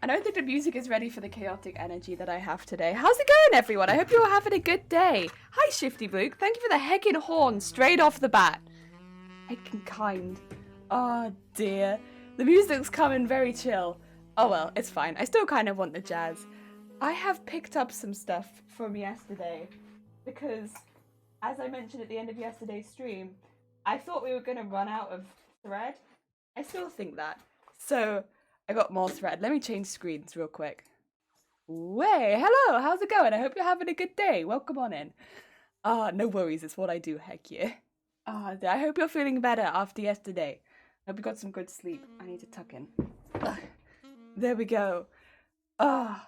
I don't think the music is ready for the chaotic energy that I have today. How's it going, everyone? I hope you're all having a good day. Hi, Shifty Luke. Thank you for the heckin' horn straight off the bat. Heckin' kind. Oh, dear. The music's coming very chill. Oh, well, it's fine. I still kind of want the jazz. I have picked up some stuff from yesterday because, as I mentioned at the end of yesterday's stream, I thought we were going to run out of thread. I still think that. So I got more thread. Let me change screens real quick. Way, hello, how's it going? I hope you're having a good day. Welcome on in. No worries, it's what I do, heck yeah. I hope you're feeling better after yesterday. I hope you got some good sleep. I need to tuck in. There we go. I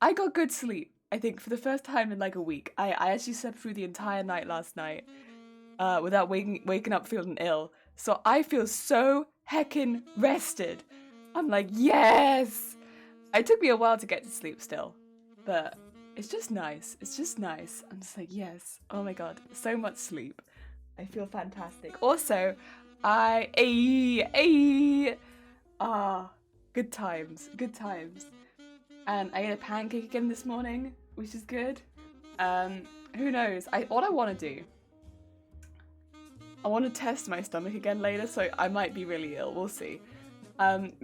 got good sleep, I think, for the first time in like a week. I actually slept through the entire night last night without waking up feeling ill. So I feel so heckin' rested. I'm like, yes! It took me a while to get to sleep still, but it's just nice. It's just nice. I'm just like, yes. Oh my god, so much sleep. I feel fantastic. Also, good times, good times. And I ate a pancake again this morning, which is good. Who knows? What I want to do, I want to test my stomach again later, so I might be really ill. We'll see.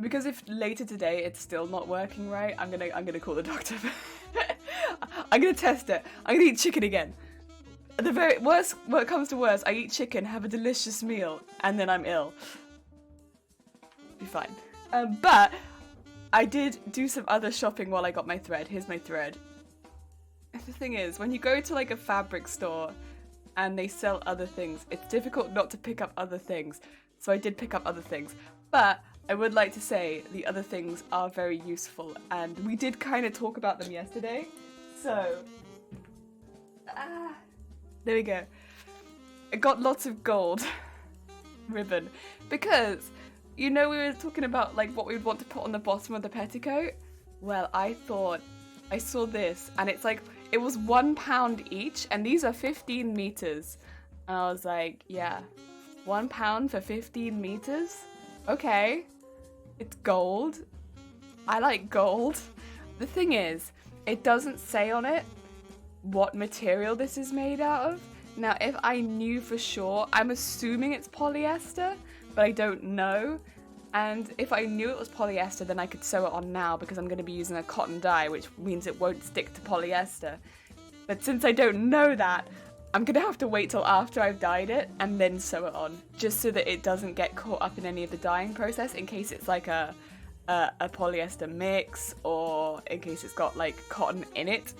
Because if later today it's still not working right, I'm gonna call the doctor. I'm gonna test it. I'm gonna eat chicken again. The very worst, when it comes to worst, I eat chicken, have a delicious meal, and then I'm ill. Be fine. But I did do some other shopping while I got my thread. Here's my thread. The thing is, when you go to like a fabric store and they sell other things, it's difficult not to pick up other things. So I did pick up other things. But I would like to say the other things are very useful, and we did kind of talk about them yesterday. So, there we go. I got lots of gold ribbon because, you know, we were talking about like what we would want to put on the bottom of the petticoat. Well, I thought I saw this, and it's like it was £1 each, and these are 15 meters. And I was like, yeah, £1 for 15 meters. Okay, it's gold. I like gold. The thing is, it doesn't say on it what material this is made out of. Now, if I knew for sure, I'm assuming it's polyester, but I don't know. And if I knew it was polyester, then I could sew it on now because I'm going to be using a cotton dye, which means it won't stick to polyester. But since I don't know that, I'm going to have to wait till after I've dyed it and then sew it on, just so that it doesn't get caught up in any of the dyeing process, in case it's like a polyester mix, or in case it's got like cotton in it.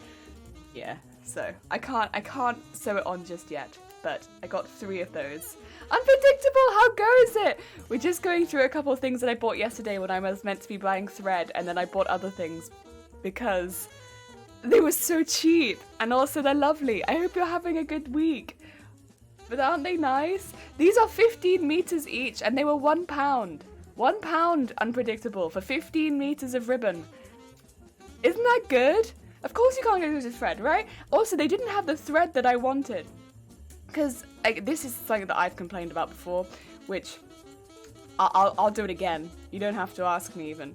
Yeah, so I can't sew it on just yet, but I got 3 of those. Unpredictable, how goes it? We're just going through a couple of things that I bought yesterday when I was meant to be buying thread, and then I bought other things because they were so cheap, and also they're lovely. I hope you're having a good week. But aren't they nice? These are 15 meters each, and they were £1. £1 unpredictable for 15 meters of ribbon. Isn't that good? Of course you can't go use a thread, right? Also, they didn't have the thread that I wanted. Because this is something that I've complained about before, which I'll do it again. You don't have to ask me even.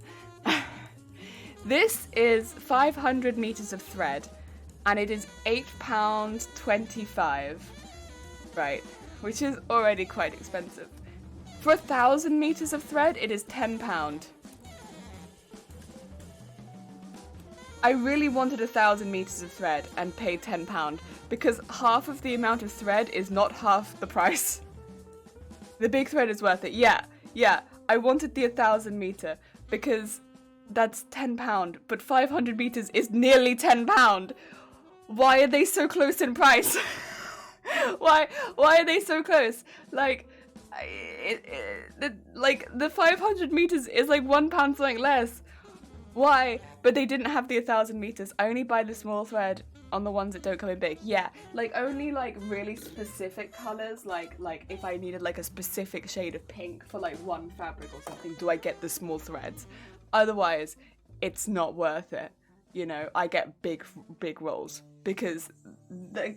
This is 500 meters of thread, and it is £8.25, right? Which is already quite expensive. For 1,000 meters of thread, it is £10. I really wanted 1,000 meters of thread and paid £10 because half of the amount of thread is not half the price. The big thread is worth it. Yeah. I wanted the 1,000 meter because that's £10, but 500 meters is nearly £10. Why are they so close in price? Why are they so close? Like, the 500 meters is like £1 something less. Why? But they didn't have the 1,000 meters. I only buy the small thread on the ones that don't come in big. Yeah, like only like really specific colors, like if I needed like a specific shade of pink for like one fabric or something, do I get the small threads. Otherwise, it's not worth it. You know, I get big rolls because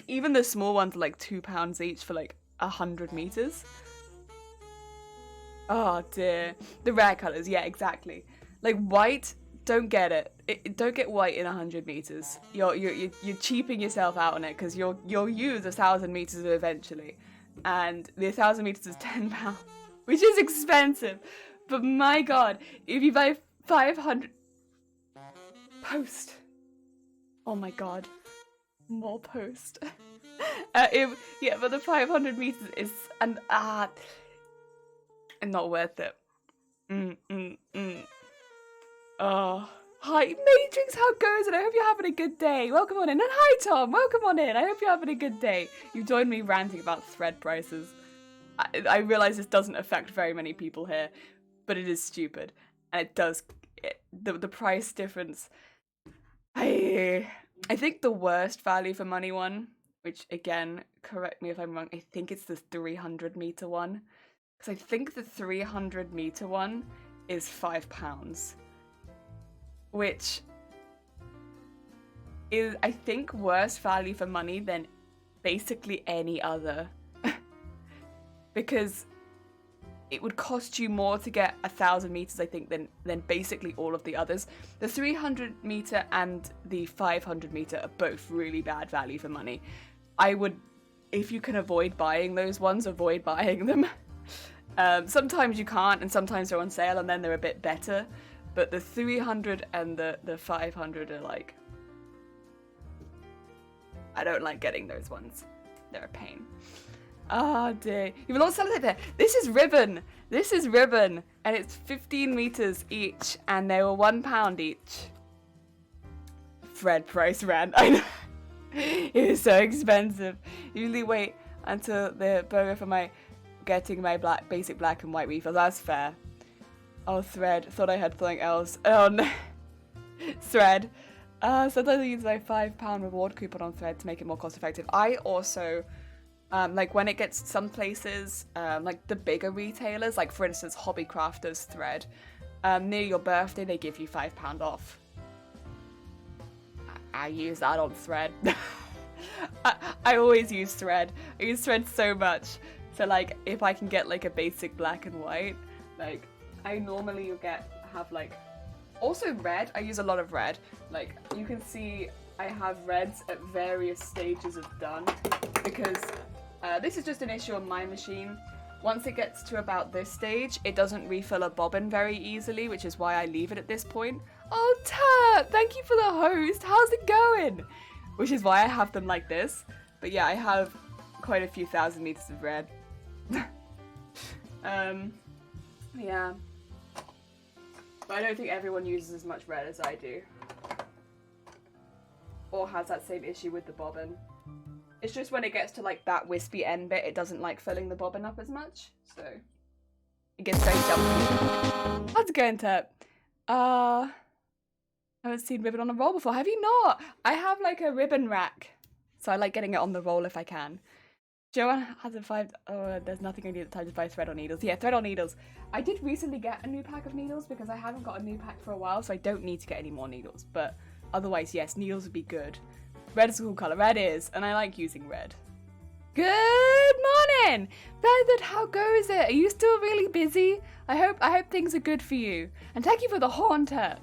even the small ones are like £2 each for like 100 meters. Oh dear. The rare colors, yeah, exactly. Like white, don't get it. Don't get white in 100 meters. You're cheaping yourself out on it because you'll use 1,000 meters eventually, and the 1,000 meters is £10, which is expensive. But my God, if you buy 500 post, oh my God, more post. Yeah, but the 500 meters is and not worth it. Oh, hi Matrix, how goes it? I hope you're having a good day. Welcome on in. And hi Tom, welcome on in. I hope you're having a good day. You joined me ranting about thread prices. I realize this doesn't affect very many people here, but it is stupid, and it does. The price difference. I think the worst value for money one, which again, correct me if I'm wrong, I think it's the 300 meter one. Because I think the 300 meter one is £5. Which is, I think, worse value for money than basically any other. Because it would cost you more to get 1,000 meters, I think, than basically all of the others. The 300 meter and the 500 meter are both really bad value for money. I would, if you can avoid buying those ones, avoid buying them. Sometimes you can't, and sometimes they're on sale, and then they're a bit better. But the 300 and the 500 are like, I don't like getting those ones. They're a pain. Ah, dear. You will also sellotape there. This is ribbon. This is ribbon. And it's 15 meters each. And they were £1 each. Thread price ran. I know. It is so expensive. Usually wait until the burger for my getting my basic black and white refill. That's fair. Oh, thread. Thought I had something else. Oh, no. Thread. Sometimes I use my £5 reward coupon on thread to make it more cost effective. I also, like when it gets some places, like the bigger retailers, like for instance, Hobbycrafters thread, near your birthday, they give you £5 off. I use that on thread. I always use thread. I use thread so much. So like, if I can get like a basic black and white, like, I normally have like, also red, I use a lot of red. Like, you can see I have reds at various stages of done, because this is just an issue on my machine. Once it gets to about this stage, it doesn't refill a bobbin very easily, which is why I leave it at this point. Oh, Turp, thank you for the host. How's it going? Which is why I have them like this. But yeah, I have quite a few thousand meters of red. Yeah. But I don't think everyone uses as much red as I do. Or has that same issue with the bobbin. It's just when it gets to like that wispy end bit, it doesn't like filling the bobbin up as much. So it gets very jumpy. How's it going, Turp? I haven't seen ribbon on a roll before. Have you not? I have like a ribbon rack. So I like getting it on the roll if I can. Joanne hasn't there's nothing I need at the time to buy thread or needles. Yeah, thread or needles. I did recently get a new pack of needles because I haven't got a new pack for a while, so I don't need to get any more needles. But otherwise, yes, needles would be good. Red is a cool colour. Red is, and I like using red. Good morning! Velvet, how goes it? Are you still really busy? I hope things are good for you. And thank you for the haunter.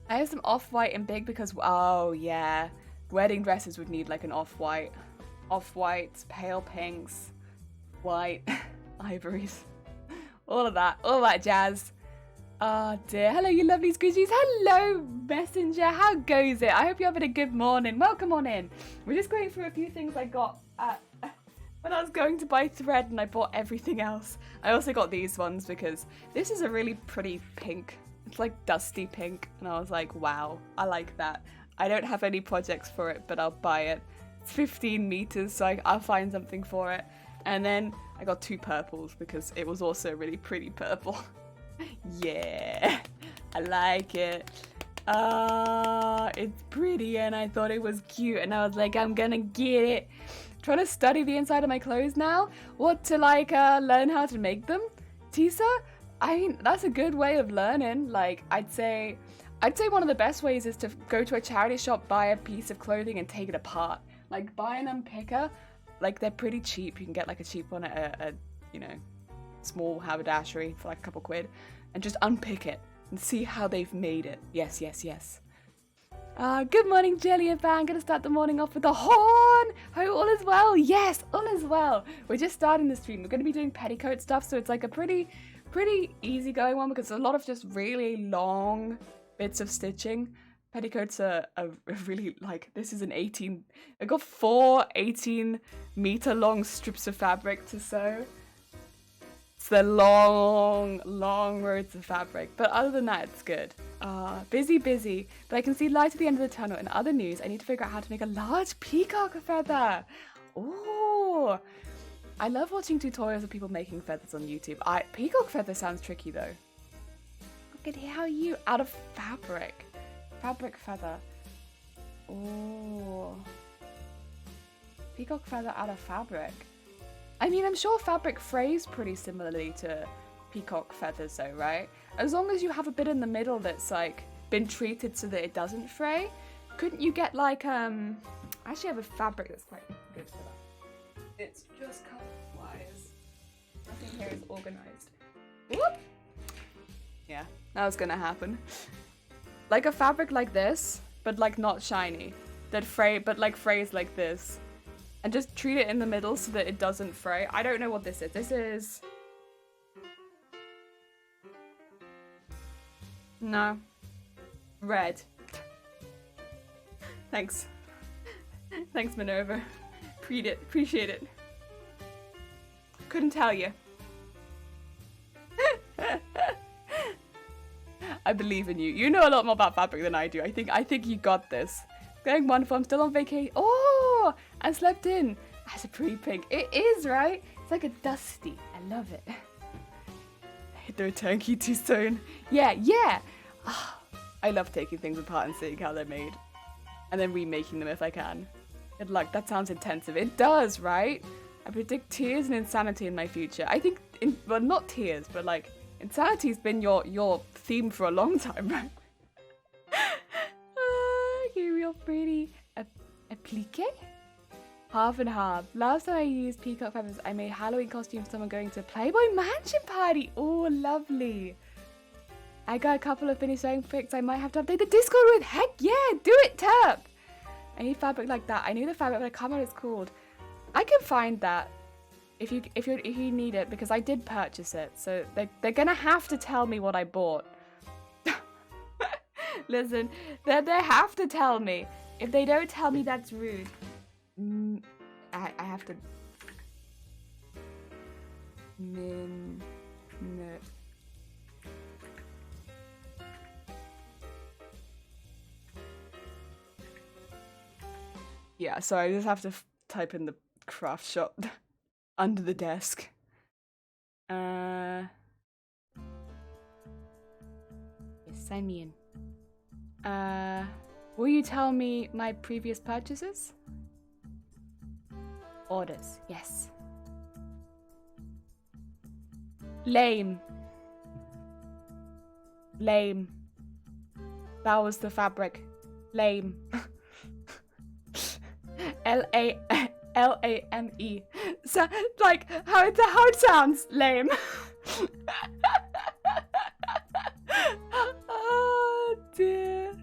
I have some off-white and big because, oh yeah, wedding dresses would need like an off-white. Off-whites, pale pinks, white, ivories, all of that jazz. Oh dear, hello you lovely squishies, hello messenger, how goes it? I hope you're having a good morning, welcome on in. We're just going through a few things I got when I was going to buy thread and I bought everything else. I also got these ones because this is a really pretty pink, it's like dusty pink, and I was like, wow, I like that. I don't have any projects for it, but I'll buy it. It's 15 meters, so I'll find something for it. And then I got 2 purples because it was also a really pretty purple. Yeah, I like it. It's pretty and I thought it was cute and I was like, I'm gonna get it. Trying to study the inside of my clothes now? What, to like learn how to make them? Tisa? I mean, that's a good way of learning. Like, I'd say one of the best ways is to go to a charity shop, buy a piece of clothing and take it apart. Like, buy an unpicker, like, they're pretty cheap. You can get, like, a cheap one at, you know, small haberdashery for like a couple quid and just unpick it and see how they've made it. Yes, yes, yes. Good morning, Jelly and Fan. Gonna start the morning off with a horn. Hope all is well. Yes, all is well. We're just starting the stream. We're gonna be doing petticoat stuff, so it's like a pretty easygoing one because a lot of just really long bits of stitching. Petticoats are really like, this is an 18, I got 4 18-meter long strips of fabric to sew. It's the long roads of fabric, but other than that, it's good. Busy, but I can see light at the end of the tunnel. In other news, I need to figure out how to make a large peacock feather. Ooh, I love watching tutorials of people making feathers on YouTube. Peacock feather sounds tricky though. Look at how you, out of fabric feather. Ooh, peacock feather out of fabric. I mean, I'm sure fabric frays pretty similarly to peacock feathers though, right? As long as you have a bit in the middle that's like been treated so that it doesn't fray. Couldn't you get like, I actually have a fabric that's quite good for that. It's just color-wise. Nothing here is organized. Whoop! Yeah, that was gonna happen. Like a fabric like this, but like not shiny. That frays like this. And just treat it in the middle so that it doesn't fray. I don't know what this is. This is... No. Red. Thanks. Thanks, Minerva. Appreciate it. Couldn't tell you. I believe in you. You know a lot more about fabric than I do. I think you got this. Going wonderful. I'm still on vacation. Oh, I slept in. That's a pretty pink. It is, right? It's like a dusty. I love it. Hit the return key too soon. Yeah. Oh, I love taking things apart and seeing how they're made. And then remaking them if I can. Good luck. That sounds intensive. It does, right? I predict tears and insanity in my future. I think, well, not tears, but like, insanity's been your theme for a long time, right? You're real pretty. Applique? Half and half. Last time I used peacock feathers, I made Halloween costume for someone going to a Playboy Mansion party. Oh, lovely. I got a couple of finished sewing pics I might have to update the Discord with. Heck yeah, do it, Terp. I need fabric like that. I knew the fabric, but I can't remember what it's called. I can find that if you need it, because I did purchase it. So they're gonna have to tell me what I bought. Listen, they have to tell me. If they don't tell me, that's rude. I have to. No. Yeah, so I just have to type in the craft shop under the desk. Yes, sign me in. Will you tell me my previous purchases? Orders, yes. Lame. That was the fabric. Lame. L-A-M-E. So, like, how it sounds. Lame. Oh, dear.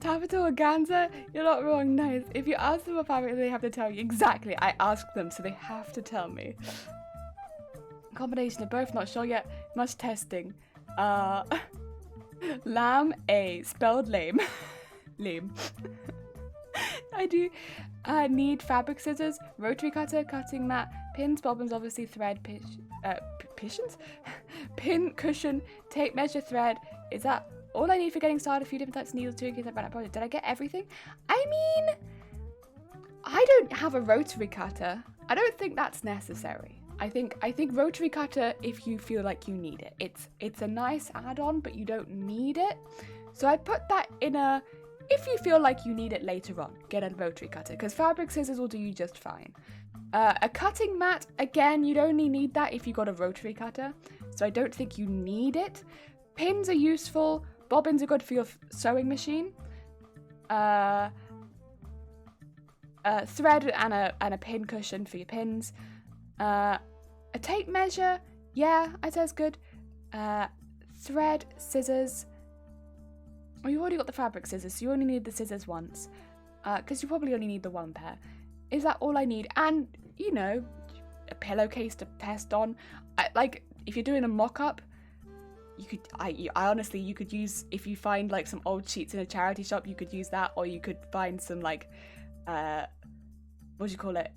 Taffeta organza? You're not wrong, nice. If you ask them what fabric, they have to tell you. Exactly, I asked them, so they have to tell me. Combination of both, not sure yet. Much testing. Lamb A, spelled lame. Lame. I do need fabric scissors, rotary cutter, cutting mat, pins, bobbins, obviously thread, pin, cushion, tape measure, thread. Is that all I need for getting started? A few different types of needles too in case I run out of project. Did I get everything? I mean, I don't have a rotary cutter. I don't think that's necessary. I think rotary cutter if you feel like you need it. It's a nice add-on, but you don't need it. So I put that in a, if you feel like you need it later on, get a rotary cutter, because fabric scissors will do you just fine. A cutting mat, again, you'd only need that if you got a rotary cutter, so I don't think you need it. Pins are useful, bobbins are good for your sewing machine. thread and a pin cushion for your pins. A tape measure, yeah, I'd say it's good. Thread, scissors. Oh, you already got the fabric scissors, so you only need the scissors once. Because you probably only need the one pair. Is that all I need? And, you know, a pillowcase to test on. Like, if you're doing a mock-up, you could, I honestly, you could use, if you find like some old sheets in a charity shop, you could use that, or you could find some like, what do you call it?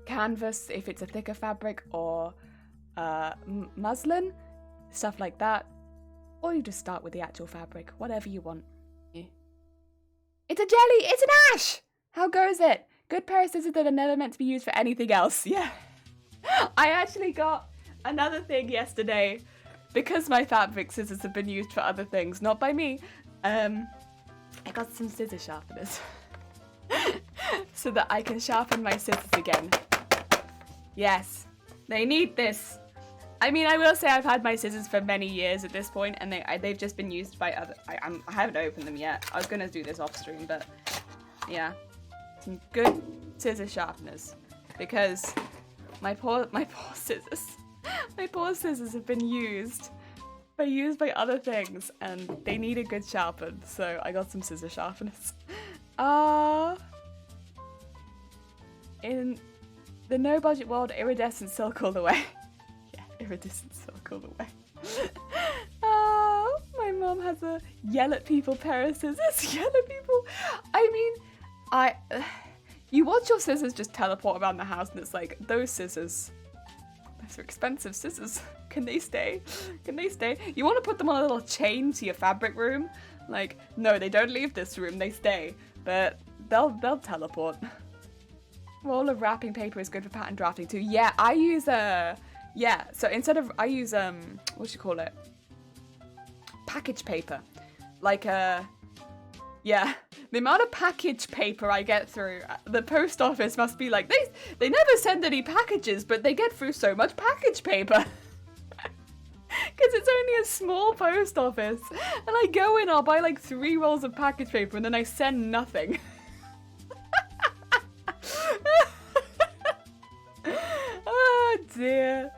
Canvas, if it's a thicker fabric, or muslin, stuff like that. Or you just start with the actual fabric, whatever you want. Yeah. It's a jelly! It's an ash! How goes it? Good pair of scissors that are never meant to be used for anything else. Yeah. I actually got another thing yesterday because my fabric scissors have been used for other things, not by me. I got some scissor sharpeners so that I can sharpen my scissors again. Yes, they need this. I mean, I will say I've had my scissors for many years at this point, and they've just been used by other. I haven't opened them yet. I was gonna do this off stream, but yeah, some good scissor sharpeners because my poor scissors, my poor scissors have been used by other things, and they need a good sharpen. So I got some scissor sharpeners. In the no budget world, iridescent silk all the way. Iridescent silk all the way. Oh, my mom has a yell at people pair of scissors. Yell at people. I mean, you watch your scissors just teleport around the house, and it's like, those scissors, those are expensive scissors. Can they stay? Can they stay? You want to put them on a little chain to your fabric room? Like, no, they don't leave this room. They stay, but they'll teleport. Roll of wrapping paper is good for pattern drafting too. Yeah, I use yeah, so instead of, I use, what do you call it? Package paper. Like, yeah. The amount of package paper I get through the post office must be like, they never send any packages, but they get through so much package paper. Because it's only a small post office. And I go in, I'll buy like 3 rolls of package paper, and then I send nothing. Oh dear.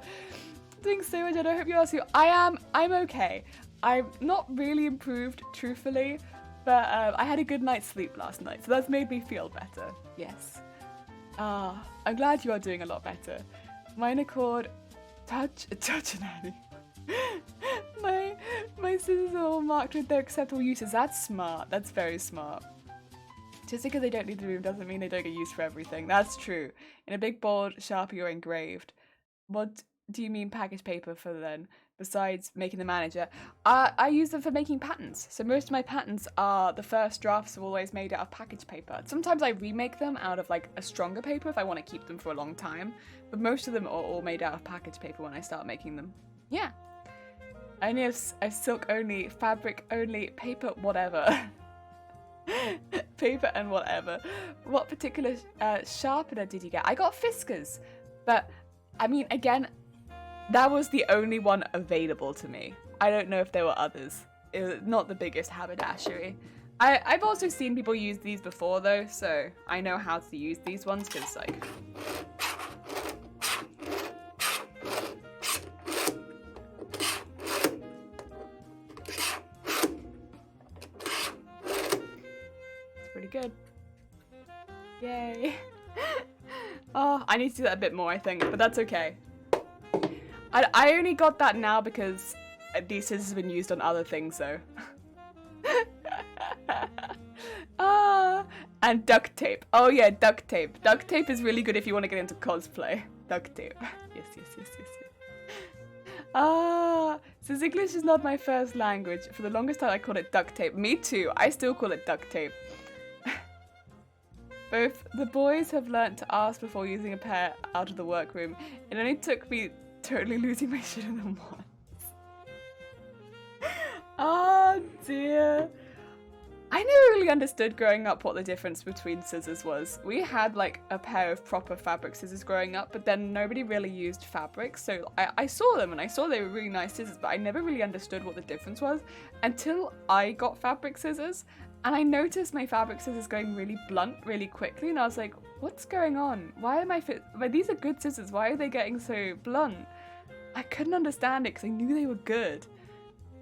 Doing so much, and I hope you are too. I'm okay. I'm not really improved, truthfully, but I had a good night's sleep last night, so that's made me feel better. Yes. I'm glad you are doing a lot better. Mine are called Touch and Annie. My scissors are all marked with their acceptable uses. That's smart. That's very smart. Just because they don't leave the room doesn't mean they don't get used for everything. That's true. In a big bold Sharpie or engraved. What do you mean package paper for then? Besides making the manager? I use them for making patterns. So most of my patterns are, the first drafts are always made out of package paper. Sometimes I remake them out of like a stronger paper if I want to keep them for a long time. But most of them are all made out of package paper when I start making them. Yeah. I only have silk only, fabric only, paper, whatever. Paper and whatever. What particular sharpener did you get? I got Fiskars, but I mean, again, that was the only one available to me. I don't know if there were others. It was not the biggest haberdashery. I've also seen people use these before though, so I know how to use these ones because like. Good. Yay. Oh, I need to do that a bit more, I think, but that's okay. I only got that now because these scissors have been used on other things, though. And duct tape. Oh yeah, duct tape. Duct tape is really good if you want to get into cosplay. Duct tape. Yes. Since English is not my first language, for the longest time I called it duct tape. Me too. I still call it duct tape. Both the boys have learnt to ask before using a pair out of the workroom. It only took me totally losing my shit in them once. Oh dear. I never really understood growing up what the difference between scissors was. We had like a pair of proper fabric scissors growing up, but then nobody really used fabric. So I saw them and I saw they were really nice scissors, but I never really understood what the difference was until I got fabric scissors. And I noticed my fabric scissors going really blunt really quickly, and I was like, what's going on? Why am I but these are good scissors, why are they getting so blunt? I couldn't understand it because I knew they were good.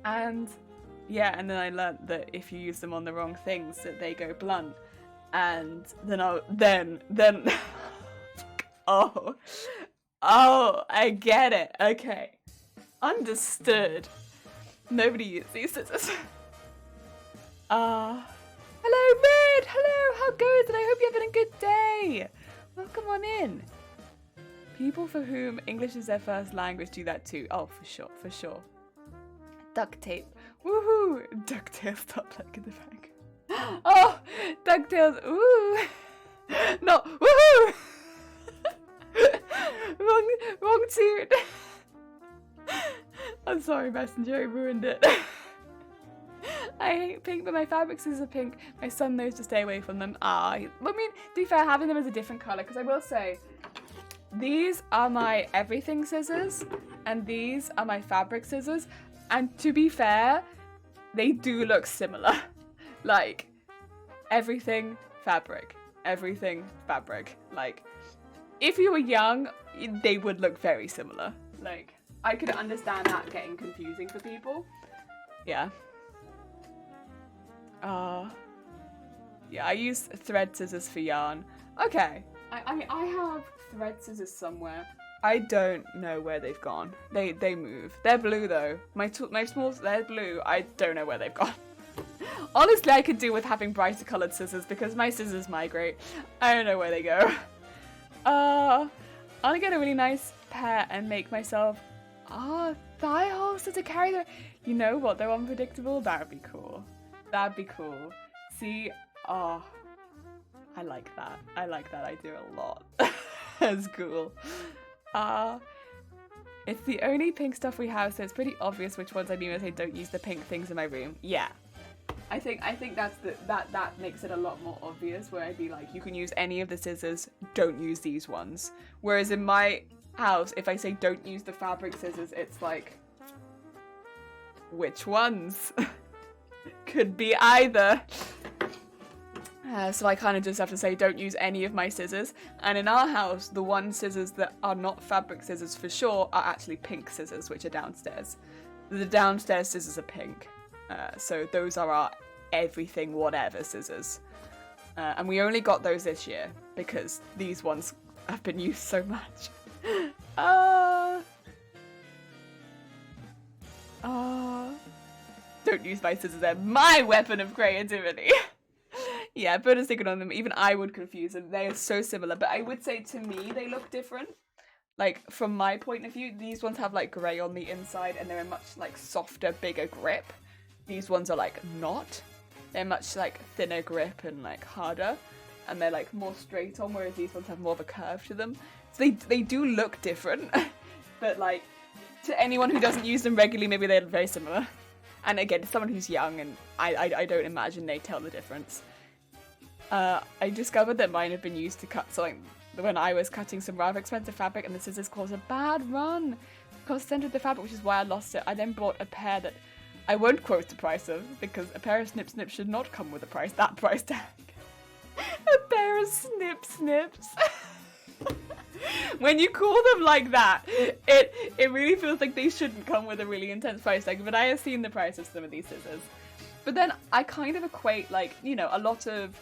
And yeah, and then I learned that if you use them on the wrong things that they go blunt. And then oh, I get it. Okay. Understood. Nobody uses these scissors. Hello Red! Hello, how goes it? I hope you're having a good day. Welcome on in. People for whom English is their first language do that too. Oh, for sure, for sure. Duct tape. Woohoo! DuckTales, stop looking in the back. Oh, DuckTales, ooh. No, woohoo! wrong tune. I'm sorry, Messenger, I ruined it. I hate pink, but my fabric scissors are pink. My son knows to stay away from them. I mean, to be fair, having them as a different colour, because I will say, these are my everything scissors, and these are my fabric scissors, and to be fair, they do look similar. Like, everything fabric. Like, if you were young, they would look very similar. Like, I could understand that getting confusing for people. Yeah. Yeah, I use thread scissors for yarn. Okay. I mean, I have thread scissors somewhere. I don't know where they've gone. They move. They're blue though. My smalls, they're blue. I don't know where they've gone. Honestly, I could do with having brighter coloured scissors because my scissors migrate. I don't know where they go. I'm gonna get a really nice pair and make myself thigh holsters to carry them. You know what? They're unpredictable. That'd be cool. That'd be cool. See, I like that. I like that idea a lot. That's cool. It's the only pink stuff we have, so it's pretty obvious which ones I mean when I say don't use the pink things in my room. Yeah. I think that's that makes it a lot more obvious, where I'd be like, you can use any of the scissors, don't use these ones. Whereas in my house, if I say don't use the fabric scissors, it's like, which ones? Could be either. So I kind of just have to say don't use any of my scissors. And in our house, the one scissors that are not fabric scissors for sure are actually pink scissors, which are downstairs. The downstairs scissors are pink. So those are our everything whatever scissors. And we only got those this year because these ones have been used so much. Don't use my scissors, they're my weapon of creativity. Yeah, bonus ticket on them. Even I would confuse them. They are so similar, but I would say to me they look different. Like, from my point of view, these ones have like grey on the inside and they're a much like softer, bigger grip. These ones are like not. They're much like thinner grip and like harder. And they're like more straight on, whereas these ones have more of a curve to them. So they do look different. But like, to anyone who doesn't use them regularly, maybe they're very similar. And again, someone who's young, and I don't imagine they tell the difference. I discovered that mine had been used to cut something when I was cutting some rather expensive fabric, and the scissors caused a bad run. Because the centre of the fabric, which is why I lost it. I then bought a pair that I won't quote the price of, because a pair of snip snips should not come with that price tag. A pair of snip snips. When you call them like that, it really feels like they shouldn't come with a really intense price tag, but I have seen the price of some of these scissors. But then I kind of equate, like, you know, a lot of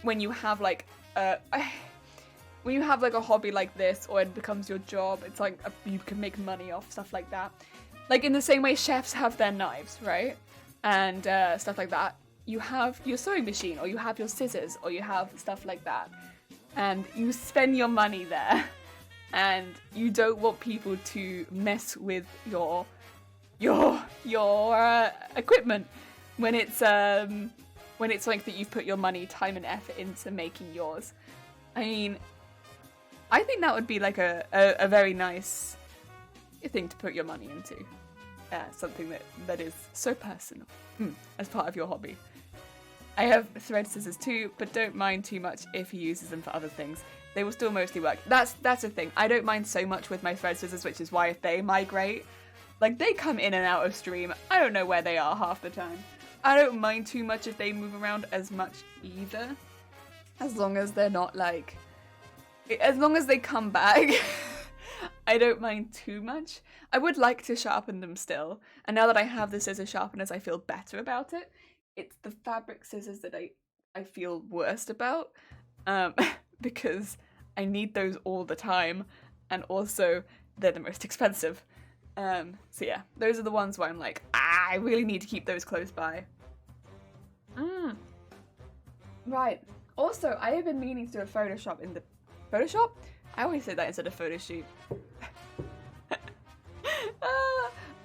when you have like a hobby like this, or it becomes your job, it's like you can make money off stuff like that. Like in the same way chefs have their knives, right? And stuff like that. You have your sewing machine, or you have your scissors, or you have stuff like that. And you spend your money there. And you don't want people to mess with your equipment when it's something that you've put your money, time and effort into making yours. I mean, I think that would be like a very nice thing to put your money into. Something that is so personal as part of your hobby. I have thread scissors too, but don't mind too much if he uses them for other things. They will still mostly work. That's the thing. I don't mind so much with my thread scissors, which is why if they migrate, like they come in and out of stream. I don't know where they are half the time. I don't mind too much if they move around as much either. As long as they're not like... As long as they come back, I don't mind too much. I would like to sharpen them still. And now that I have the scissor sharpeners, I feel better about it. It's the fabric scissors that I feel worst about. Because I need those all the time. And also, they're the most expensive. So yeah, those are the ones where I'm like, I really need to keep those close by. Right. Also, I have been meaning to do a Photoshop in the... Photoshop? I always say that instead of photo shoot.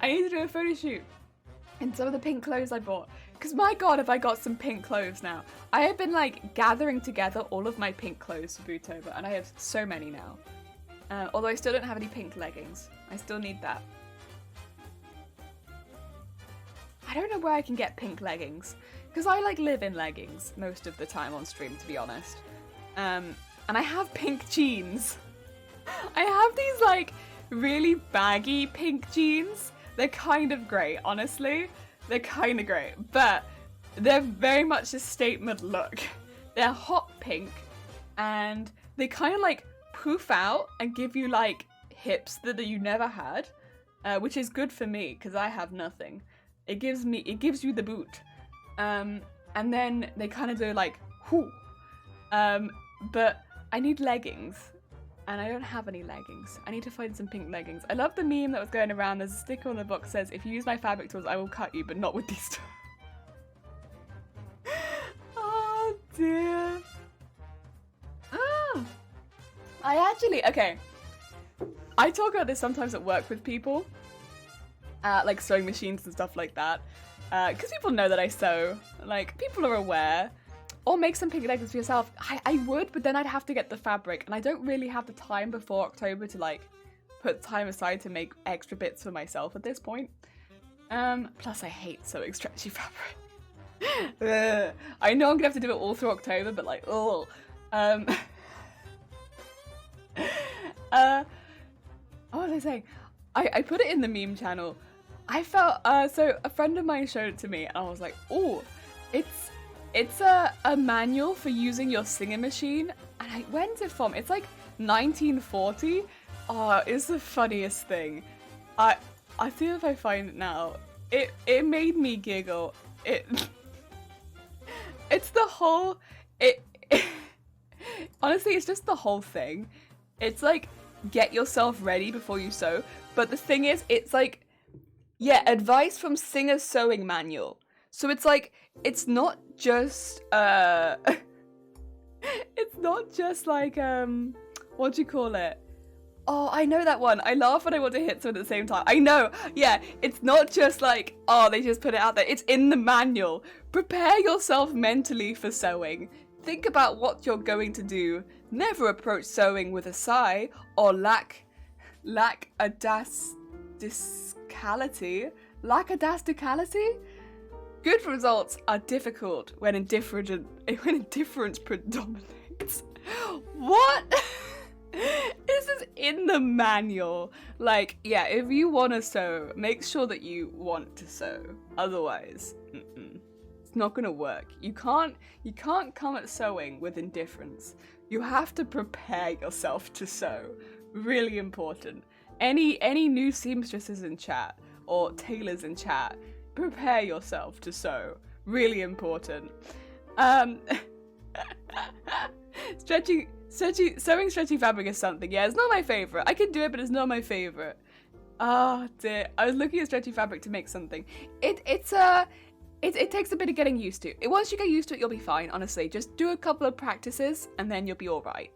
I need to do a photo shoot in some of the pink clothes I bought. Because my god, have I got some pink clothes now. I have been like gathering together all of my pink clothes for boobtober, and I have so many now. Although I still don't have any pink leggings. I still need that. I don't know where I can get pink leggings. Because I like live in leggings most of the time on stream, to be honest. And I have pink jeans. I have these like really baggy pink jeans. They're kind of great, honestly. They're kind of great, but they're very much a statement look. They're hot pink and they kind of like poof out and give you like hips that you never had, which is good for me because I have nothing. It gives you the boot. And then they kind of do like, whoo. But I need leggings, and I don't have any leggings. I need to find some pink leggings. I love the meme that was going around. There's a sticker on the box that says, if you use my fabric tools, I will cut you, but not with these tools. Oh dear. Okay. I talk about this sometimes at work with people, like sewing machines and stuff like that. Because people know that I sew, like, people are aware. Or make some pink leggings for yourself. I would, but then I'd have to get the fabric, and I don't really have the time before October to, like, put time aside to make extra bits for myself at this point. Plus I hate sewing stretchy fabric. I know I'm gonna have to do it all through October, but, like, ugh. What was I saying? I put it in the meme channel. I felt, so a friend of mine showed it to me, and I was like, oh, it's a manual for using your singing machine. And when's it from? It's like 1940. Oh, it's the funniest thing. I see if I find it now. It made me giggle. It's the whole, honestly, it's just the whole thing. It's like, get yourself ready before you sew. But the thing is, it's like, yeah, advice from Singer's Sewing Manual. So it's like, it's not just, it's not just like, what do you call it? Oh, I know that one. I laugh when I want to hit someone at the same time. I know, yeah, it's not just like, oh, they just put it out there. It's in the manual. Prepare yourself mentally for sewing. Think about what you're going to do. Never approach sewing with a sigh or lackadaisicality. Lackadaisicality? Good results are difficult when indifference predominates. What? This is in the manual. Like, yeah, if you want to sew, make sure that you want to sew. Otherwise, it's not gonna work. You can't come at sewing with indifference. You have to prepare yourself to sew. Really important. Any new seamstresses in chat or tailors in chat, prepare yourself to sew. Really important. Sewing stretchy fabric is something. Yeah, it's not my favorite. I can do it, but it's not my favorite. Oh dear. I was looking at stretchy fabric to make something. It takes a bit of getting used to. Once you get used to it, you'll be fine, honestly. Just do a couple of practices and then you'll be alright.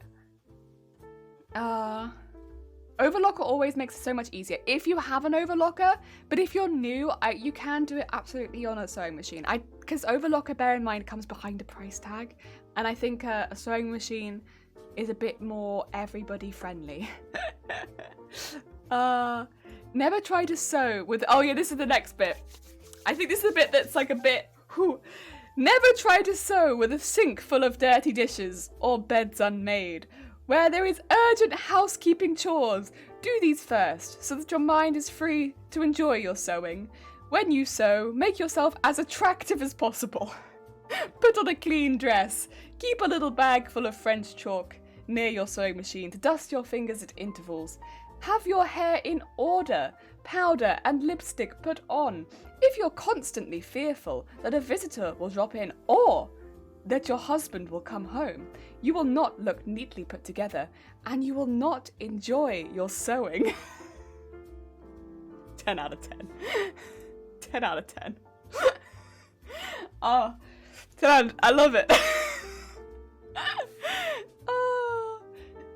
Overlocker always makes it so much easier if you have an overlocker, but if you're new, you can do it absolutely on a sewing machine. Because overlocker, bear in mind, comes behind a price tag, and I think a sewing machine is a bit more everybody friendly. Never try to sew with, oh yeah, this is the next bit. I think this is a bit that's like a bit, whew. Never try to sew with a sink full of dirty dishes or beds unmade. Where there is urgent housekeeping chores, do these first so that your mind is free to enjoy your sewing. When you sew, make yourself as attractive as possible. Put on a clean dress. Keep a little bag full of French chalk near your sewing machine to dust your fingers at intervals. Have your hair in order, powder and lipstick put on. If you're constantly fearful that a visitor will drop in or that your husband will come home, you will not look neatly put together and you will not enjoy your sewing. 10 out of 10. 10 out of 10. Oh, 10, I love it.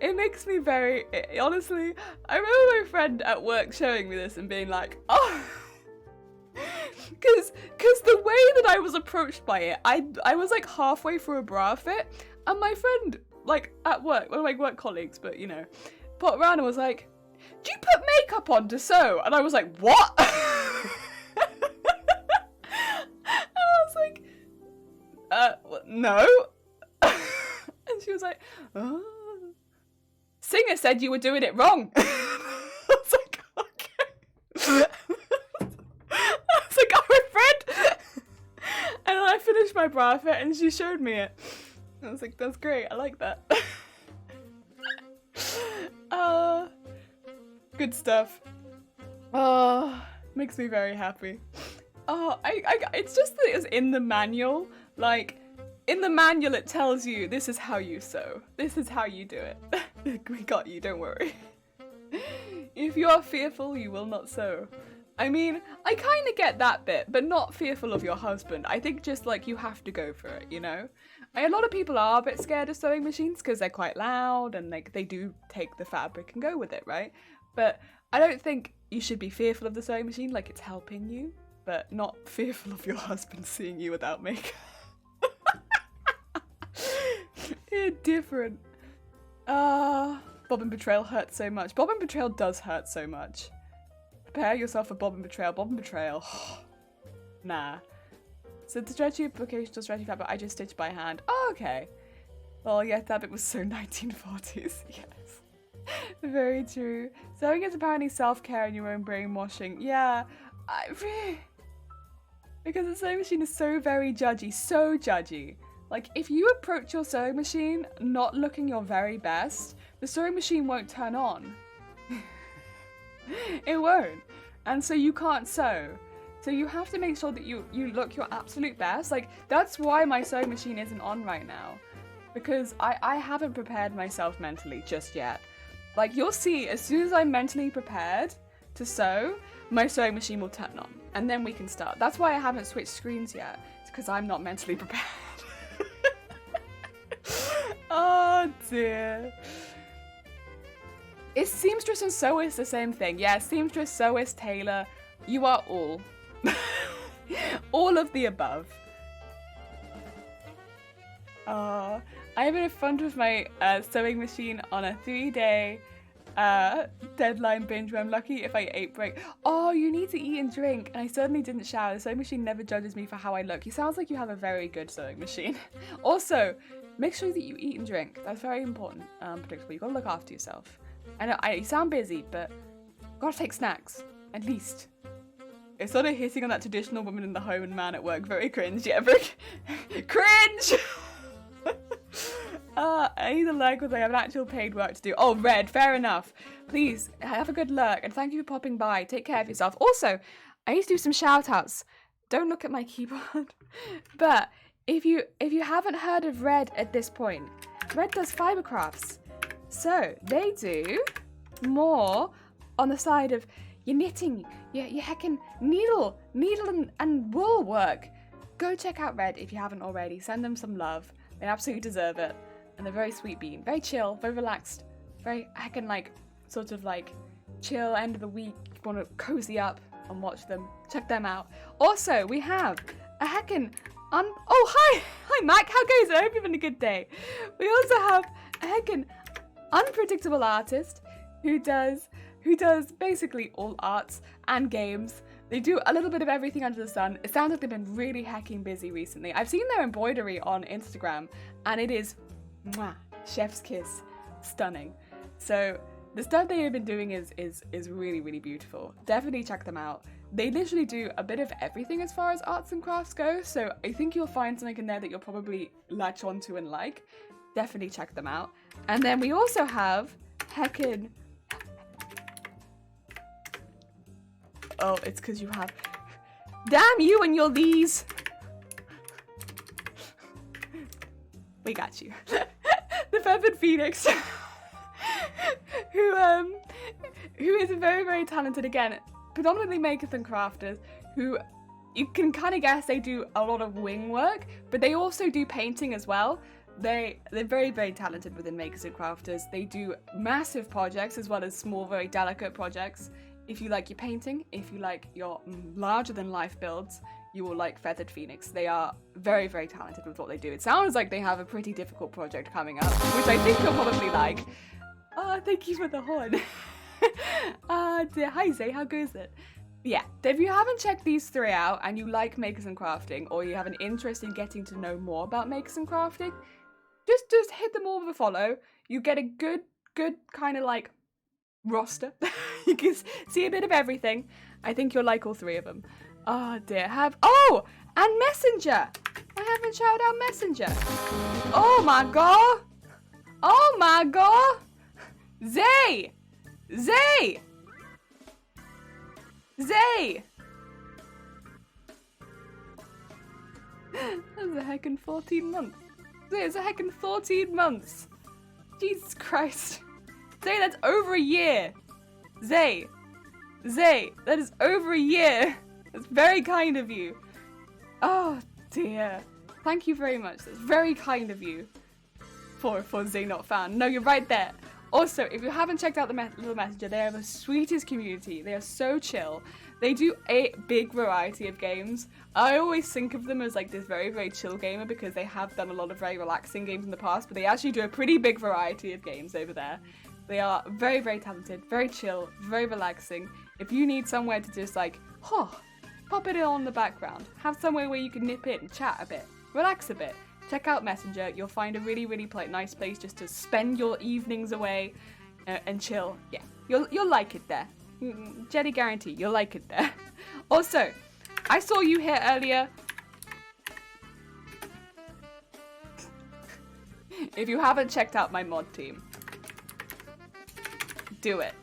It makes me very, honestly, I remember my friend at work showing me this and being like, oh, because the way that I was approached by it, I was like halfway through a bra fit, and my friend, like at work, one of my work colleagues, but you know, put around and was like, do you put makeup on to sew? And I was like, what? And I was like, no. And she was like, oh. Singer said you were doing it wrong. I was like, okay. I was like, oh, my friend. And then I finished my bra fit and she showed me it. I was like, that's great. I like that. Good stuff. Makes me very happy. It's just that it was in the manual. Like, in the manual it tells you this is how you sew. This is how you do it. We got you, don't worry. If you are fearful, you will not sew. I mean, I kind of get that bit, but not fearful of your husband. I think just like you have to go for it, you know? A lot of people are a bit scared of sewing machines because they're quite loud and like they do take the fabric and go with it, right? But I don't think you should be fearful of the sewing machine, like it's helping you, but not fearful of your husband seeing you without makeup. You're different. Bobbin betrayal hurts so much. Bobbin betrayal does hurt so much. Prepare yourself for bobbin betrayal. Bobbin betrayal. Nah. So the stretchy application or stretchy fabric I just stitched by hand. Oh, okay. Well, yeah, that bit was so 1940s. Yes. Very true. Sewing is apparently self-care and your own brainwashing. Yeah. Because the sewing machine is so very judgy. So judgy. Like, if you approach your sewing machine not looking your very best, the sewing machine won't turn on. It won't. And so you can't sew. So you have to make sure that you look your absolute best. Like, that's why my sewing machine isn't on right now. Because I haven't prepared myself mentally just yet. Like, you'll see, as soon as I'm mentally prepared to sew, my sewing machine will turn on. And then we can start. That's why I haven't switched screens yet. It's because I'm not mentally prepared. Oh dear. Is seamstress and sewist the same thing? Yeah, seamstress, sewist, tailor. You are all. All of the above. I've been in front of my sewing machine on a 3-day deadline binge where I'm lucky if I ate break. Oh, you need to eat and drink. And I certainly didn't shower. The sewing machine never judges me for how I look. You sounds like you have a very good sewing machine. Also, make sure that you eat and drink. That's very important. Predictable. You've got to look after yourself. I know you sound busy, but you've got to take snacks. At least. It's sort of hitting on that traditional woman in the home and man at work. Very cringe. Yeah, very cringe! I need to lurk because I have an actual paid work to do. Oh, Red, fair enough. Please, have a good lurk, and thank you for popping by. Take care of yourself. Also, I need to do some shout-outs. Don't look at my keyboard. But if you haven't heard of Red at this point, Red does fiber crafts. So, they do more on the side of your knitting, your heckin' needle and wool work. Go check out Red if you haven't already. Send them some love. They absolutely deserve it. And they're very sweet bean. Very chill, very relaxed. Very heckin' like, sort of like, chill end of the week. You want to cozy up and watch them. Check them out. Also, we have a heckin' oh, hi! Hi, Mac. How goes it? I hope you're having a good day. We also have a heckin' unpredictable artist who does basically all arts and games. They do a little bit of everything under the sun. It sounds like they've been really heckin' busy recently. I've seen their embroidery on Instagram, and it is, mwah, chef's kiss, stunning. So The stuff they've been doing is really, really beautiful. Definitely check them out. They literally do a bit of everything as far as arts and crafts go, so I think you'll find something in there that you'll probably latch onto and like. Definitely check them out. And then we also have heckin'... Oh, it's because you have... Damn you and your these! We got you. The Feathered Phoenix. who is very, very talented, again, predominantly makers and crafters, who you can kind of guess they do a lot of wing work, but they also do painting as well. They're very, very talented within makers and crafters. They do massive projects as well as small, very delicate projects. If you like your painting, if you like your larger than life builds, you will like Feathered Phoenix. They are very, very talented with what they do. It sounds like they have a pretty difficult project coming up, which I think you'll probably like. Thank you for the horn. Hi Zay, how goes it? Yeah, if you haven't checked these three out and you like makers and crafting, or you have an interest in getting to know more about makers and crafting, just hit them all with a follow. You get a good kind of like roster. You can see a bit of everything. I think you'll like all three of them. Oh dear, and Messenger! I haven't shouted out Messenger. Oh my god! Oh my god! Zay! Zay! Zay! That was a heckin' 14 months. Zay, it's a heckin' 14 months. Jesus Christ. Zay, that's over a year. Zay, that is over a year. That's very kind of you. Oh dear. Thank you very much. That's very kind of you. For Zay not found. No, you're right there. Also, if you haven't checked out the Little Messenger, they are the sweetest community. They are so chill. They do a big variety of games. I always think of them as like this very, very chill gamer because they have done a lot of very relaxing games in the past, but they actually do a pretty big variety of games over there. They are very, very talented, very chill, very relaxing. If you need somewhere to just like, pop it on the background, have somewhere where you can nip in, chat a bit, relax a bit, check out Messenger. You'll find a really, really nice place just to spend your evenings away and chill. Yeah, you'll like it there. Jetty guarantee, you'll like it there. Also, I saw you here earlier. If you haven't checked out my mod team, do it.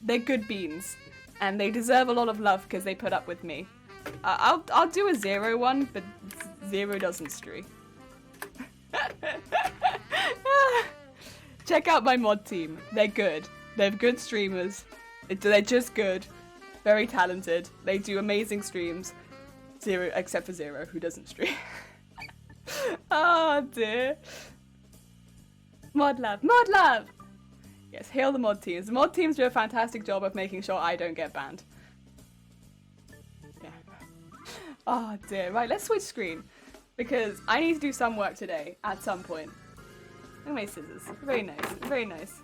They're good beans, and they deserve a lot of love because they put up with me. I'll do a 0 one, but 0 doesn't streak. Check out my mod team. They're good. They're good streamers. They're just good. Very talented. They do amazing streams. 0, except for 0, who doesn't stream. Oh dear. Mod love. Mod love! Yes, hail the mod teams. The mod teams do a fantastic job of making sure I don't get banned. Yeah. Oh dear. Right, let's switch screen. Because I need to do some work today, at some point. Look at my scissors. Very nice. Very nice.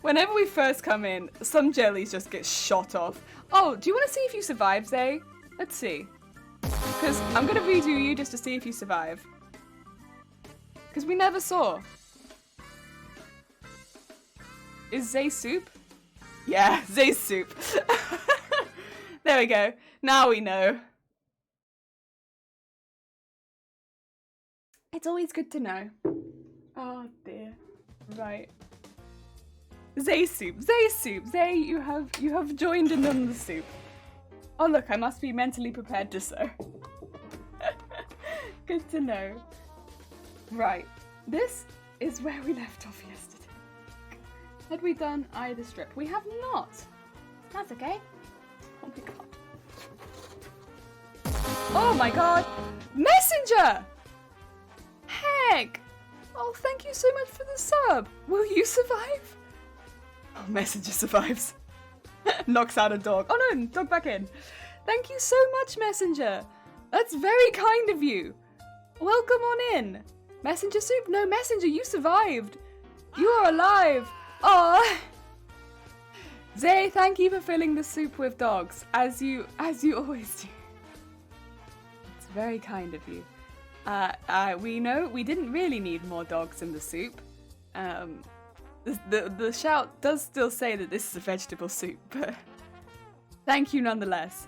Whenever we first come in, some jellies just get shot off. Oh, do you want to see if you survive, Zay? Let's see. Because I'm going to redo you just to see if you survive. Because we never saw. Is Zay soup? Yeah, Zay's soup. There we go. Now we know. It's always good to know. Oh dear. Right. Zay soup. Zay soup. Zay, you have joined in on the soup. Oh look, I must be mentally prepared to so. Good to know. Right. This is where we left off yesterday. Had we done either strip? We have not. That's okay. Oh my god. Oh my god. Messenger! Heck! Oh, thank you so much for the sub. Will you survive? Oh, Messenger survives. Knocks out a dog. Oh no, dog back in. Thank you so much, Messenger. That's very kind of you. Welcome on in. Messenger soup? No, Messenger, you survived. You are alive. Oh. Zay, thank you for filling the soup with dogs, as you always do. It's very kind of you. We know we didn't really need more dogs in the soup. The shout does still say that this is a vegetable soup, but thank you nonetheless.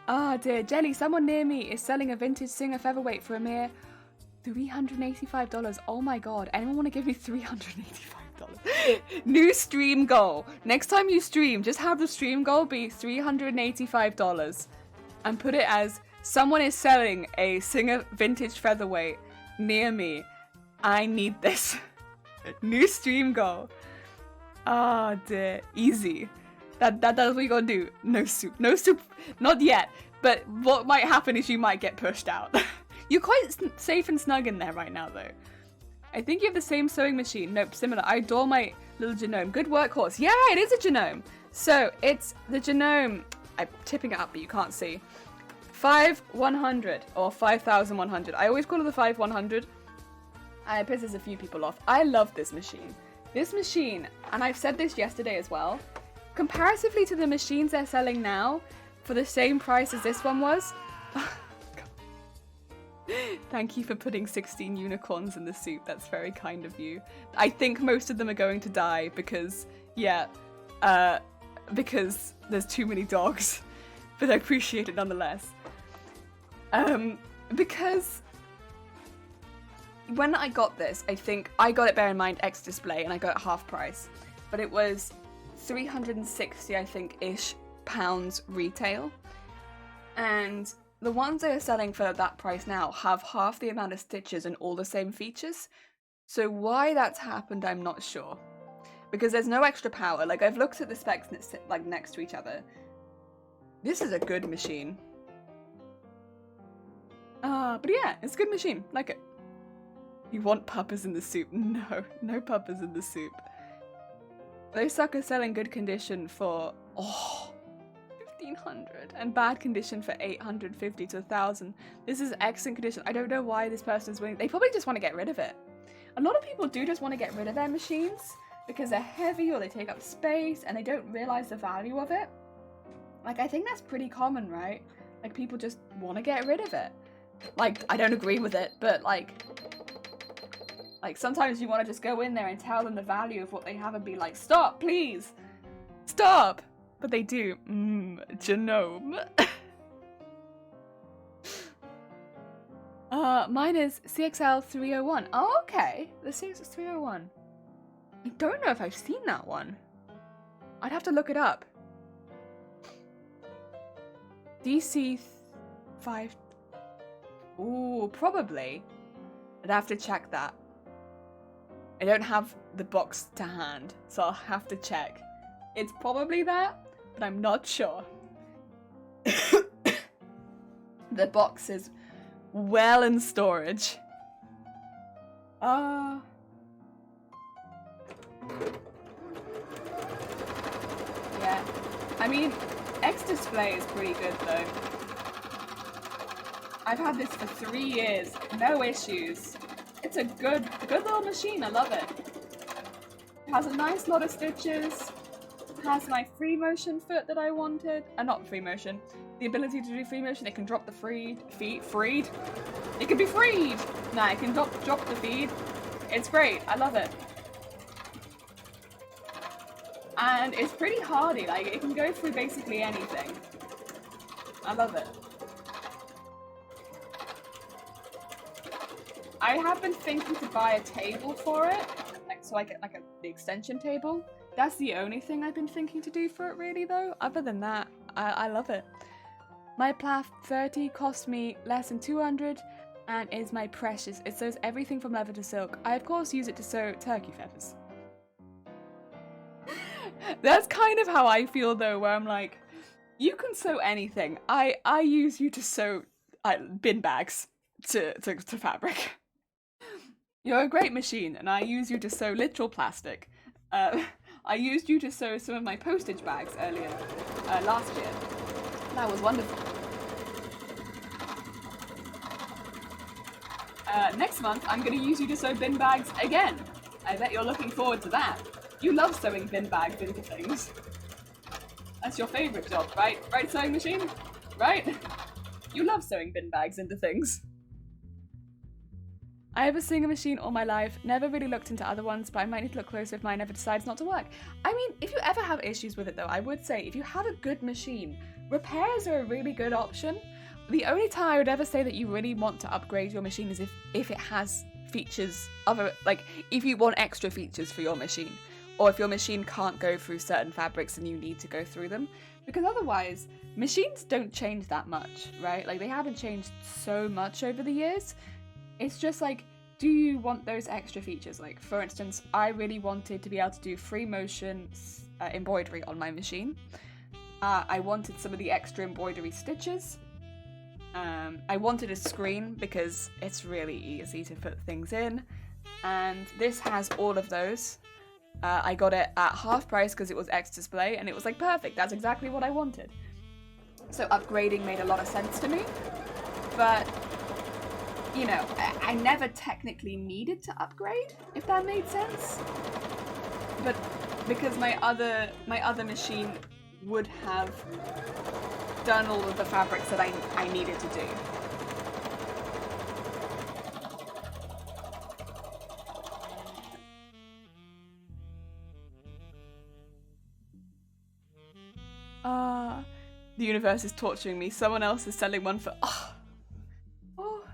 Ah dear, Jelly, someone near me is selling a vintage Singer featherweight for a mere $385. Oh my god, anyone want to give me $385? New stream goal. Next time you stream, just have the stream goal be $385 and put it as someone is selling a Singer vintage featherweight near me. I need this. New stream goal. Ah dear, easy. That's what you gotta do. No soup. No soup. Not yet. But what might happen is you might get pushed out. You're quite safe and snug in there right now, though. I think you have the same sewing machine. Nope, similar. I adore my little Genome. Good workhorse. Yeah, it is a Genome. So, it's the Genome. I'm tipping it up, but you can't see. 5100 or 5100. I always call it the 5100. It pisses a few people off. I love this machine. This machine, and I've said this yesterday as well, comparatively to the machines they're selling now, for the same price as this one was. Thank you for putting 16 unicorns in the soup. That's very kind of you. I think most of them are going to die because, yeah, because there's too many dogs. But I appreciate it nonetheless. Because when I got this, I think I got it, bear in mind, X display, and I got it half price. But it was 360, I think, ish pounds retail. And the ones they are selling for that price now have half the amount of stitches and all the same features. So why that's happened, I'm not sure. Because there's no extra power. Like, I've looked at the specs like next to each other. This is a good machine. But yeah, it's a good machine. Like it. You want puppers in the soup? No, no puppers in the soup. Those suckers sell in good condition for, $1,500 and bad condition for $850 to $1,000. This is excellent condition. I don't know why this person is willing. They probably just want to get rid of it. A lot of people do just want to get rid of their machines because they're heavy or they take up space and they don't realize the value of it. Like, I think that's pretty common, right? Like, people just want to get rid of it. Like, I don't agree with it, but like sometimes you want to just go in there and tell them the value of what they have and be like, stop, please, stop. But they do. Genome. Mine is CXL 301. Oh, okay. The CXL 301. I don't know if I've seen that one. I'd have to look it up. DC 5. Ooh, probably. I'd have to check that. I don't have the box to hand, so I'll have to check. It's probably that, but I'm not sure. The box is well in storage. Yeah. I mean, X display is pretty good though. I've had this for 3 years, no issues. It's a good little machine, I love it. It has a nice lot of stitches. It has my free motion foot that I wanted. Not free motion. The ability to do free motion. It can drop the freed. It can be freed! Nah, it can drop the feed. It's great, I love it. And it's pretty hardy, like it can go through basically anything. I love it. I have been thinking to buy a table for it, so I get like the extension table. That's the only thing I've been thinking to do for it really though. Other than that, I love it. My Plath 30 cost me less than 200 and is my precious. It sews everything from leather to silk. I of course use it to sew turkey feathers. That's kind of how I feel though, where I'm like, you can sew anything. I use you to sew bin bags to fabric. You're a great machine, and I use you to sew literal plastic. I used you to sew some of my postage bags earlier, last year. That was wonderful. Next month, I'm going to use you to sew bin bags again. I bet you're looking forward to that. You love sewing bin bags into things. That's your favourite job, right? Right, sewing machine? Right? You love sewing bin bags into things. I have a sewing machine all my life, never really looked into other ones, but I might need to look closer if mine ever decides not to work. I mean, if you ever have issues with it though, I would say if you have a good machine, repairs are a really good option. The only time I would ever say that you really want to upgrade your machine is if it has features, like if you want extra features for your machine, or if your machine can't go through certain fabrics and you need to go through them, because otherwise machines don't change that much, right? Like they haven't changed so much over the years. It's just like, do you want those extra features? Like for instance, I really wanted to be able to do free motion embroidery on my machine. I wanted some of the extra embroidery stitches. I wanted a screen because it's really easy to put things in, and this has all of those. I got it at half price because it was X display, and it was like perfect. That's exactly what I wanted. So upgrading made a lot of sense to me, but you know, I never technically needed to upgrade, if that made sense. But because my other machine would have done all of the fabrics that I needed to do. The universe is torturing me. Someone else is selling one for... Oh,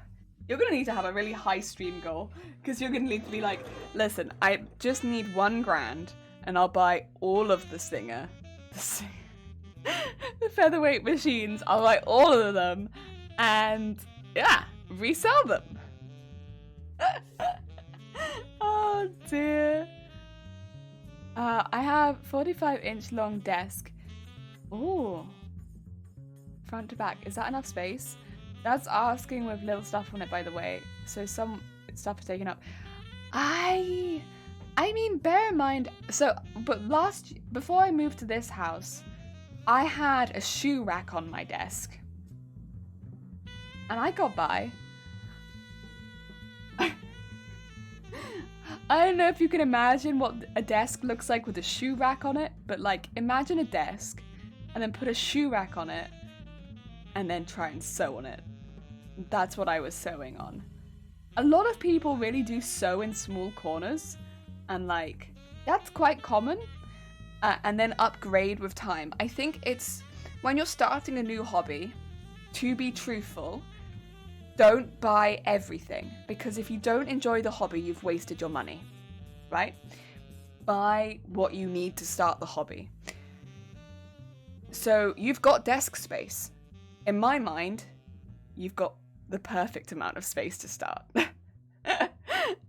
you're gonna need to have a really high stream goal, because you're gonna need to be like, listen, I just need $1,000 and I'll buy all of the Singer. The featherweight machines, I'll buy all of them and yeah, resell them. Oh dear. I have 45-inch long desk. Ooh. Front to back. Is that enough space? That's asking with little stuff on it, by the way. So some stuff is taken up. I mean, bear in mind, but before I moved to this house, I had a shoe rack on my desk. And I got by. I don't know if you can imagine what a desk looks like with a shoe rack on it, but like, imagine a desk and then put a shoe rack on it and then try and sew on it. That's what I was sewing on. A lot of people really do sew in small corners, and like, that's quite common, and then upgrade with time. I think it's, when you're starting a new hobby, to be truthful, don't buy everything, because if you don't enjoy the hobby, you've wasted your money, right? Buy what you need to start the hobby. So you've got desk space. In my mind, you've got the perfect amount of space to start.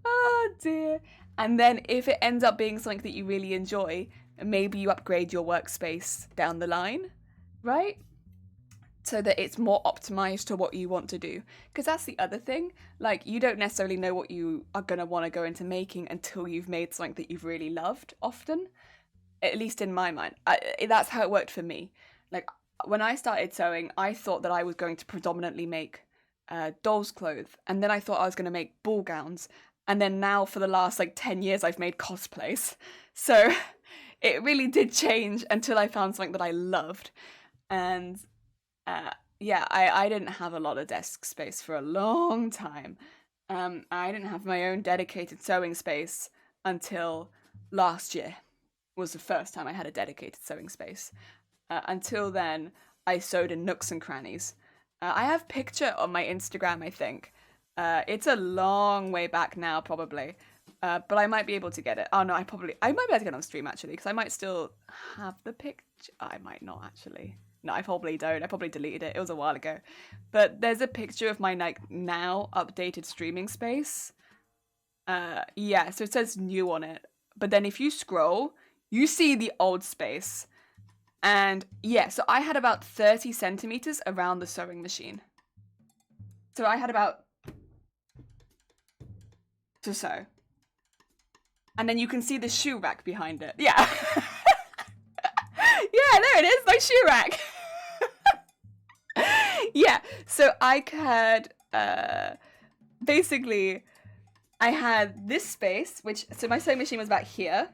Oh dear. And then if it ends up being something that you really enjoy, maybe you upgrade your workspace down the line, right? So that it's more optimized to what you want to do. Because that's the other thing. Like, you don't necessarily know what you are going to want to go into making until you've made something that you've really loved, often. At least in my mind. That's how it worked for me. Like, when I started sewing, I thought that I was going to predominantly make doll's clothes. And then I thought I was going to make ball gowns. And then now for the last, 10 years, I've made cosplays. So it really did change until I found something that I loved. And... yeah, I didn't have a lot of desk space for a long time. I didn't have my own dedicated sewing space until last year was the first time I had a dedicated sewing space. Until then, I sewed in nooks and crannies. I have a picture on my Instagram, I think. It's a long way back now, probably. But I might be able to get it. Oh, no, I might be able to get it on stream, actually, because I might still have the picture. I might not, actually. No, I probably don't. I probably deleted it. It was a while ago. But there's a picture of my now updated streaming space. Yeah, so it says new on it. But then if you scroll, you see the old space. And yeah, so I had about 30 centimeters around the sewing machine. So I had about to sew. And then you can see the shoe rack behind it. Yeah. Yeah, there it is, my shoe rack. Yeah, so I had, basically, I had this space, so my sewing machine was about here,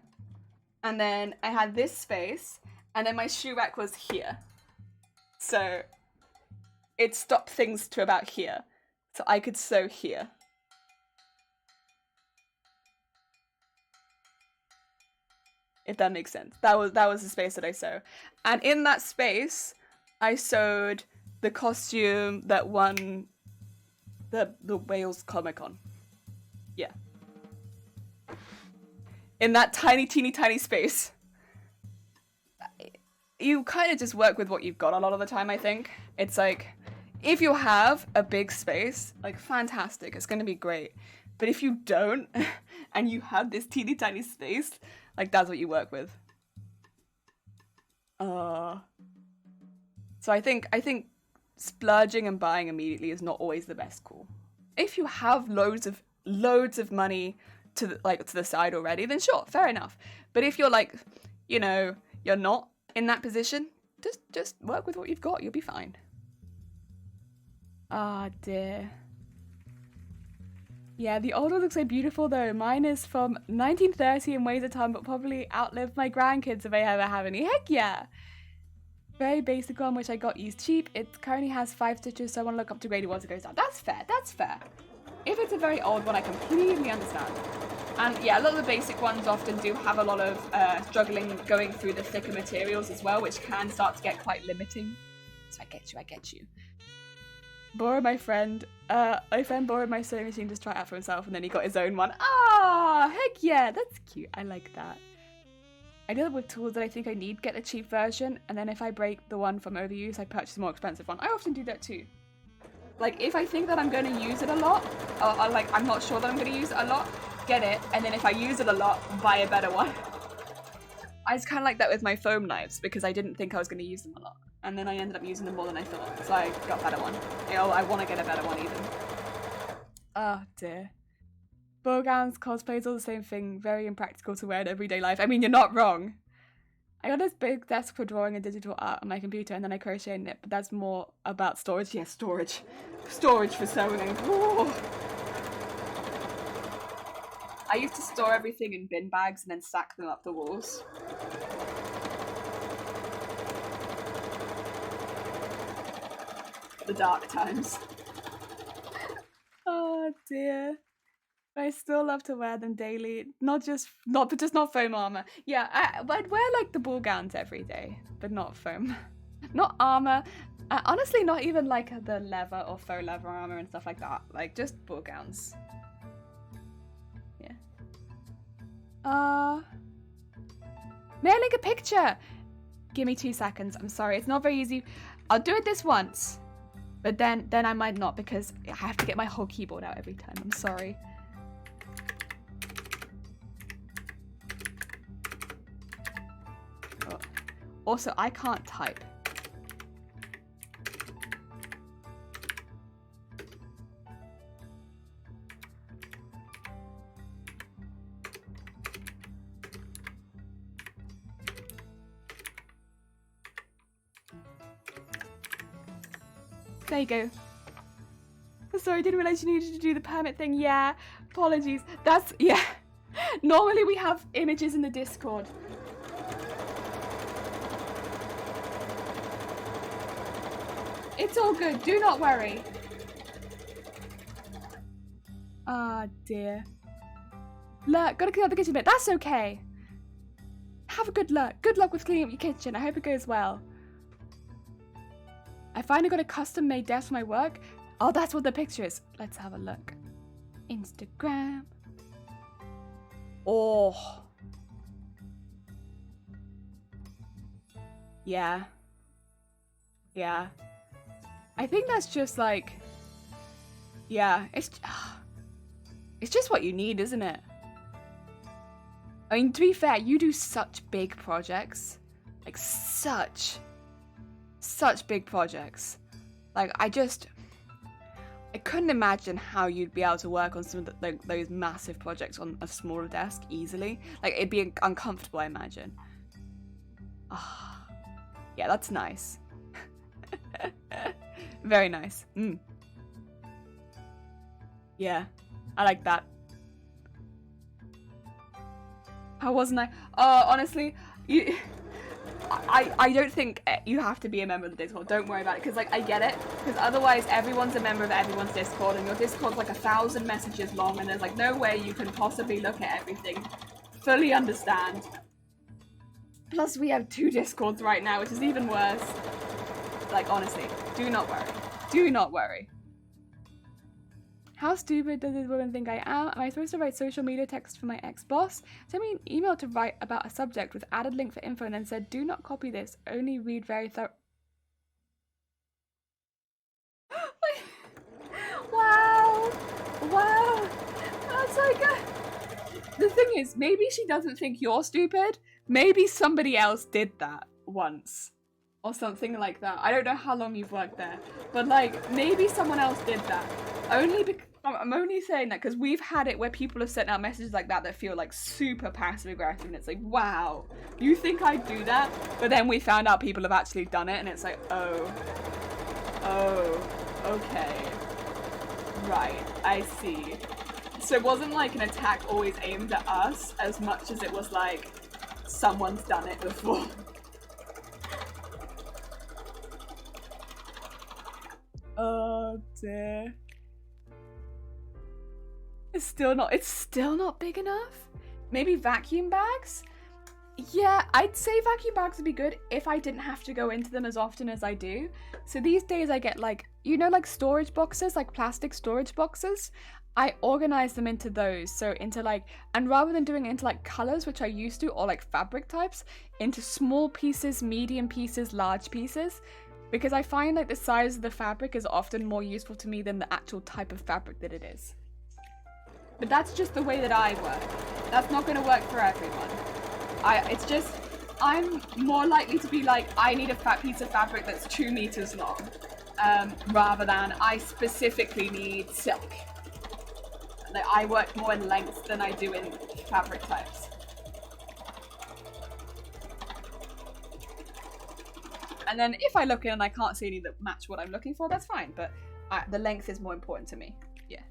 and then I had this space, and then my shoe rack was here. So it stopped things to about here, so I could sew here. if that makes sense. That was the space that I sew. And in that space, I sewed the costume that won the Wales Comic Con. Yeah. In that tiny, teeny, tiny space. You kind of just work with what you've got a lot of the time, I think. It's like, if you have a big space, like, fantastic, it's going to be great. But if you don't, and you have this teeny tiny space, like, that's what you work with. So I think splurging and buying immediately is not always the best call. If you have loads of money to the side already, then sure, fair enough. But if you're like, you know, you're not in that position, just work with what you've got. You'll be fine. Ah, dear. Yeah, the old one looks so beautiful though. Mine is from 1930 and weighs a ton, but probably outlived my grandkids if I ever have any. Heck yeah! Very basic one, which I got used cheap. It currently has 5 stitches, so I want to look up to graded once it goes down. That's fair, that's fair. If it's a very old one, I completely understand. And yeah, a lot of the basic ones often do have a lot of struggling going through the thicker materials as well, which can start to get quite limiting. So I get you. Borrowed my friend. My friend borrowed my sewing machine to try it out for himself, and then he got his own one. Ah, heck yeah, that's cute. I like that. I do that with tools that I think I need, get the cheap version, and then if I break the one from overuse, I purchase a more expensive one. I often do that too. Like, if I think that I'm going to use it a lot, or like, I'm not sure that I'm going to use it a lot, get it, and then if I use it a lot, buy a better one. I was kind of like that with my foam knives, because I didn't think I was going to use them a lot. And then I ended up using them more than I thought, so I got a better one. You know, I want to get a better one even. Oh dear. Ball gowns, cosplays, all the same thing. Very impractical to wear in everyday life. I mean, you're not wrong. I got this big desk for drawing and digital art on my computer, and then I crochet and knit, but that's more about storage. Yeah, storage. Storage for sewing. Ooh. I used to store everything in bin bags and then stack them up the walls. The dark times. Oh dear. I still love to wear them daily. Not foam armor. Yeah, I'd wear like the ball gowns every day, but not foam. Not armor. Honestly, not even like the leather or faux leather armor and stuff like that. Like just ball gowns. Yeah. May I link a picture? Give me 2 seconds. I'm sorry, it's not very easy. I'll do it this once. But then I might not, because I have to get my whole keyboard out every time. I'm sorry. Oh. Also, I can't type. There you go. Sorry, I didn't realize you needed to do the permit thing. Yeah, apologies. Yeah. Normally we have images in the Discord. It's all good, do not worry. Ah, dear. Look, gotta clean up the kitchen bit. That's okay. Have a good luck. Good luck with cleaning up your kitchen. I hope it goes well. I finally got a custom-made desk for my work. Oh, that's what the picture is. Let's have a look. Instagram. Oh. Yeah. Yeah. I think that's just like... Yeah, it's just what you need, isn't it? I mean, to be fair, you do such big projects. Like, such big projects. Like, I couldn't imagine how you'd be able to work on some of those massive projects on a smaller desk easily. Like, it'd be uncomfortable, I imagine. Oh, yeah, that's nice. Very nice. Yeah, I like that. How wasn't I? Oh, honestly, I don't think you have to be a member of the Discord. Don't worry about it, because like I get it, because otherwise everyone's a member of everyone's Discord, and your Discord's like 1,000 messages long, and there's like no way you can possibly look at everything. Fully understand. Plus we have 2 Discords right now, which is even worse. Like, honestly, do not worry. Do not worry. How stupid does this woman think I am? Am I supposed to write social media text for my ex-boss? Sent me an email to write about a subject with added link for info and then said, do not copy this, only read very thorough. Wow. Wow. That's like a... The thing is, maybe she doesn't think you're stupid. Maybe somebody else did that once. Or something like that. I don't know how long you've worked there. But like, maybe someone else did that. Only because... I'm only saying that because we've had it where people have sent out messages like that feel like super passive aggressive, and it's like, wow, you think I'd do that? But then we found out people have actually done it, and it's like, oh, okay, right, I see. So it wasn't like an attack always aimed at us as much as it was like someone's done it before. Oh dear. It's still not big enough? Maybe vacuum bags? Yeah, I'd say vacuum bags would be good if I didn't have to go into them as often as I do. So these days I get like, you know, like storage boxes, like plastic storage boxes. I organize them into those. So into like, and rather than doing it into like colors, which I used to, or like fabric types, into small pieces, medium pieces, large pieces. Because I find like the size of the fabric is often more useful to me than the actual type of fabric that it is. But that's just the way that I work. That's not going to work for everyone. It's just, I'm more likely to be like, I need a fat piece of fabric that's 2 meters long, rather than I specifically need silk. Like, I work more in lengths than I do in fabric types. And then if I look in and I can't see any that match what I'm looking for, that's fine. But the length is more important to me. Yeah.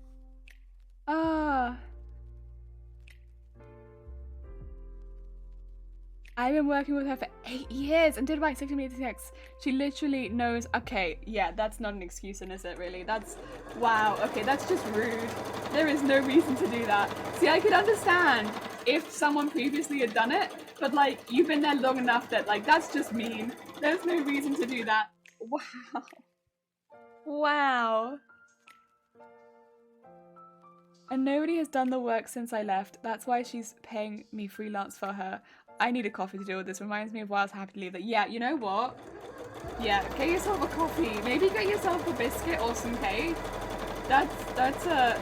I've been working with her for 8 years and did write 60 minutes text. She literally knows. Okay, yeah, that's not an excuse, then, is it really? That's, wow, okay, that's just rude. There is no reason to do that. See, I could understand if someone previously had done it, but like, you've been there long enough that like, that's just mean. There's no reason to do that. Wow. Wow. And nobody has done the work since I left. That's why she's paying me freelance for her. I need a coffee to deal with this. Reminds me of why I was happy to leave that. Yeah, you know what? Yeah, get yourself a coffee. Maybe get yourself a biscuit or some cake. That's a...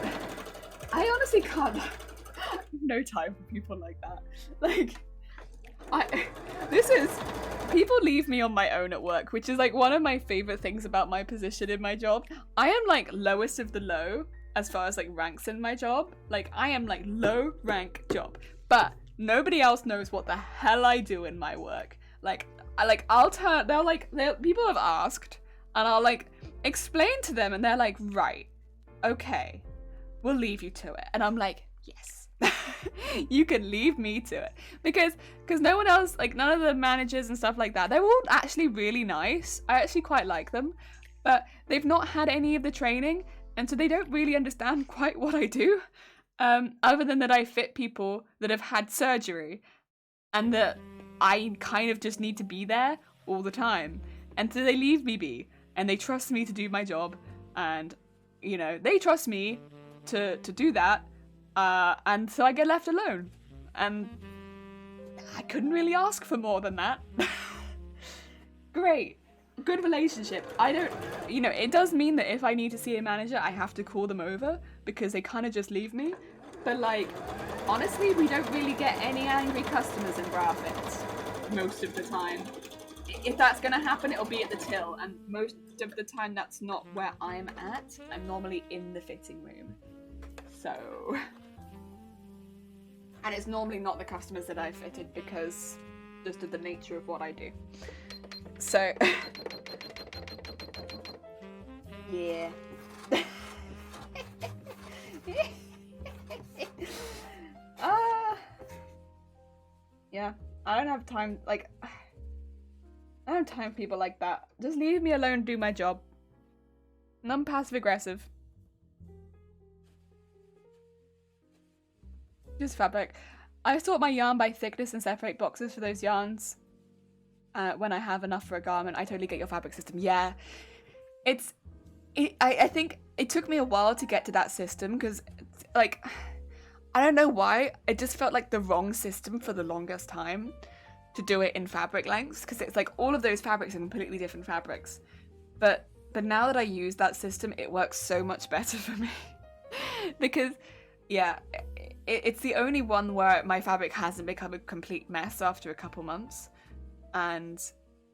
I honestly can't... No time for people like that. Like, this is... People leave me on my own at work, which is like one of my favorite things about my position in my job. I am like lowest of the low as far as like ranks in my job. Like I am like low rank job, but nobody else knows what the hell I do in my work. Like I'll turn, people have asked and I'll like explain to them and they're like, right, okay, we'll leave you to it. And I'm like, yes. You can leave me to it because no one else, like none of the managers and stuff like that, they're all actually really nice. I actually quite like them, but they've not had any of the training and so they don't really understand quite what I do, other than that I fit people that have had surgery and that I kind of just need to be there all the time, and so they leave me be and they trust me to do my job, and you know they trust me to do that. And so I get left alone, and I couldn't really ask for more than that. Great, good relationship. I don't, you know, it does mean that if I need to see a manager, I have to call them over because they kind of just leave me. But like, honestly, we don't really get any angry customers in graphics most of the time. If that's gonna happen, it'll be at the till, and most of the time that's not where I'm at. I'm normally in the fitting room. So... And it's normally not the customers that I fitted because just of the nature of what I do. So, yeah. Yeah, I don't have time, like, I don't have time for people like that. Just leave me alone and do my job. And I'm passive aggressive. Just fabric. I sort my yarn by thickness and separate boxes for those yarns. when I have enough for a garment. I totally get your fabric system. Yeah, I think it took me a while to get to that system because, like, I don't know why. It just felt like the wrong system for the longest time to do it in fabric lengths, because it's like all of those fabrics are completely different fabrics. But now that I use that system, it works so much better for me. Because, yeah, it's the only one where my fabric hasn't become a complete mess after a couple months. And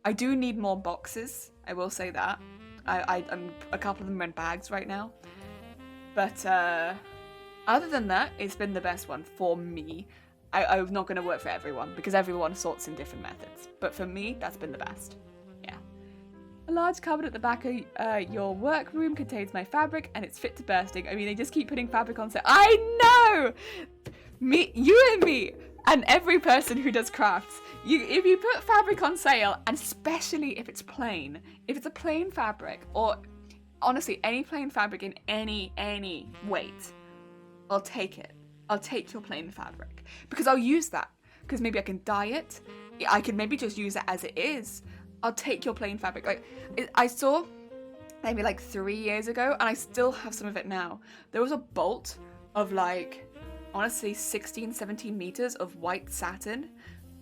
I do need more boxes, I will say that. I'm a couple of them are in bags right now. But other than that, it's been the best one for me. I'm not going to work for everyone because everyone sorts in different methods. But for me, that's been the best. Yeah. A large cupboard at the back of your workroom contains my fabric and it's fit to bursting. I mean, they just keep putting fabric on sale. I know! Me, you and me, and every person who does crafts. If you put fabric on sale, and especially if it's plain, if it's a plain fabric, or honestly, any plain fabric in any weight, I'll take it. I'll take your plain fabric because I'll use that, because maybe I can dye it. I can maybe just use it as it is. I'll take your plain fabric. Like, I saw maybe like 3 years ago, and I still have some of it now. There was a bolt of like, honestly, 16, 17 meters of white satin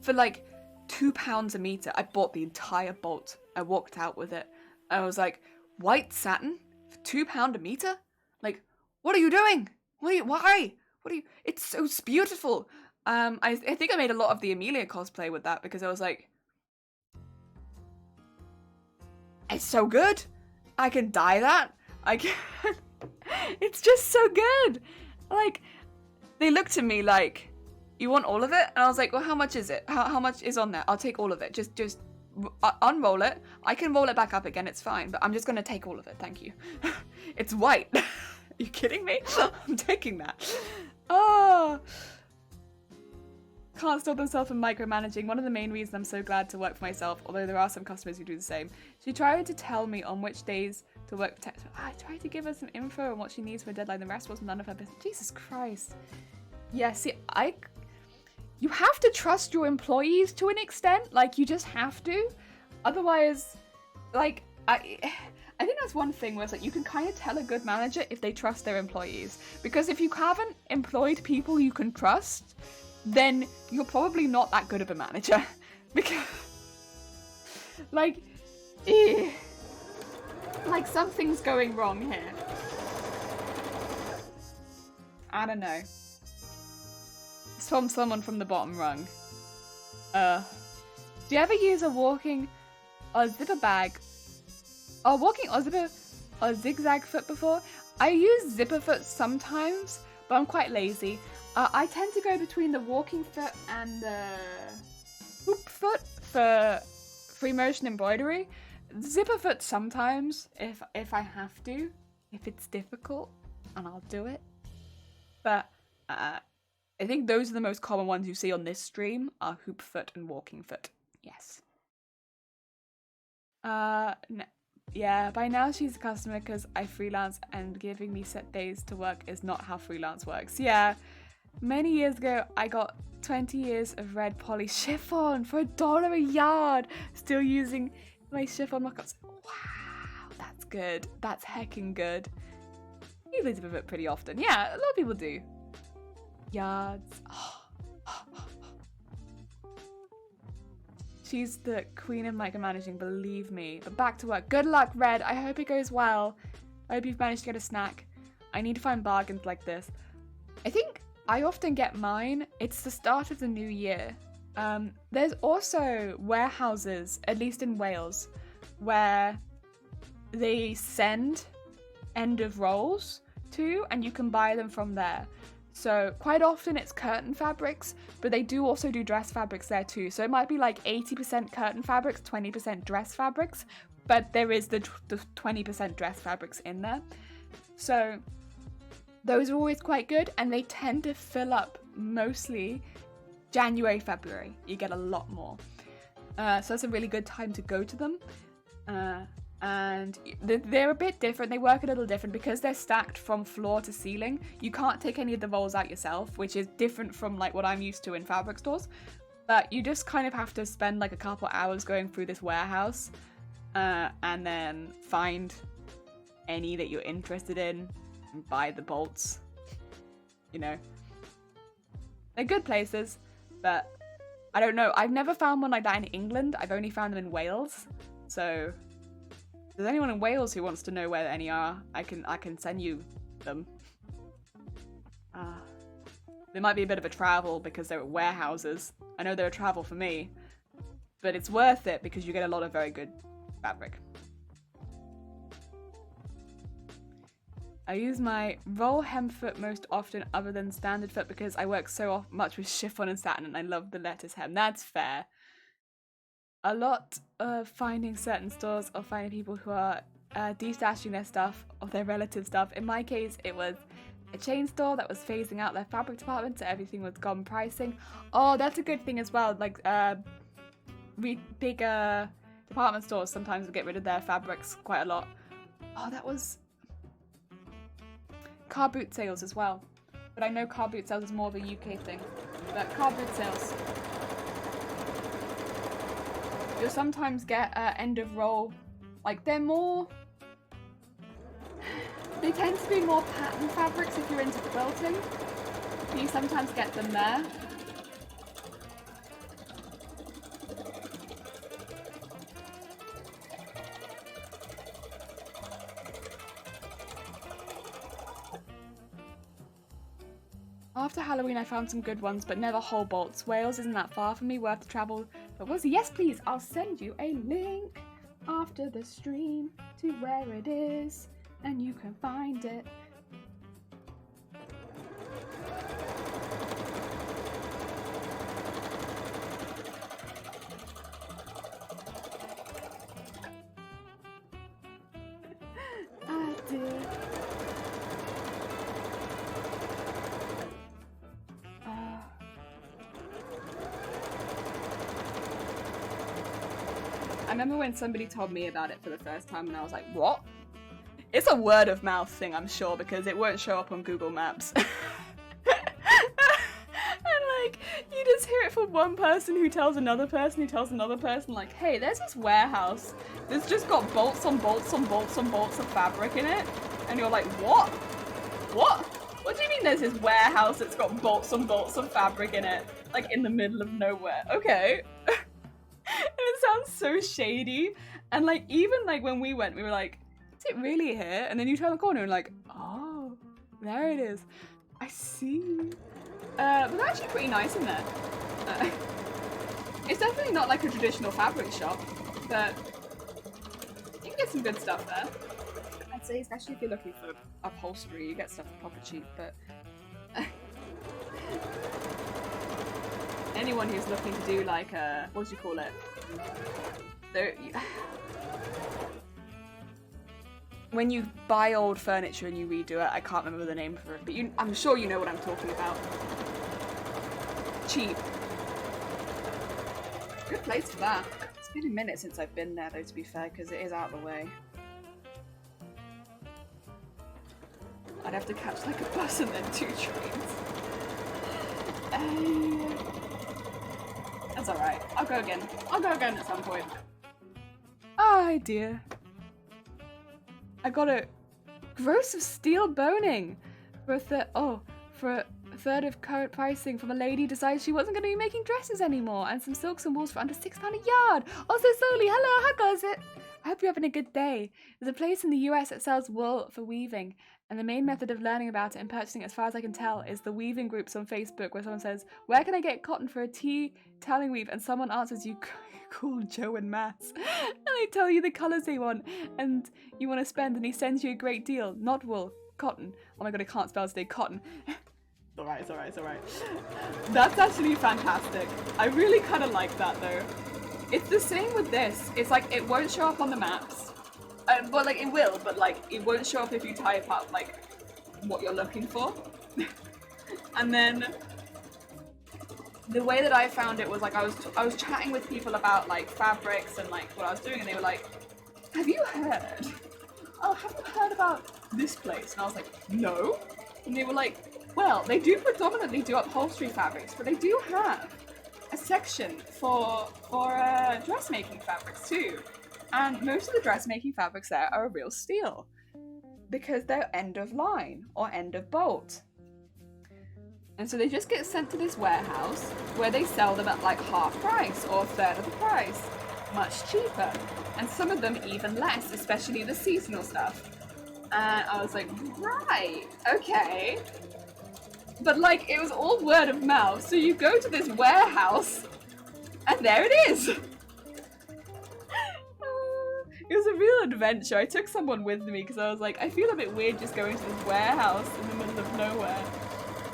for like £2 a meter. I bought the entire bolt. I walked out with it. I was like, white satin for £2 a meter? Like, what are you doing? Why? What are you? It's so beautiful. I think I made a lot of the Amelia cosplay with that because I was like, it's so good. I can dye that. I can. It's just so good. Like, they looked at me like, you want all of it? And I was like, well, how much is it? How much is on there? I'll take all of it. Just unroll it. I can roll it back up again. It's fine. But I'm just going to take all of it. Thank you. It's white. Are you kidding me? I'm taking that. Oh. Can't stop themselves from micromanaging. One of the main reasons I'm so glad to work for myself, although there are some customers who do the same. She tried to tell me on which days to work. I tried to give her some info on what she needs for a deadline. The rest was none of her business. Jesus Christ. Yeah, see, you have to trust your employees to an extent. Like, you just have to. Otherwise, like, I think that's one thing where it's like you can kind of tell a good manager if they trust their employees. Because if you haven't employed people you can trust, then you're probably not that good of a manager. Because, like something's going wrong here. I don't know. It's from someone from the bottom rung. Do you ever use a walking or zipper bag? Or walking or zipper or zigzag foot before? I use zipper foot sometimes, but I'm quite lazy. I tend to go between the walking foot and the hoop foot for free motion embroidery. Zipper foot sometimes, if I have to, if it's difficult, and I'll do it. But I think those are the most common ones you see on this stream are hoop foot and walking foot. Yes. No. Yeah, by now she's a customer because I freelance and giving me set days to work is not how freelance works. Yeah, many years ago I got 20 years of red poly chiffon for $1 a yard. Still using my chiffon mock-ups. Wow, that's good. That's heckin' good. You use it pretty often. Yeah, a lot of people do. Yards. She's the queen of micromanaging, believe me. But back to work. Good luck, Red. I hope it goes well. I hope you've managed to get a snack. I need to find bargains like this. I think I often get mine. It's the start of the new year. There's also warehouses, at least in Wales, where they send end of rolls to, and you can buy them from there. So quite often it's curtain fabrics, but they do also do dress fabrics there too. So it might be like 80% curtain fabrics, 20% dress fabrics, but there is the 20% dress fabrics in there. So those are always quite good, and they tend to fill up mostly January, February. You get a lot more. So that's a really good time to go to them. And they're a bit different. They work a little different because they're stacked from floor to ceiling. You can't take any of the rolls out yourself, which is different from like what I'm used to in fabric stores. But you just kind of have to spend like a couple hours going through this warehouse and then find any that you're interested in and buy the bolts. You know, they're good places, but I don't know. I've never found one like that in England. I've only found them in Wales. So if there's anyone in Wales who wants to know where any are, I can send you them. They might be a bit of a travel because they're at warehouses. I know they're a travel for me, but it's worth it because you get a lot of very good fabric. I use my roll hem foot most often other than standard foot because I work so much with chiffon and satin and I love the lettuce hem. That's fair. A lot of finding certain stores or finding people who are destashing their stuff or their relative stuff. In my case, it was a chain store that was phasing out their fabric department, so everything was gone pricing. Oh, that's a good thing as well. Like big department stores sometimes will get rid of their fabrics quite a lot. Oh, that was car boot sales as well. But I know car boot sales is more of a UK thing. But car boot sales, you'll sometimes get end of roll. Like they're more. They tend to be more pattern fabrics if you're into quilting. You sometimes get them there. After Halloween I found some good ones, but never whole bolts. Wales isn't that far from me, worth the travel. But was yes please, I'll send you a link after the stream to where it is. And you can find it. I did. I remember when somebody told me about it for the first time and I was like, what? It's a word of mouth thing, I'm sure, because it won't show up on Google Maps. And like, you just hear it from one person who tells another person who tells another person, like, hey, there's this warehouse that's just got bolts on bolts on bolts on bolts of fabric in it. And you're like, what? What? What do you mean there's this warehouse that's got bolts on bolts of fabric in it? Like, in the middle of nowhere. Okay. And it sounds so shady. And like, even like when we went, we were like, is it really here? And then you turn the corner and like, oh, there it is. I see. But they're actually pretty nice in there. It's definitely not like a traditional fabric shop, but you can get some good stuff there. I'd say, especially if you're looking for upholstery, you get stuff proper cheap, but anyone who's looking to do like a, what do you call it? When you buy old furniture and you redo it, I can't remember the name for it, but I'm sure you know what I'm talking about. Cheap. Good place for that. It's been a minute since I've been there though, to be fair, because it is out of the way. I'd have to catch like a bus and then 2 trains. That's alright. I'll go again. I'll go again at some point. Oh dear. I got a gross of steel boning for a third of current pricing from a lady decided she wasn't going to be making dresses anymore, and some silks and wools for under £6 a yard. Also slowly, hello, how goes it? I hope you're having a good day. There's a place in the US that sells wool for weaving, and the main method of learning about it and purchasing it, as far as I can tell, is the weaving groups on Facebook where someone says, where can I get cotton for a tea toweling weave? And someone answers you, call Joe and Mass. And they tell you the colours they want and you want to spend, and he sends you a great deal. Not wool, cotton. Oh my god, I can't spell today, cotton. It's alright, it's alright, it's alright. That's actually fantastic. I really kind of like that though. It's the same with this. It's like, it won't show up on the maps. But like, it will, but like, it won't show up if you type up like, what you're looking for. And then, the way that I found it was like, I was chatting with people about like fabrics and like what I was doing, and they were like, have you heard? Oh, have you heard about this place? And I was like, no. And they were like, well, they do predominantly do upholstery fabrics, but they do have a section for dressmaking fabrics too, and most of the dressmaking fabrics there are a real steal because they're end of line or end of bolt. And so they just get sent to this warehouse where they sell them at like half price or a third of the price, much cheaper, and some of them even less, especially the seasonal stuff. And I was like, right, okay. But like, it was all word of mouth, so you go to this warehouse, and there it is! It was a real adventure. I took someone with me because I was like, I feel a bit weird just going to this warehouse in the middle of nowhere.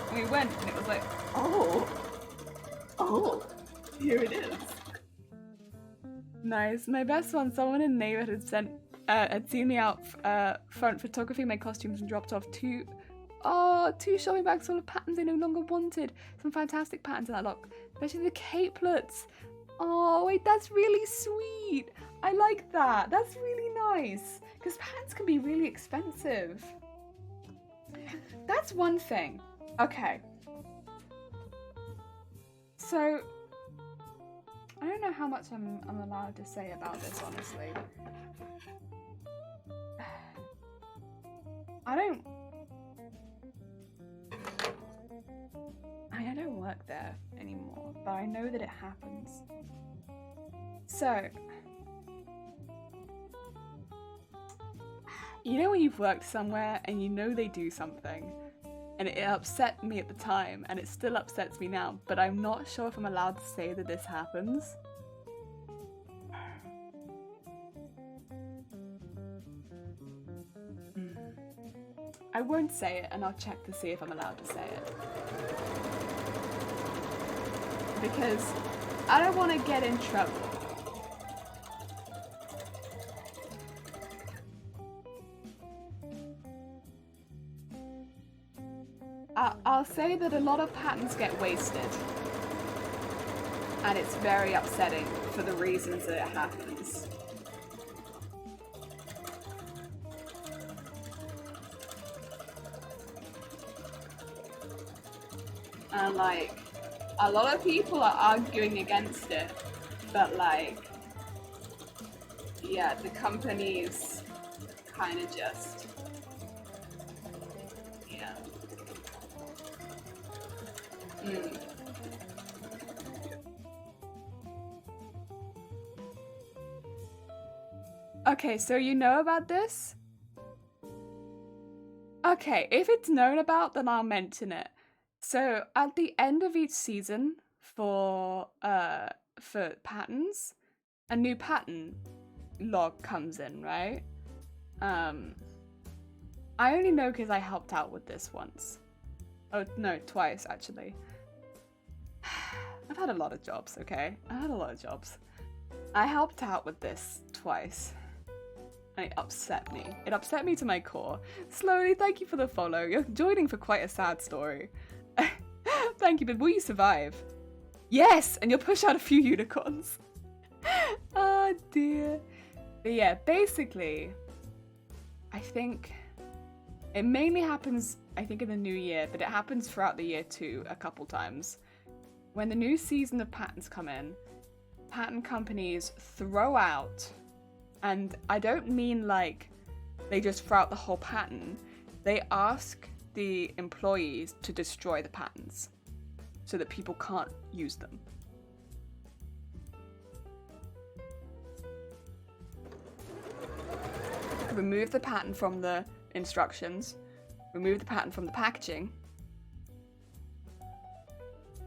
And we went, and it was like, oh, here it is. Nice. My best one, someone in the neighborhood had seen me out front photographing my costumes and dropped off two shopping bags full of patterns they no longer wanted. Some fantastic patterns in that lot, especially the capelets. Oh, wait, that's really sweet. I like that. That's really nice. Because patterns can be really expensive. That's one thing. Okay. So, I don't know how much I'm allowed to say about this, honestly. I don't work there anymore, but I know that it happens. So, you know when you've worked somewhere and you know they do something, and it upset me at the time, and it still upsets me now, but I'm not sure if I'm allowed to say that this happens. I won't say it, and I'll check to see if I'm allowed to say it. Because I don't want to get in trouble. I'll say that a lot of patterns get wasted. And it's very upsetting for the reasons that it happens. And like, a lot of people are arguing against it, but like, yeah, the companies kind of just, yeah. Okay, so you know about this? Okay, if it's known about, then I'll mention it. So at the end of each season for patterns, a new pattern log comes in, right? I only know because I helped out with this once. Oh no, twice actually. I've had a lot of jobs, okay? I've had a lot of jobs. I helped out with this twice. And it upset me. It upset me to my core. Slowly, thank you for the follow. You're joining for quite a sad story. Thank you, but will you survive? Yes, and you'll push out a few unicorns. Oh dear. But yeah, basically, I think it mainly happens, I think, in the new year, but it happens throughout the year too, a couple times. When the new season of patterns come in, pattern companies throw out, and I don't mean like they just throw out the whole pattern, they ask the employees to destroy the patterns so that people can't use them. Remove the pattern from the instructions, remove the pattern from the packaging,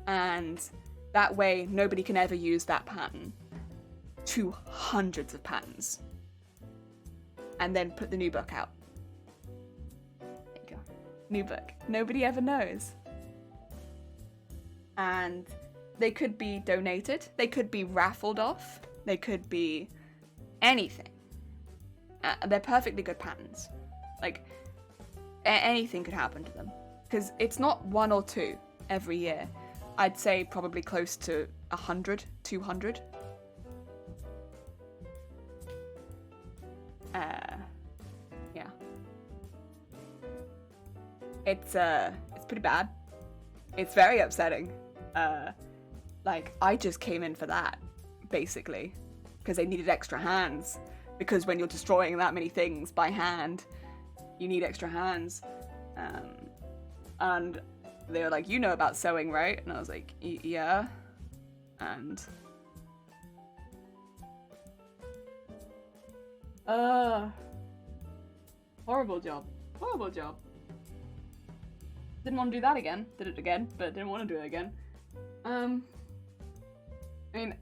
and that way nobody can ever use that pattern to hundreds of patterns, and then put the new book out. There you go. New book. Nobody ever knows. And they could be donated, they could be raffled off, they could be anything. They're perfectly good patterns. Like, anything could happen to them. Because it's not one or two every year. I'd say probably close to 100, 200. Yeah. It's pretty bad. It's very upsetting. like, I just came in for that, basically, because they needed extra hands. Because when you're destroying that many things by hand, you need extra hands. And they were like, you know about sewing, right? And I was like, yeah. And horrible job. Horrible job. Didn't want to do that again. Did it again, but didn't want to do it again. I mean,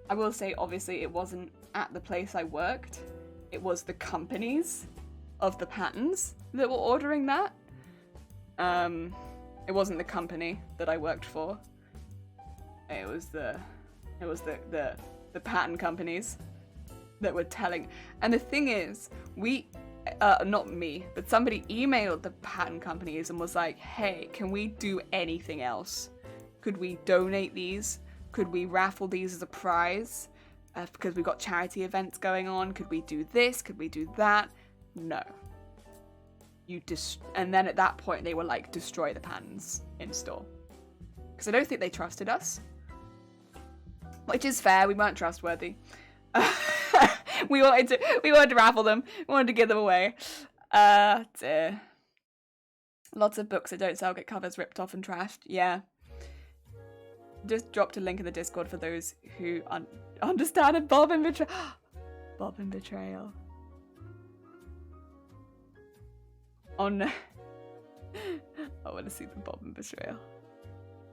I will say, obviously, it wasn't at the place I worked. It was the companies of the patterns that were ordering that. It wasn't the company that I worked for. It was the pattern companies that were telling. And the thing is, not me, but somebody emailed the pattern companies and was like, hey, can we do anything else? Could we donate these? Could we raffle these as a prize? Because we've got charity events going on. Could we do this? Could we do that? No. And then at that point they were like, destroy the patterns in store. Because I don't think they trusted us. Which is fair, we weren't trustworthy. we wanted to raffle them. We wanted to give them away. Dear. Lots of books that don't sell get covers ripped off and trashed. Yeah. Just dropped a link in the Discord for those who understand a bobbin betrayal. Bobbin betrayal. Oh no. I want to see the bobbin betrayal.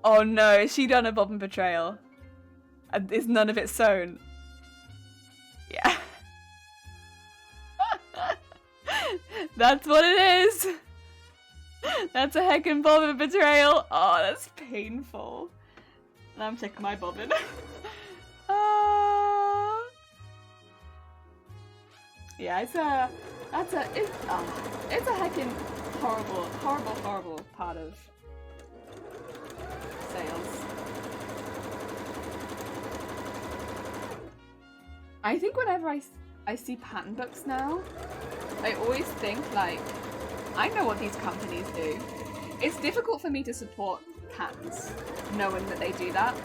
Oh no, has she done a bobbin betrayal? And is none of it sewn? Yeah. That's what it is. That's a heckin' bobbin betrayal. Oh, that's painful. And I'm checking my bobbin. Yeah, it's a heckin' horrible part of sales. I think whenever I see pattern books now, I always think, like, I know what these companies do. It's difficult for me to support patterns, knowing that they do that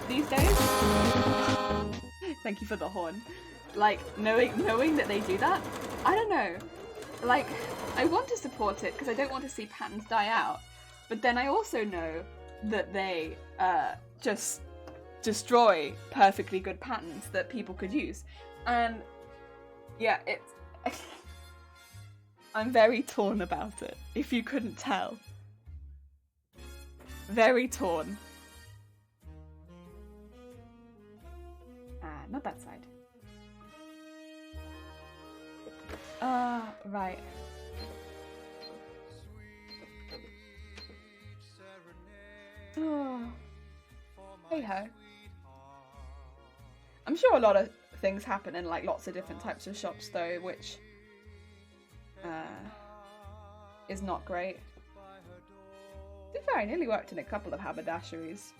these days. Thank you for the horn. Like, knowing that they do that, I don't know. Like, I want to support it because I don't want to see patterns die out. But then I also know that they just destroy perfectly good patterns that people could use. And yeah, it's I'm very torn about it, if you couldn't tell. Very torn. Not that side. Right. Oh. Hey ho. I'm sure a lot of things happen in like lots of different types of shops though, which is not great. To be fair, I nearly worked in a couple of haberdasheries,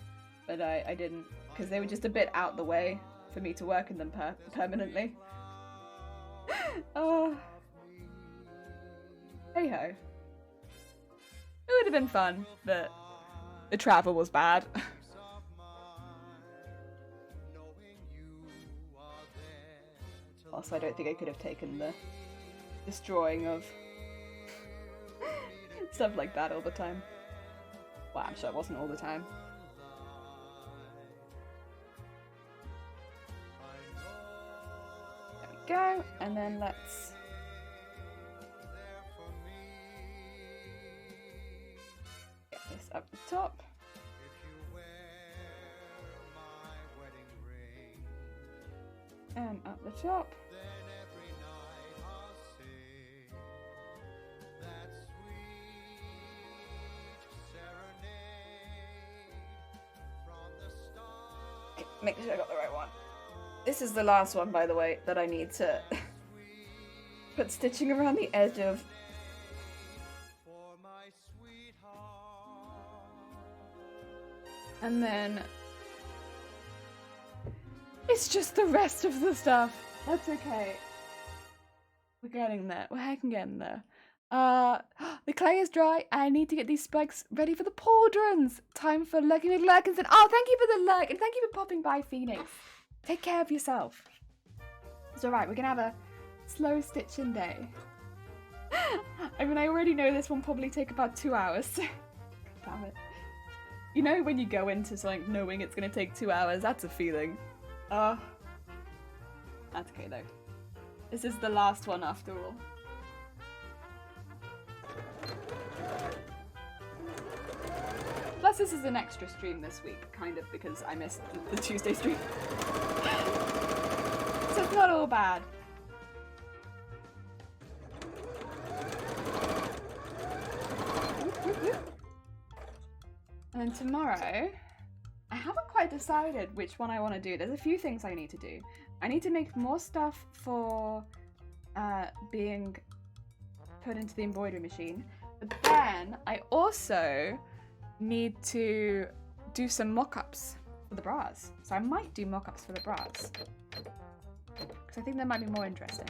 but I didn't, because they were just a bit out the way for me to work in them permanently. Oh. Hey ho. It would have been fun, but the travel was bad. Also, I don't think I could have taken the destroying of stuff like that all the time. Well, I'm sure it wasn't all the time. There we go, and then let's get this up the top. And up the top. Okay, make sure I got the right one. This is the last one, by the way, that I need to put stitching around the edge of. And then it's just the rest of the stuff. That's okay. We're getting there. We're heckin' getting there. The clay is dry. I need to get these spikes ready for the pauldrons. Time for Lucky McLurkinson. Oh, thank you for the lurk, and thank you for popping by, Phoenix. Take care of yourself. It's alright, we're gonna have a slow stitching day. I mean, I already know this one probably take about 2 hours. Damn it. You know when you go into something knowing it's gonna take 2 hours, that's a feeling. That's okay though. This is the last one after all. Plus this is an extra stream this week, kind of, because I missed the Tuesday stream. So it's not all bad. And then tomorrow, I haven't quite decided which one I want to do. There's a few things I need to do. I need to make more stuff for being put into the embroidery machine. But then I also need to do some mock-ups for the bras. So I might do mock-ups for the bras. Because I think that might be more interesting.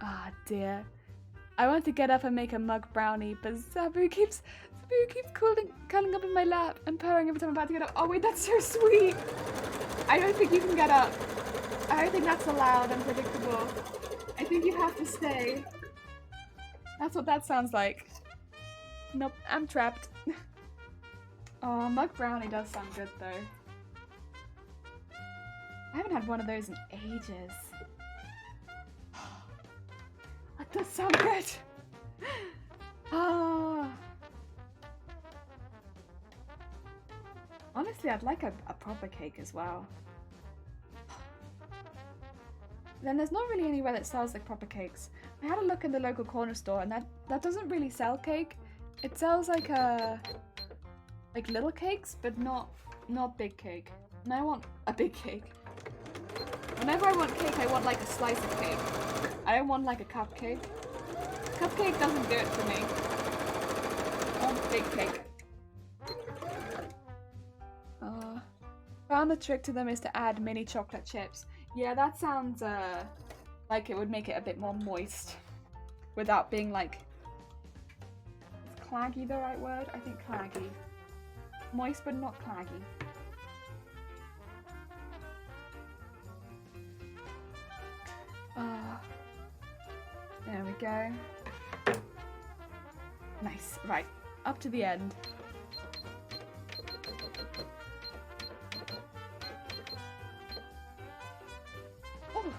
Ah, dear. I want to get up and make a mug brownie, but Sabu keeps curling up in my lap and purring every time I'm about to get up. Oh wait, that's so sweet! I don't think you can get up. I don't think that's allowed and predictable. I think you have to stay. That's what that sounds like. Nope, I'm trapped. Oh, mug brownie does sound good though. I haven't had one of those in ages. That does sound good. Ah. Honestly, I'd like a proper cake as well. Then there's not really anywhere that sells like proper cakes. I had a look in the local corner store, and that doesn't really sell cake. It sells like little cakes, but not big cake. And I want a big cake. Whenever I want cake, I want like a slice of cake. I don't want like a cupcake. Cupcake doesn't do it for me. I want big cake. Found the trick to them is to add mini chocolate chips. Yeah, that sounds like it would make it a bit more moist without being like... Is claggy the right word? I think claggy. Moist but not claggy. There we go. Nice. Right, up to the end. Oh.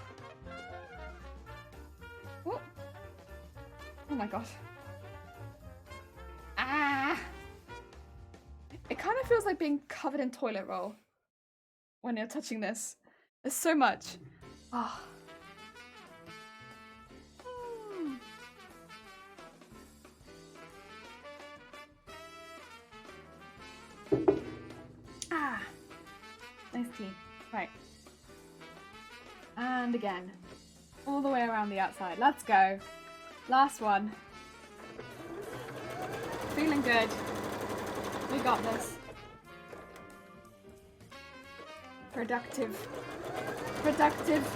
Oh. Oh my gosh. Ah! It kind of feels like being covered in toilet roll when you're touching this. There's so much. Ah. Oh. Ah, nice tea. Right. And again. All the way around the outside. Let's go. Last one. Feeling good. We got this. Productive. Productive.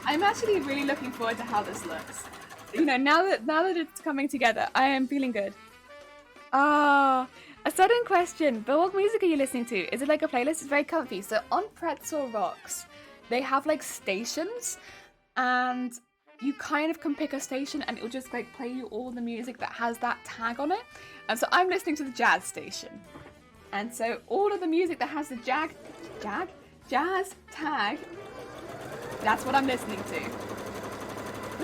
I'm actually really looking forward to how this looks. You know, now that it's coming together, I am feeling good. Ah, a sudden question, but what music are you listening to? Is it like a playlist? It's very comfy. So on Pretzel Rocks, they have like stations, and you kind of can pick a station and it'll just like play you all the music that has that tag on it. And so I'm listening to the jazz station. And so all of the music that has the jazz tag, that's what I'm listening to.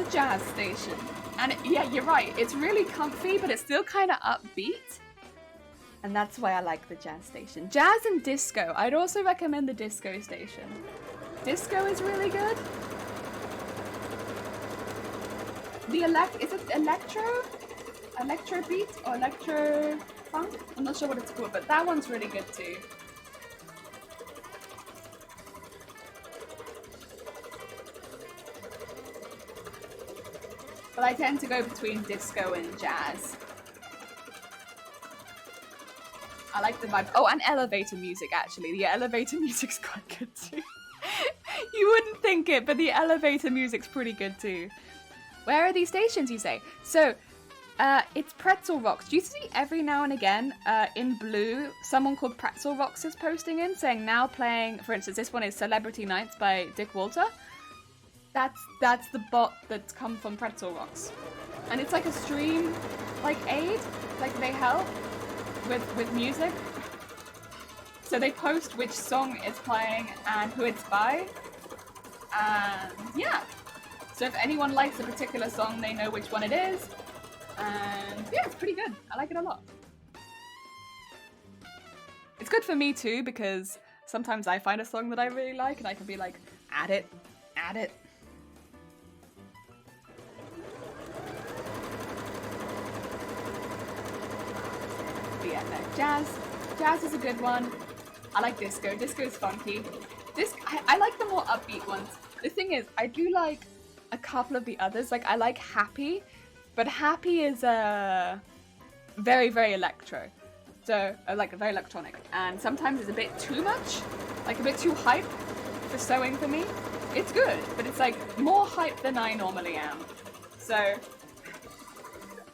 The jazz station. And yeah, you're right, it's really comfy, but it's still kind of upbeat. And that's why I like the jazz station. Jazz and disco. I'd also recommend the disco station. Disco is really good. Is it electro? Electro beat or electro funk? I'm not sure what it's called, but that one's really good too. But I tend to go between disco and jazz. I like the vibe. Oh, and elevator music, actually. The elevator music's quite good too. You wouldn't think it, but the elevator music's pretty good too. Where are these stations, you say? So, it's Pretzel Rocks. Do you see every now and again, in blue, someone called Pretzel Rocks is posting in, saying now playing, for instance, this one is Celebrity Nights by Dick Walter. That's the bot that's come from Pretzel Rocks. And it's like a stream, like, aid, like they help with music. So they post which song is playing and who it's by. And yeah. So if anyone likes a particular song, they know which one it is. And yeah, it's pretty good. I like it a lot. It's good for me too, because sometimes I find a song that I really like and I can be like, add it, add it. But yeah, no, jazz is a good one. I like disco. Disco's funky. I like the more upbeat ones. The thing is, I do like a couple of the others. Like, I like Happy, but Happy is very, very electro. So, like, very electronic. And sometimes it's a bit too much, like a bit too hype for sewing for me. It's good, but it's like more hype than I normally am. So,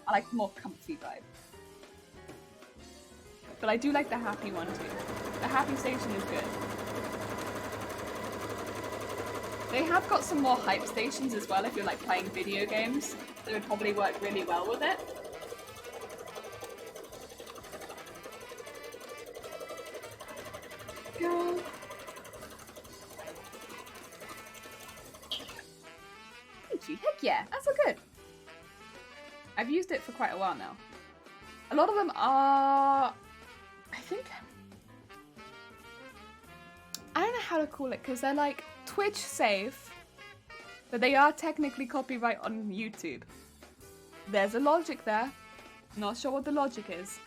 I like the more comfy vibe. But I do like the Happy one too. The Happy station is good. They have got some more hype stations as well if you're like playing video games. They would probably work really well with it. Go. Heck yeah, that's so good. I've used it for quite a while now. A lot of them are, I think, I don't know how to call it because they're like Twitch safe, but they are technically copyright on YouTube. There's a logic there. Not sure what the logic is.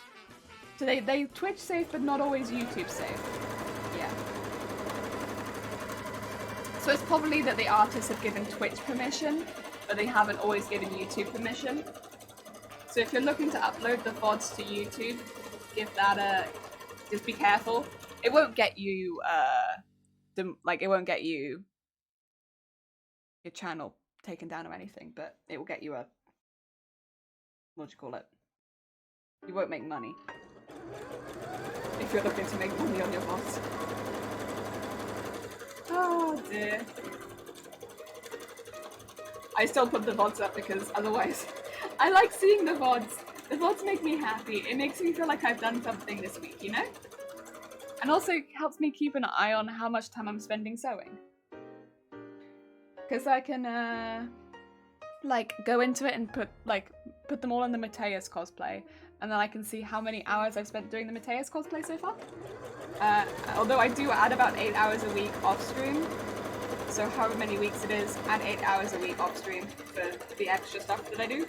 So they Twitch safe, but not always YouTube safe. Yeah. So it's probably that the artists have given Twitch permission, but they haven't always given YouTube permission. So if you're looking to upload the VODs to YouTube, give that just be careful. It won't get you, it won't get you your channel taken down or anything, but it will get you a, what do you call it? You won't make money. If you're looking to make money on your VODs. Oh dear. I still put the VODs up because otherwise, I like seeing the VODs. The VODs make me happy. It makes me feel like I've done something this week, you know? And also helps me keep an eye on how much time I'm spending sewing. Because I can, like, go into it and put them all in the Mateus cosplay. And then I can see how many hours I've spent doing the Mateus cosplay so far. Although I do add about 8 hours a week off stream. So however many weeks it is, add 8 hours a week off stream for the extra stuff that I do.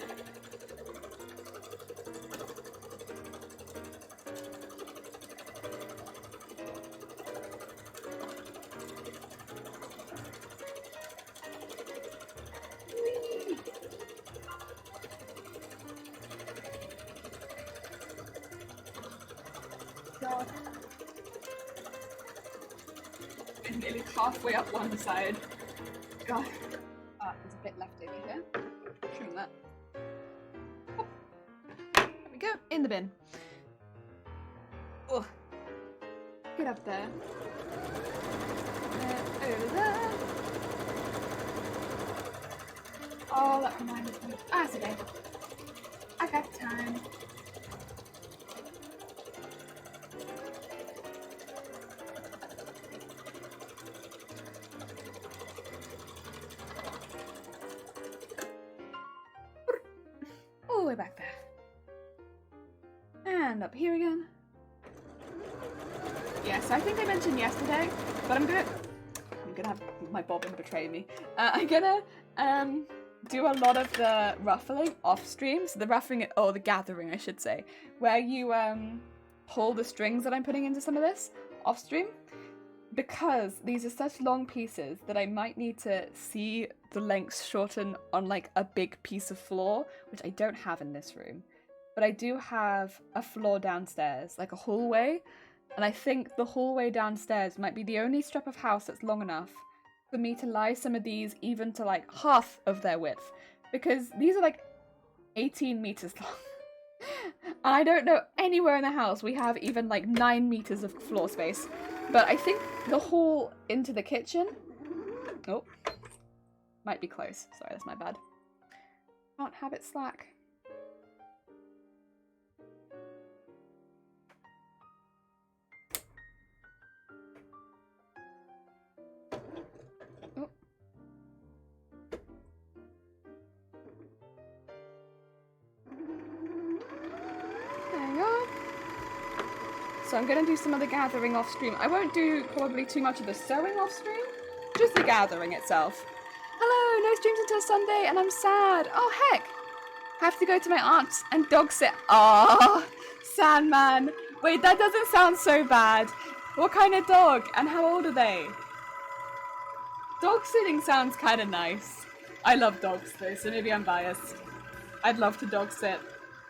God. I'm nearly halfway up one side. God. There's a bit left over here. Trim that. Oh. There we go. In the bin. Oh. Get up there. Over there. Oh, that reminds me. It's okay. I got time. All the way back there. And up here again. Yes, I think I mentioned yesterday, but I'm gonna have my bobbin betray me. I'm gonna do a lot of the ruffling off stream. So the ruffling, or the gathering I should say, where you pull the strings that I'm putting into some of this off stream. Because these are such long pieces that I might need to see the lengths shorten on like a big piece of floor, which I don't have in this room. but I do have a floor downstairs, like a hallway, and I think the hallway downstairs might be the only strip of house that's long enough for me to lie some of these even to like half of their width, because these are like 18 meters long. And I don't know anywhere in the house we have even like 9 meters of floor space. But I think the hall into the kitchen, oh, might be close. Sorry, that's my bad. Can't have it slack. Oh. Hang on. So I'm gonna do some of the gathering off stream. I won't do probably too much of the sewing off stream, just the gathering itself. Hello, no streams until Sunday, and I'm sad. Oh heck, I have to go to my aunt's and dog sit. Oh, Sandman. Wait, that doesn't sound so bad. What kind of dog, and how old are they? Dog sitting sounds kind of nice. I love dogs though, so maybe I'm biased. I'd love to dog sit.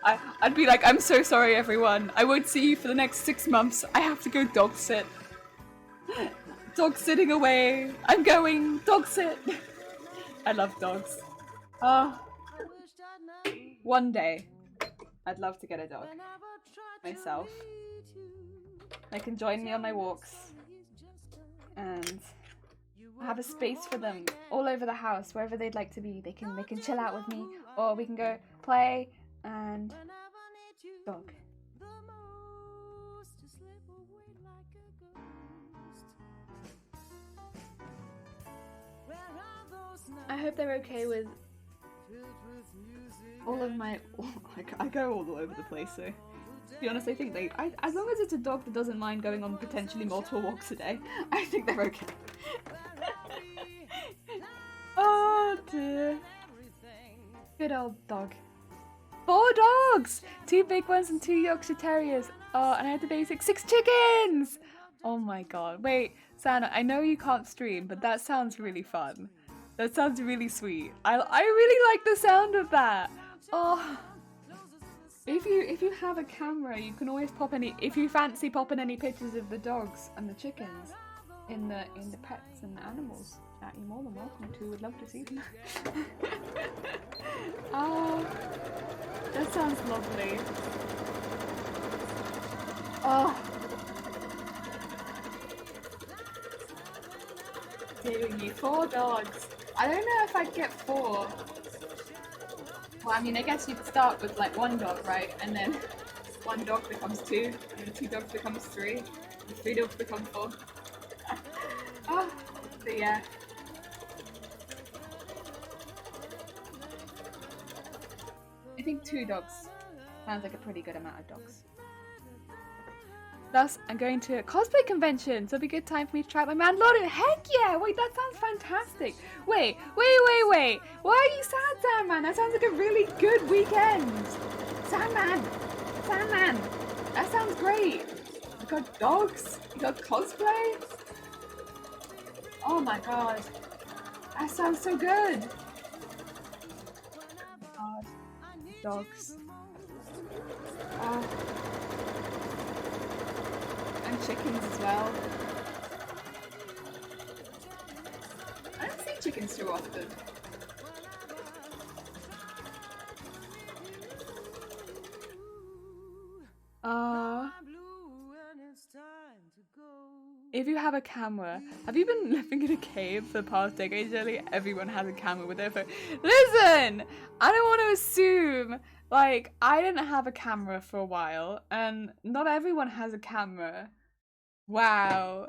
I'd be like, I'm so sorry everyone. I won't see you for the next 6 months. I have to go dog sit. Dog sitting away. I'm going dog sit. I love dogs. One day, I'd love to get a dog myself. They can join me on my walks, and I have a space for them all over the house, wherever they'd like to be. They can chill out with me, or we can go play and dog. I hope they're okay with all of my... I go all over the place, so... To be honest, I think as long as it's a dog that doesn't mind going on potentially multiple walks a day, I think they're okay. Oh dear. Good old dog. 4 dogs! 2 big ones and 2 Yorkshire Terriers. Oh, and I had to babysit 6 chickens! Oh my god. Wait, Sana, I know you can't stream, but that sounds really fun. That sounds really sweet. I really like the sound of that. Oh. If you have a camera, you can always pop any, if you fancy popping any pictures of the dogs and the chickens in the pets and the animals chat, you're more than welcome to. Would love to see them. Oh, that sounds lovely. Oh. Giving you 4 dogs. I don't know if I'd get 4. Well, I mean, I guess you'd start with like 1 dog, right? And then 1 dog becomes 2, and 2 dogs becomes 3, and 3 dogs become 4. Oh, but yeah. I think 2 dogs sounds like a pretty good amount of dogs. Thus, I'm going to a cosplay convention, so it'll be a good time for me to try out my Mandalorian. Heck yeah! Wait, that sounds fantastic. Wait. Why are you sad, Sandman? That sounds like a really good weekend. Sandman, that sounds great. You got dogs, you got cosplay. Oh my god, that sounds so good. God, dogs. Oh. And chickens as well. I don't see chickens too often. If you have a camera, have you been living in a cave for the past decade? Surely everyone has a camera with their phone. Listen, I don't want to assume. Like, I didn't have a camera for a while, and not everyone has a camera. Wow.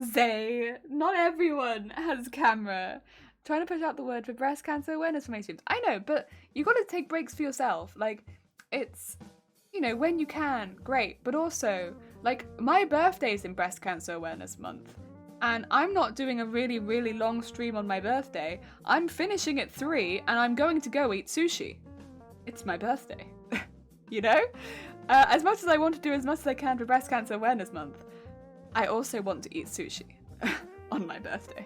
Zay, not everyone has a camera. Trying to push out the word for breast cancer awareness for my streams. I know, but you got to take breaks for yourself. Like, it's, you know, when you can, great. But also, like, my birthday's in Breast Cancer Awareness Month. And I'm not doing a really, really long stream on my birthday. I'm finishing at 3, and I'm going to go eat sushi. It's my birthday. You know? As much as I want to do as much as I can for Breast Cancer Awareness Month, I also want to eat sushi on my birthday.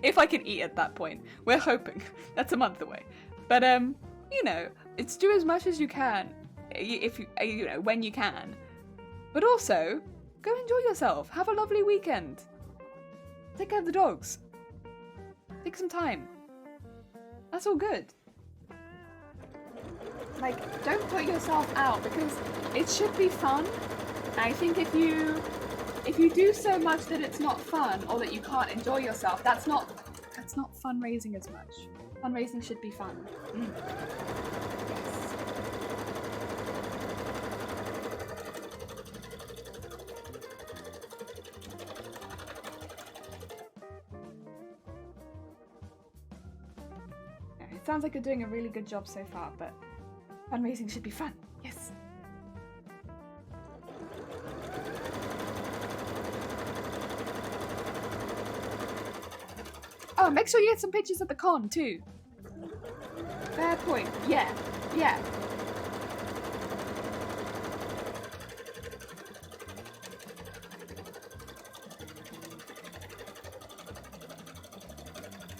If I can eat at that point. We're hoping. That's a month away. But you know, it's do as much as you can, if you know, when you can. But also, go enjoy yourself. Have a lovely weekend. Take care of the dogs. Take some time. That's all good. Like, don't put yourself out, because it should be fun. And I think if you do so much that it's not fun, or that you can't enjoy yourself, that's not fundraising as much. Fundraising should be fun. Yes. It sounds like you're doing a really good job so far, but fundraising should be fun. Yes. Oh, make sure you get some pictures at the con too. Fair point. Yeah. Yeah.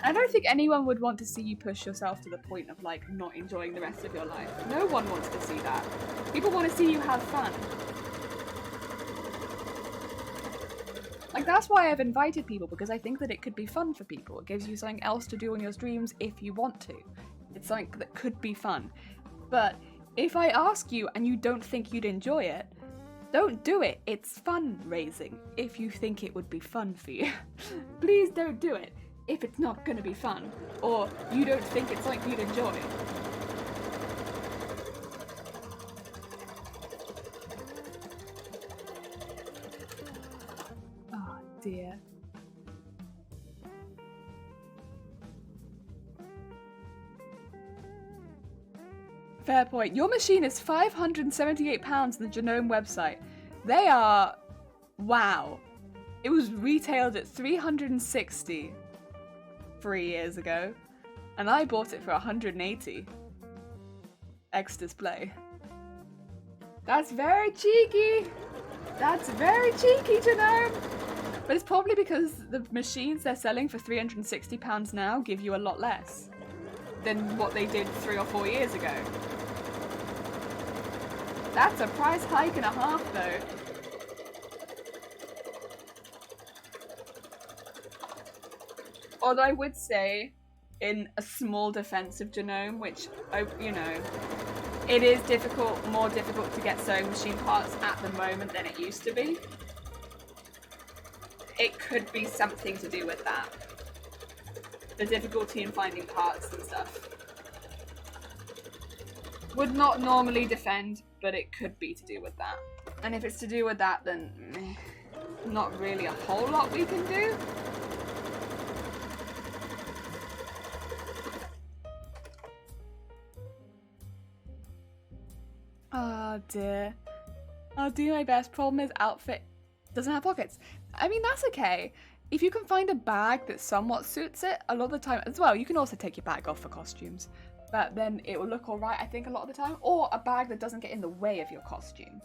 I don't think anyone would want to see you push yourself to the point of like not enjoying the rest of your life. No one wants to see that. People want to see you have fun. Like, that's why I've invited people, because I think that it could be fun for people. It gives you something else to do on your streams if you want to. It's something that could be fun. But if I ask you and you don't think you'd enjoy it, don't do it. It's fundraising if you think it would be fun for you. Please don't do it if it's not going to be fun, or you don't think it's something you'd enjoy. Oh dear. Fair point. Your machine is £578 on the Genome website. They are... wow. It was retailed at $360 3 years ago, and I bought it for $180. X display. That's very cheeky! That's very cheeky, Genome! But it's probably because the machines they're selling for £360 now give you a lot less than what they did 3 or 4 years ago. That's a price hike and a half, though. Although I would say, in a small defense of Genome, which, you know, it is more difficult to get sewing machine parts at the moment than it used to be. It could be something to do with that. The difficulty in finding parts and stuff. Would not normally defend, but it could be to do with that. And if it's to do with that, then not really a whole lot we can do. Oh dear. I'll do my best. Problem is, outfit doesn't have pockets. I mean, that's okay. If you can find a bag that somewhat suits it, a lot of the time as well, you can also take your bag off for costumes. But then it will look alright, I think, a lot of the time. Or a bag that doesn't get in the way of your costume.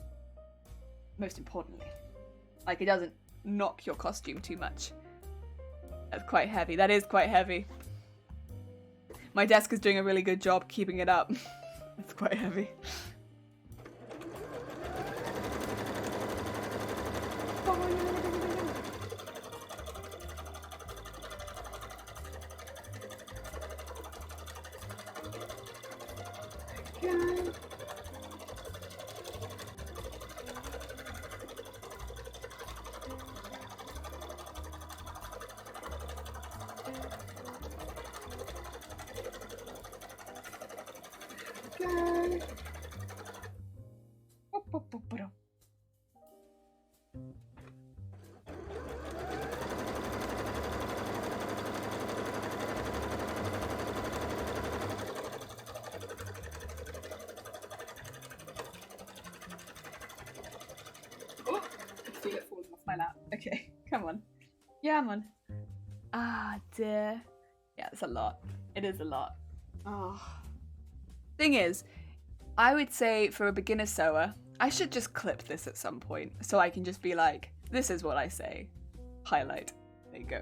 Most importantly. Like, it doesn't knock your costume too much. That's quite heavy. That is quite heavy. My desk is doing a really good job keeping it up. It's quite heavy. Okay, come on. Yeah, man. Ah, dear. Yeah, it's a lot. It is a lot. Oh. Thing is, I would say for a beginner sewer, I should just clip this at some point so I can just be like, this is what I say. Highlight. There you go.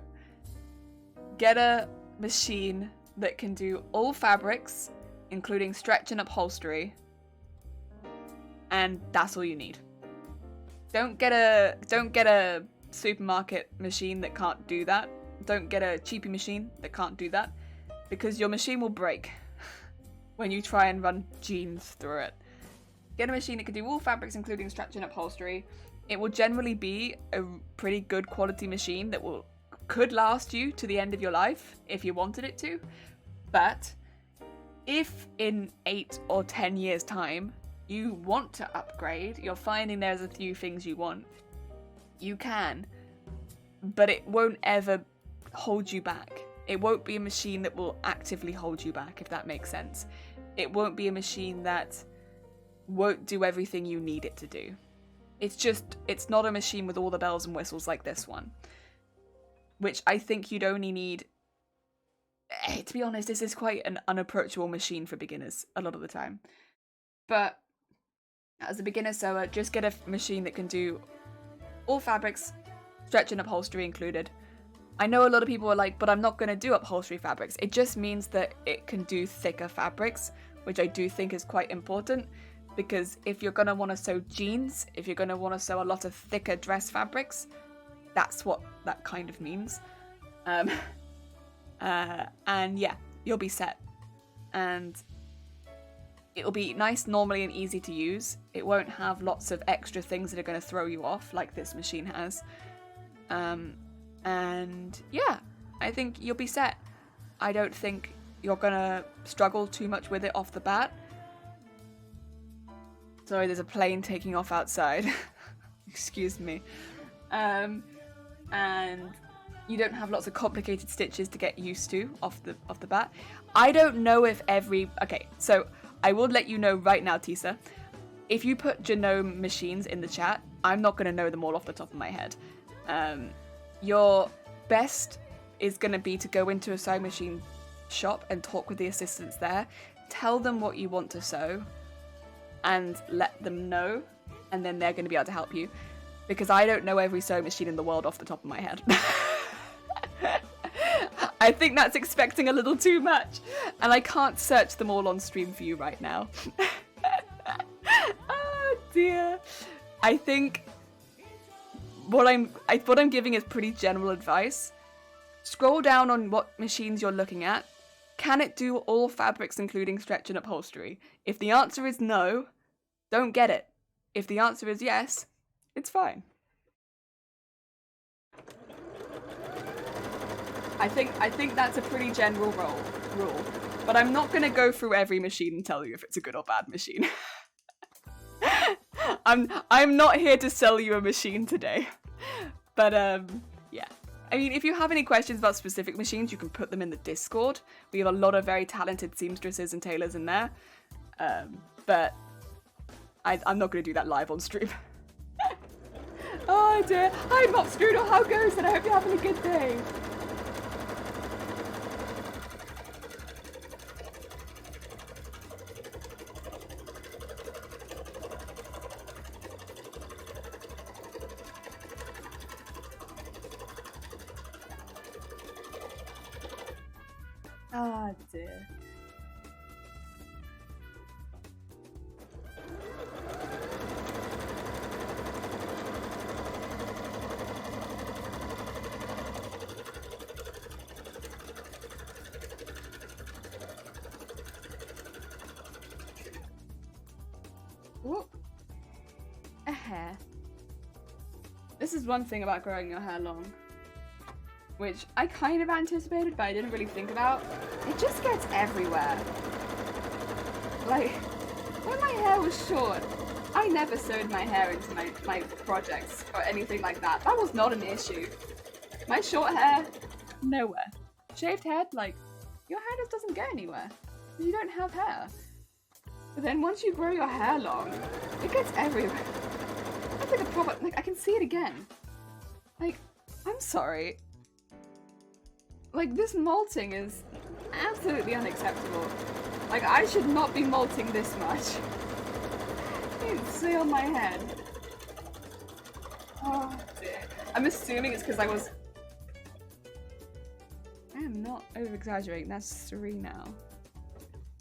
Get a machine that can do all fabrics including stretch and upholstery, and that's all you need. Don't get a supermarket machine that can't do that. Don't get a cheapy machine that can't do that, because your machine will break when you try and run jeans through it. Get a machine that can do all fabrics, including stretch and upholstery. It will generally be a pretty good quality machine that could last you to the end of your life if you wanted it to. But if in 8 or 10 years time you want to upgrade, you're finding there's a few things you want, you can, but it won't ever hold you back. It won't be a machine that will actively hold you back, if that makes sense. It won't be a machine that won't do everything you need it to do. It's not a machine with all the bells and whistles like this one, which I think you'd only need. To be honest, this is quite an unapproachable machine for beginners a lot of the time. But as a beginner sewer, just get a machine that can do all fabrics, stretch and upholstery included. I know a lot of people are like, but I'm not going to do upholstery fabrics. It just means that it can do thicker fabrics, which I do think is quite important, because if you're going to want to sew jeans, if you're going to want to sew a lot of thicker dress fabrics, that's what that kind of means. And yeah, you'll be set. And it'll be nice, normally, and easy to use. It won't have lots of extra things that are going to throw you off, like this machine has. And yeah, I think you'll be set. I don't think you're going to struggle too much with it off the bat. Sorry, there's a plane taking off outside. Excuse me. And you don't have lots of complicated stitches to get used to off the bat. I don't know if okay, so I will let you know right now, Tisa. If you put genome machines in the chat, I'm not going to know them all off the top of my head. Your best is going to be to go into a sewing machine shop and talk with the assistants there. Tell them what you want to sew and let them know, and then they're going to be able to help you, because I don't know every sewing machine in the world off the top of my head. I think that's expecting a little too much, and I can't search them all on stream for you right now. Oh dear. I think what I'm giving is pretty general advice. Scroll down on what machines you're looking at. Can it do all fabrics, including stretch and upholstery? If the answer is no, don't get it. If the answer is yes, it's fine. I think that's a pretty general rule. But I'm not gonna go through every machine and tell you if it's a good or bad machine. I'm not here to sell you a machine today. But yeah. I mean, if you have any questions about specific machines, you can put them in the Discord. We have a lot of very talented seamstresses and tailors in there. But I'm not going to do that live on stream. Oh dear. Hi Mop Strudel, how goes it? I hope you're having a good day. Ah, dear. Ooh. A hair. This is one thing about growing your hair long, which I kind of anticipated, but I didn't really think about. It just gets everywhere. Like, when my hair was short, I never sewed my hair into my projects or anything like that. That was not an issue. My short hair, nowhere. Shaved head, like, your hair just doesn't get anywhere. You don't have hair. But then once you grow your hair long, it gets everywhere. That's like a proper, like, I can see it again. Like, I'm sorry. Like, this molting is absolutely unacceptable. Like, I should not be molting this much. You can see on my head. Oh dear. I'm assuming it's because I am not over-exaggerating, that's 3 now.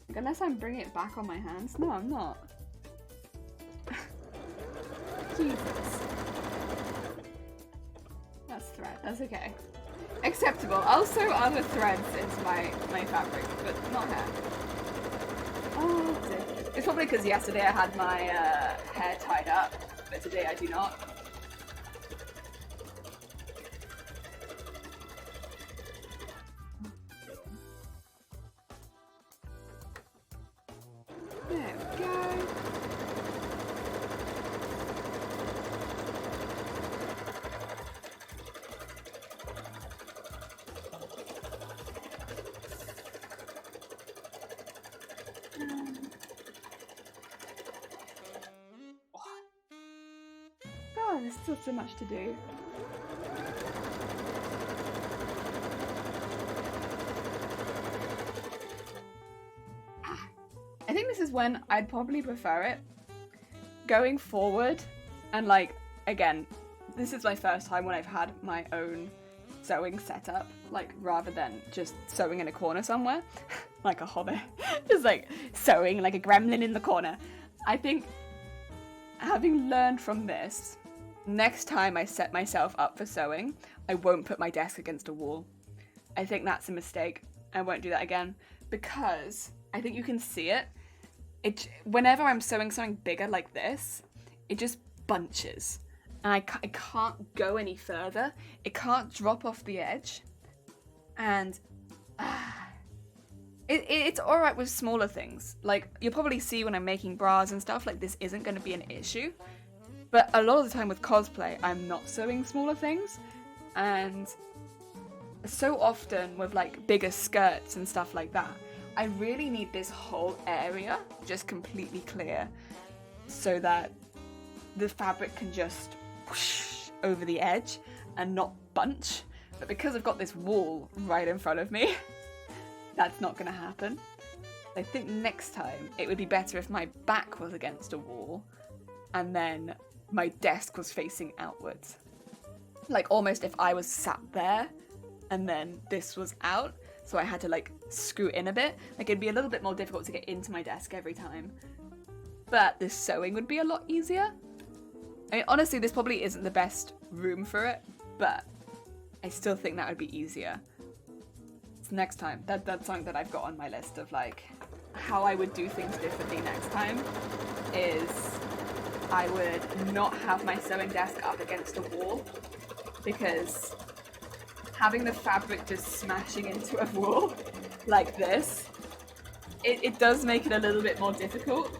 Like, unless I'm bringing it back on my hands. No, I'm not. Jesus. That's thread. That's okay. Acceptable. I'll sew other threads into my fabric, but not hair. Oh, dear. It's probably because yesterday I had my hair tied up, but today I do not. There we go. God, there's still so much to do. I think this is when I'd probably prefer it going forward, and like, again, this is my first time when I've had my own sewing setup, like, rather than just sewing in a corner somewhere like a hobby, just like sewing like a gremlin in the corner. I think having learned from this, next time I set myself up for sewing, I won't put my desk against a wall. I think that's a mistake. I won't do that again, because I think you can see it. Whenever I'm sewing something bigger like this, it just bunches. And I can't go any further. It can't drop off the edge. And it's alright with smaller things. Like, you'll probably see when I'm making bras and stuff, like, this isn't going to be an issue. But a lot of the time with cosplay, I'm not sewing smaller things. And so often with, like, bigger skirts and stuff like that, I really need this whole area just completely clear so that the fabric can just whoosh over the edge and not bunch. But because I've got this wall right in front of me, that's not going to happen. I think next time it would be better if my back was against a wall and then my desk was facing outwards. Like, almost if I was sat there and then this was out, so I had to, like, screw in a bit. Like, it'd be a little bit more difficult to get into my desk every time. But this sewing would be a lot easier. I mean, honestly, this probably isn't the best room for it, but I still think that would be easier. So next time, that's something that I've got on my list of, like, how I would do things differently next time is I would not have my sewing desk up against a wall, because having the fabric just smashing into a wall like this, it does make it a little bit more difficult.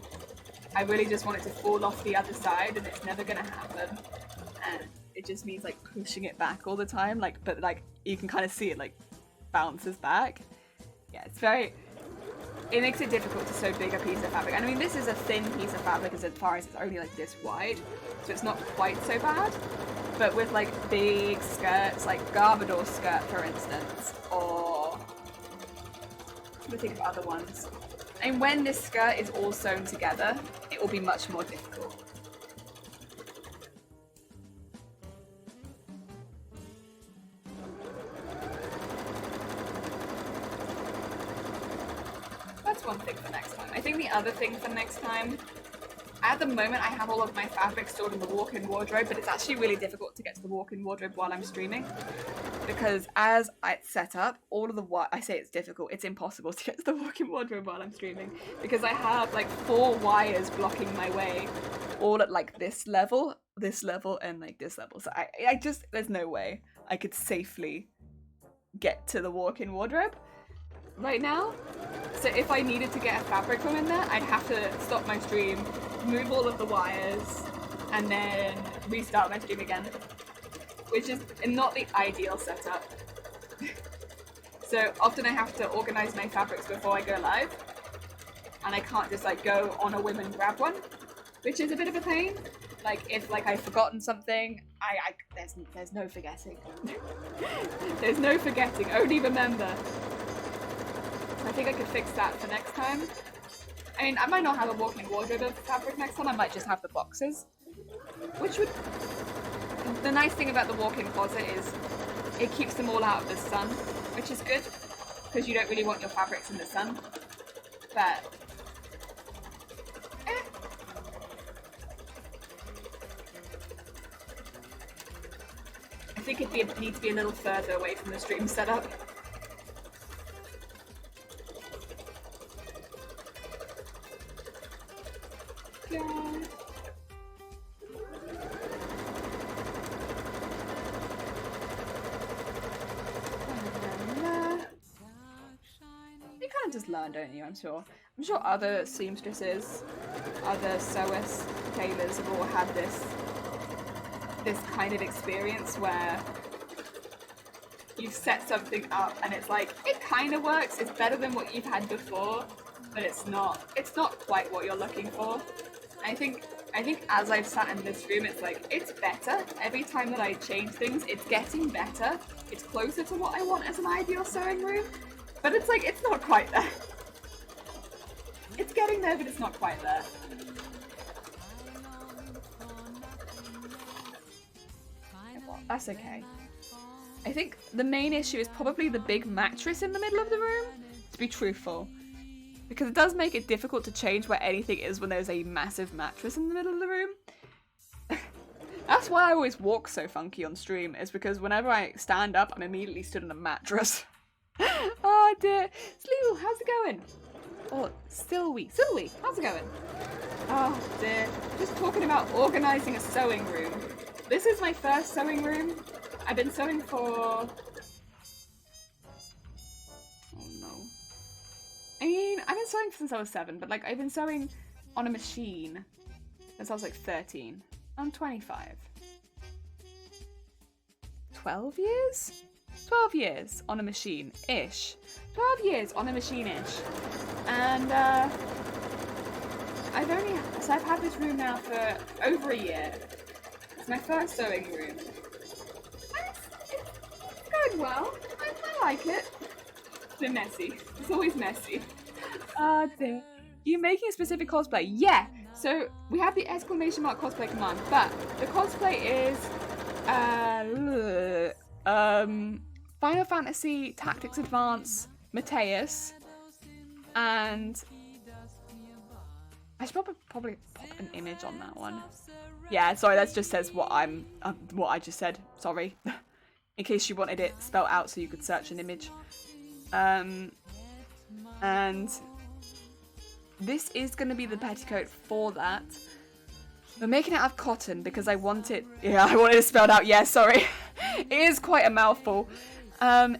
I really just want it to fall off the other side, and it's never gonna happen. And it just means, like, pushing it back all the time, like, but, like, you can kind of see it, like, bounces back. Yeah, it makes it difficult to sew bigger piece of fabric. And I mean, this is a thin piece of fabric as far as it's only, like, this wide, so it's not quite so bad. But with, like, big skirts, like Garbador skirt, for instance, or let me think of other ones. And when this skirt is all sewn together, it will be much more difficult. That's one thing for next time. I think the other thing for next time, at the moment I have all of my fabric stored in the walk-in wardrobe, but it's actually really difficult to get to the walk-in wardrobe while I'm streaming. Because as it's set up, all of the I say it's difficult, it's impossible to get to the walk-in wardrobe while I'm streaming. Because I have like 4 wires blocking my way, all at like this level, and like this level. So I just, there's no way I could safely get to the walk-in wardrobe right now. So if I needed to get a fabric from in there, I'd have to stop my stream, move all of the wires, and then restart my stream again, which is not the ideal setup. So often I have to organize my fabrics before I go live, and I can't just like go on a whim and grab one, which is a bit of a pain. Like if like I've forgotten something, there's no forgetting. There's no forgetting, only remember. I think I could fix that for next time. I mean, I might not have a walk-in wardrobe of fabric next time, I might just have the boxes. Which would... The nice thing about the walk-in closet is it keeps them all out of the sun, which is good, because you don't really want your fabrics in the sun. But I think it'd need to be a little further away from the stream setup. Yeah. You kind of just learn, don't you? I'm sure other seamstresses, other sewers, tailors have all had this kind of experience where you've set something up and it's like, it kind of works, it's better than what you've had before, but it's not quite what you're looking for. I think as I've sat in this room, it's like, it's better. Every time that I change things, it's getting better. It's closer to what I want as an ideal sewing room, but it's like, it's not quite there. It's getting there, but it's not quite there. That's okay. I think the main issue is probably the big mattress in the middle of the room, to be truthful. Because it does make it difficult to change where anything is when there's a massive mattress in the middle of the room. That's why I always walk so funky on stream, is because whenever I stand up, I'm immediately stood on a mattress. Oh dear. Sleevel, how's it going? Oh, Sylvie, how's it going? Oh dear. Just talking about organising a sewing room. This is my first sewing room. I've been sewing for... Oh no. I mean, I've been sewing since I was 7, but like I've been sewing on a machine since I was like 13. I'm 25. 12 years? 12 years on a machine-ish. 12 years on a machine-ish. And I've had this room now for over a year. It's my first sewing room. It's going well. I like it. It's a bit messy. It's always messy. Ah, dear. You making a specific cosplay? Yeah. So we have the exclamation mark cosplay command, but the cosplay is Final Fantasy Tactics Advance Mateus, and I should probably pop an image on that one. Yeah, sorry, that just says what I just said. Sorry, in case you wanted it spelled out so you could search an image. And this is going to be the petticoat for that. We're making it out of cotton because I want it. Yeah, I wanted it spelled out. Yeah, sorry, it is quite a mouthful. I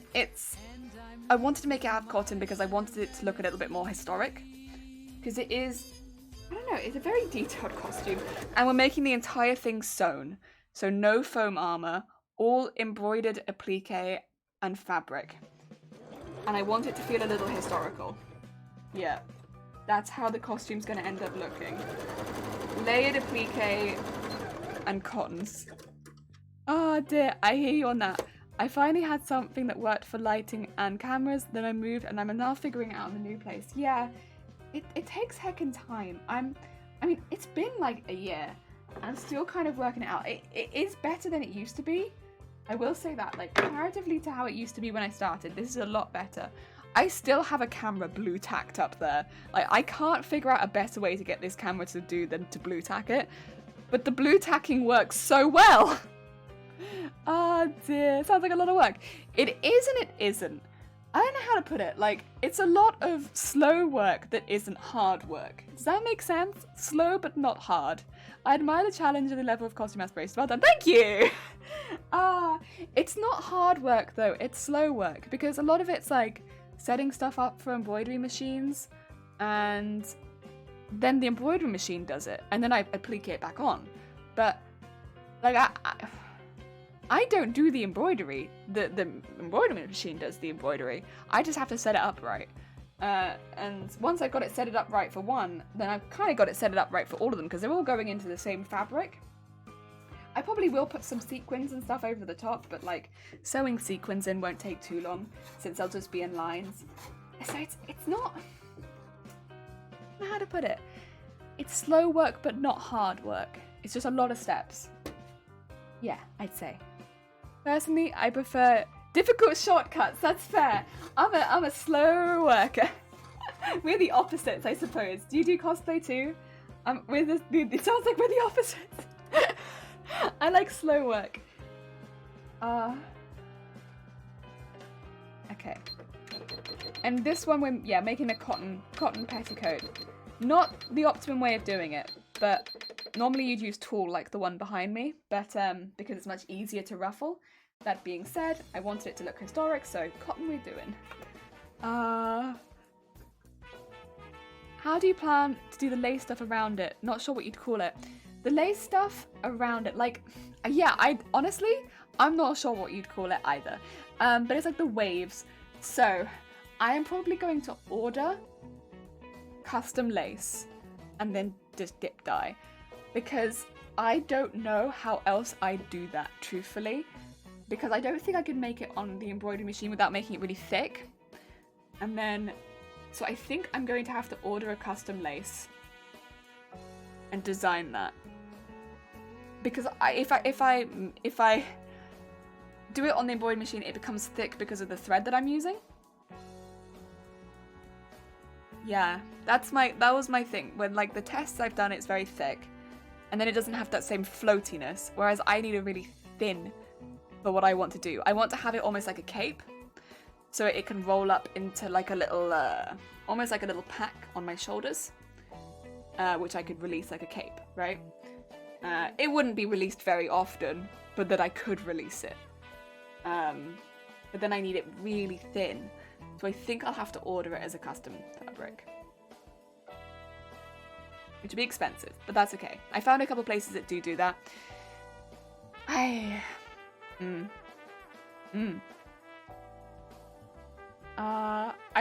wanted to make it out of cotton because I wanted it to look a little bit more historic. Because it is, I don't know, it's a very detailed costume. And we're making the entire thing sewn. So no foam armour, all embroidered applique and fabric. And I want it to feel a little historical. Yeah, that's how the costume's going to end up looking. Layered applique and cottons. Oh dear, I hear you on that. I finally had something that worked for lighting and cameras, then I moved and I'm now figuring it out in the new place. Yeah, it takes heckin' time. I mean, it's been like a year and I'm still kind of working it out. It is better than it used to be. I will say that, like, comparatively to how it used to be when I started, this is a lot better. I still have a camera blue tacked up there. Like, I can't figure out a better way to get this camera to do than to blue tack it. But the blue tacking works so well. Oh dear, sounds like a lot of work. It is and it isn't. I don't know how to put it. Like, it's a lot of slow work that isn't hard work. Does that make sense? Slow but not hard. I admire the challenge and the level of costume aspiration. Well done. Thank you! It's not hard work though, it's slow work. Because a lot of it's like setting stuff up for embroidery machines and then the embroidery machine does it and then I applique it back on. But like I don't do the embroidery. The embroidery machine does the embroidery. I just have to set it up right. And once I've got it set it up right for one, then I've kind of got it set it up right for all of them because they're all going into the same fabric. I probably will put some sequins and stuff over the top, but like sewing sequins in won't take too long since they'll just be in lines. So it's not, I don't know how to put it. It's slow work but not hard work. It's just a lot of steps. Yeah, I'd say. Personally, I prefer difficult shortcuts. That's fair. I'm a slow worker. We're the opposites, I suppose. Do you do cosplay too? It sounds like we're the opposites. I like slow work. Okay. And this one we're making a cotton petticoat. Not the optimum way of doing it, but normally you'd use tulle like the one behind me, but because it's much easier to ruffle. That being said, I wanted it to look historic, so cotton we're doing. How do you plan to do the lace stuff around it? Not sure what you'd call it. The lace stuff around it, like, yeah, I'm not sure what you'd call it either. But it's like the waves. So, I am probably going to order custom lace and then just dip dye. Because I don't know how else I'd do that, truthfully. Because I don't think I could make it on the embroidery machine without making it really thick. And then, so I think I'm going to have to order a custom lace and design that. Because if I do it on the embroidery machine, it becomes thick because of the thread that I'm using. Yeah, that was my thing. When like the tests I've done, it's very thick, and then it doesn't have that same floatiness. Whereas I need a really thin for what I want to do. I want to have it almost like a cape, so it can roll up into like a little, almost like a little pack on my shoulders, which I could release like a cape, right? It wouldn't be released very often, but that I could release it. But then I need it really thin, so I think I'll have to order it as a custom fabric. Which would be expensive, but that's okay. I found a couple places that do that. I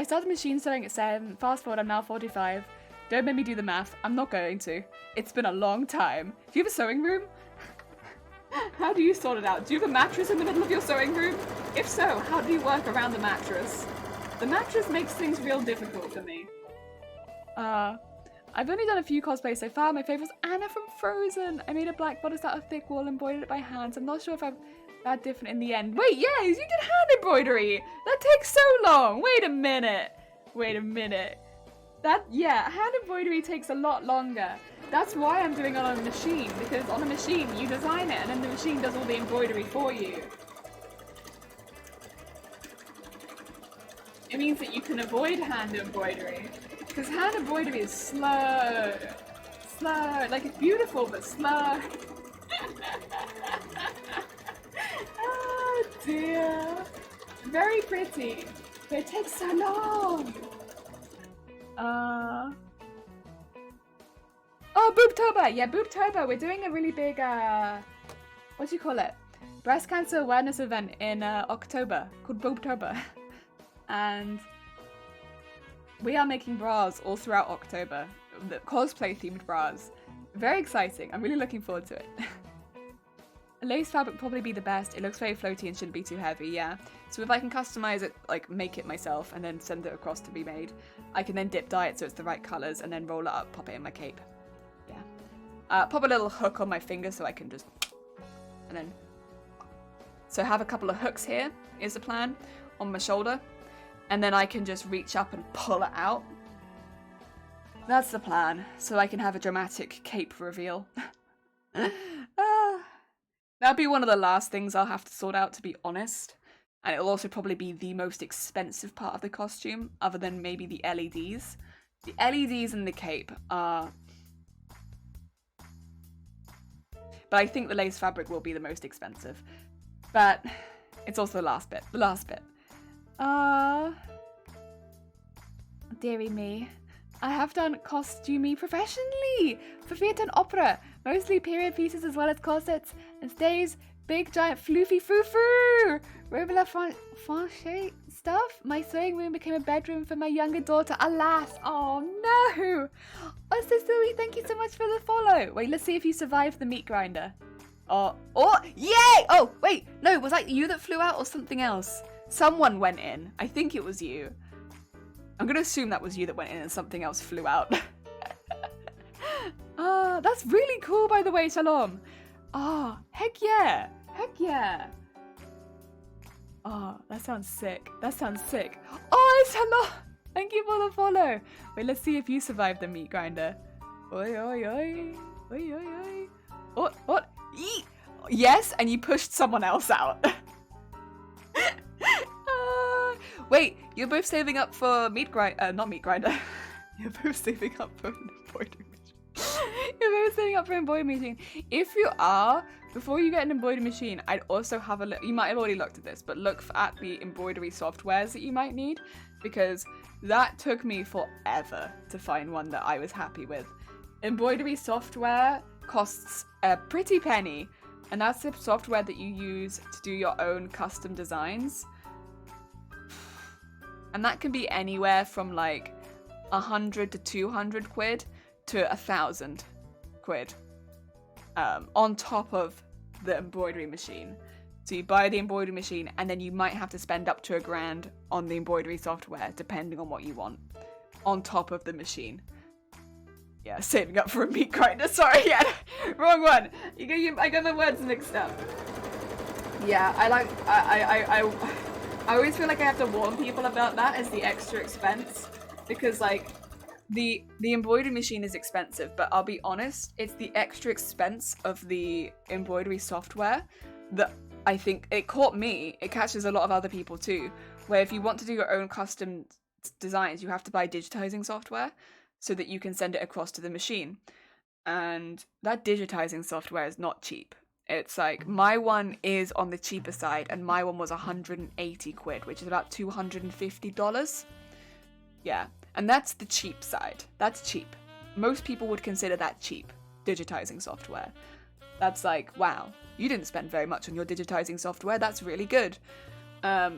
started machine sewing at 7, fast forward I'm now 45. Don't make me do the math, I'm not going to. It's been a long time. Do you have a sewing room? How do you sort it out? Do you have a mattress in the middle of your sewing room? If so, how do you work around the mattress? The mattress makes things real difficult for me. I've only done a few cosplays so far. My favourite was Anna from Frozen. I made a black bodice out of thick wool and embroidered it by hand. So I'm not sure if I'm that different in the end. Wait, yes, you did hand embroidery! That takes so long! Wait a minute! Hand embroidery takes a lot longer. That's why I'm doing it on a machine, because on a machine you design it and then the machine does all the embroidery for you. It means that you can avoid hand embroidery, because hand embroidery is slow. Like it's beautiful but slow. Oh dear. Very pretty, but it takes so long. Oh, boobtober! Yeah, boobtober. We're doing a really big, what do you call it? Breast cancer awareness event in October called boobtober. And we are making bras all throughout October. The cosplay themed bras. Very exciting. I'm really looking forward to it. A lace fabric would probably be the best. It looks very floaty and shouldn't be too heavy, yeah. So if I can customize it, like make it myself and then send it across to be made, I can then dip dye it so it's the right colors and then roll it up, pop it in my cape. Yeah. Pop a little hook on my finger so I can just, and then, so have a couple of hooks here is the plan on my shoulder, and then I can just reach up and pull it out. That's the plan, so I can have a dramatic cape reveal. That'll be one of the last things I'll have to sort out, to be honest. And it'll also probably be the most expensive part of the costume, other than maybe the LEDs. The LEDs and the cape are... But I think the lace fabric will be the most expensive. But it's also the last bit. Dearie me. I have done costuming professionally for theatre and opera, mostly period pieces as well as corsets and stays, big giant floofy frou-frou, Robilla Franche stuff. My sewing room became a bedroom for my younger daughter, alas. Oh no! Oh, so sweet, thank you so much for the follow. Wait, let's see if you survived the meat grinder. Oh, yay! Oh, wait, no, was that you that flew out or something else? Someone went in. I think it was you. I'm going to assume that was you that went in and something else flew out. That's really cool, by the way, Shalom. Heck yeah. Oh, that sounds sick. Oh, Shalom. Thank you for the follow. Wait, let's see if you survived the meat grinder. Oi, oi, oi. Oi, oi, oi. What? Eat. Yes, and you pushed someone else out. Wait, you're both saving up for not meat grinder. You're both saving up for an embroidery machine. You're both saving up for an embroidery machine. If you are, before you get an embroidery machine, I'd also have a look. You might have already looked at this, but look at the embroidery softwares that you might need, because that took me forever to find one that I was happy with. Embroidery software costs a pretty penny, and that's the software that you use to do your own custom designs. And that can be anywhere from like 100 to 200 quid to 1,000 quid on top of the embroidery machine. So you buy the embroidery machine and then you might have to spend up to $1,000 on the embroidery software depending on what you want on top of the machine. Yeah, saving up for a meat grinder. Sorry, yeah, wrong one. I got my words mixed up. Yeah, I always feel like I have to warn people about that as the extra expense, because like the embroidery machine is expensive, but I'll be honest, it's the extra expense of the embroidery software that I think it caught me. It catches a lot of other people too, where if you want to do your own custom designs, you have to buy digitizing software so that you can send it across to the machine. And that digitizing software is not cheap. It's like, my one is on the cheaper side, and my one was 180 quid, which is about $250. Yeah, and that's the cheap side. That's cheap. Most people would consider that cheap, digitizing software. That's like, wow, you didn't spend very much on your digitizing software, that's really good.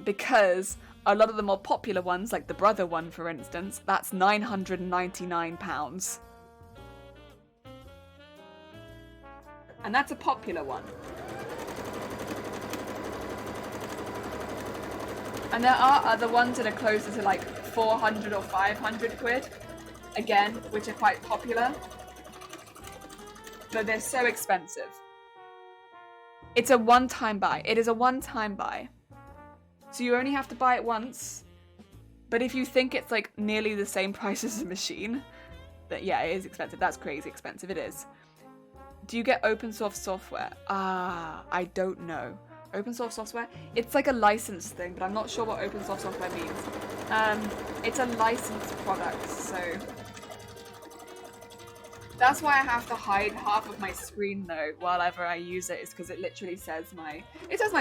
Because a lot of the more popular ones, like the Brother one for instance, that's £999. And that's a popular one. And there are other ones that are closer to like 400 or 500 quid, again, which are quite popular. But they're so expensive. It's a one-time buy. It is a one-time buy. So you only have to buy it once. But if you think it's like nearly the same price as a machine, then yeah, it is expensive. That's crazy expensive. It is. Do you get open source software? I don't know. Open source software? It's like a license thing, but I'm not sure what open source software means. It's a licensed product, so that's why I have to hide half of my screen though whenever I use it, is because it literally says my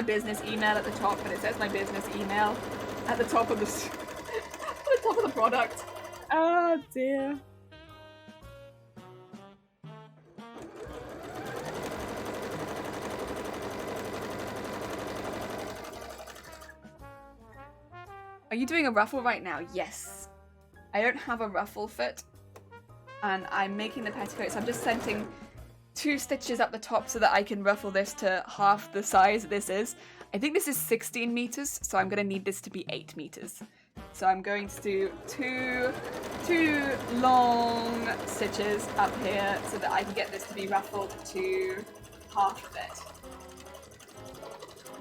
business email at the top, but it says my business email at the top of the at the top of the product. Oh dear. Are you doing a ruffle right now? Yes. I don't have a ruffle foot, and I'm making the petticoat, so I'm just sending 2 stitches up the top so that I can ruffle this to half the size this is. I think this is 16 meters, so I'm going to need this to be 8 meters. So I'm going to do two long stitches up here so that I can get this to be ruffled to half of it.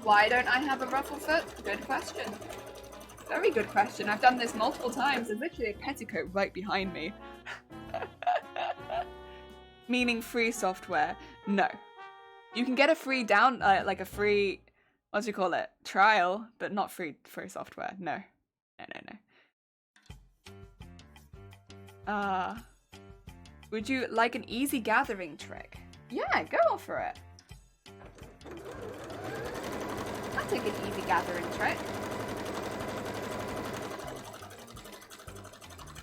Why don't I have a ruffle foot? Good question. Very good question. I've done this multiple times. There's literally a petticoat right behind me. Meaning free software. No. You can get a free like a free, what do you call it? Trial, but not free software. No. No. Would you like an easy gathering trick? Yeah, go for it. I'll take an easy gathering trick.